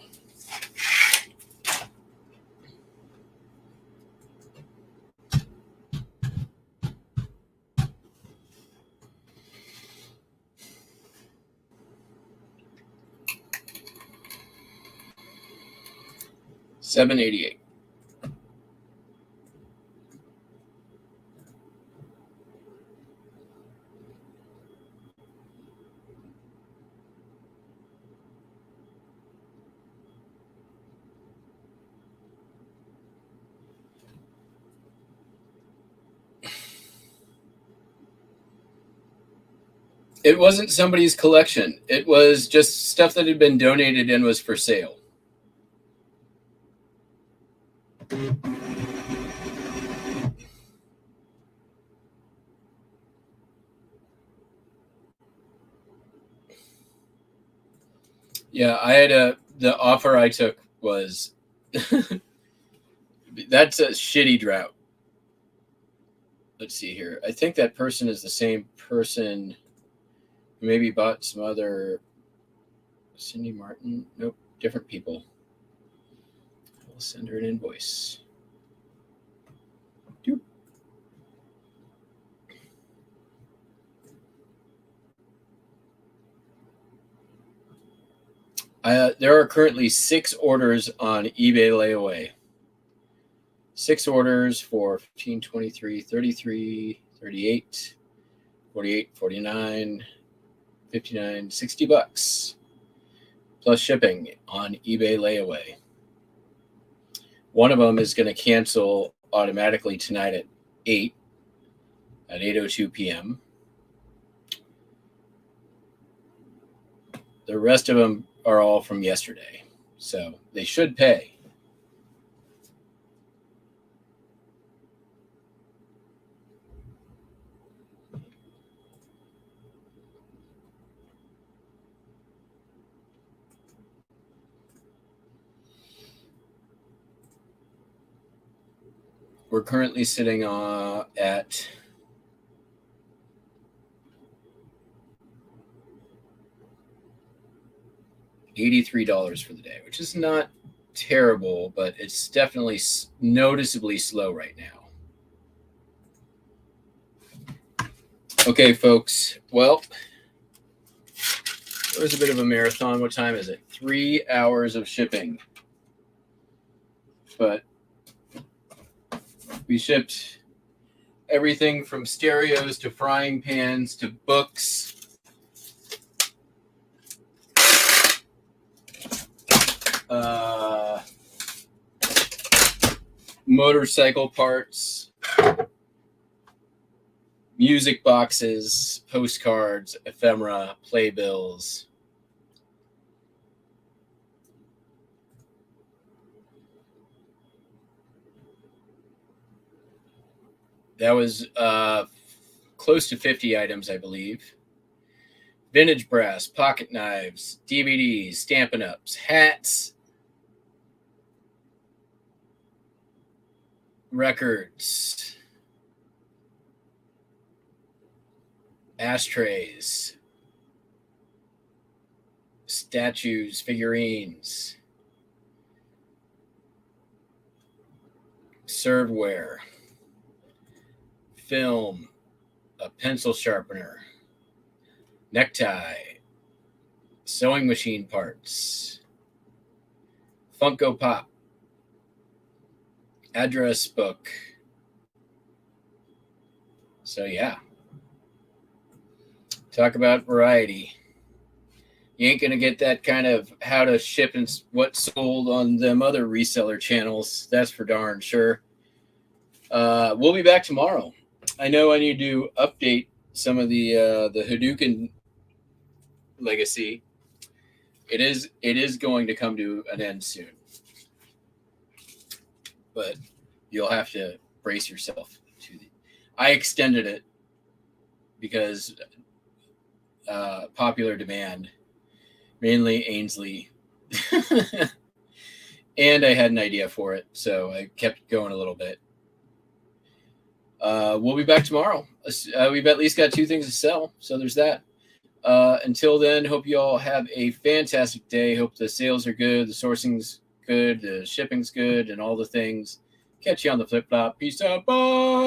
$7.88. It wasn't somebody's collection. It was just stuff that had been donated and was for sale. Yeah, I had the offer I took was that's a shitty drought. Let's see here. I think that person is the same person who maybe bought some other Cindy Martin. Nope, different people. I'll send her an invoice. Doop. There are currently 6 orders on eBay layaway. 6 orders for 15, 23, 33, 38, 48, 49, 59, $60 plus shipping on eBay layaway. One of them is going to cancel automatically tonight at 8:02 p.m. The rest of them are all from yesterday, so they should pay. We're currently sitting at $83 for the day, which is not terrible, but it's definitely noticeably slow right now. Okay, folks. Well, it was a bit of a marathon. What time is it? 3 hours of shipping. But we shipped everything from stereos to frying pans to books. Motorcycle parts, music boxes, postcards, ephemera, playbills. That was close to 50 items, I believe. vintage brass, pocket knives, DVDs, Stampin' Ups, hats, records, ashtrays, statues, figurines, serveware, film, a pencil sharpener, necktie, sewing machine parts, Funko Pop, address book. So yeah, talk about variety. You ain't gonna get that kind of how to ship and what sold on them other reseller channels. That's for darn sure. We'll be back tomorrow. I know I need to update some of the Hadouken legacy. It is going to come to an end soon, but you'll have to brace yourself to the. I extended it because popular demand, mainly Ainsley, and I had an idea for it, so I kept going a little bit. We'll be back tomorrow. We've at least got 2 things to sell, so there's that. Until then, hope you all have a fantastic day. Hope the sales are good, the sourcing's good, the shipping's good, and all the things. Catch you on the flip flop. Peace out. Bye.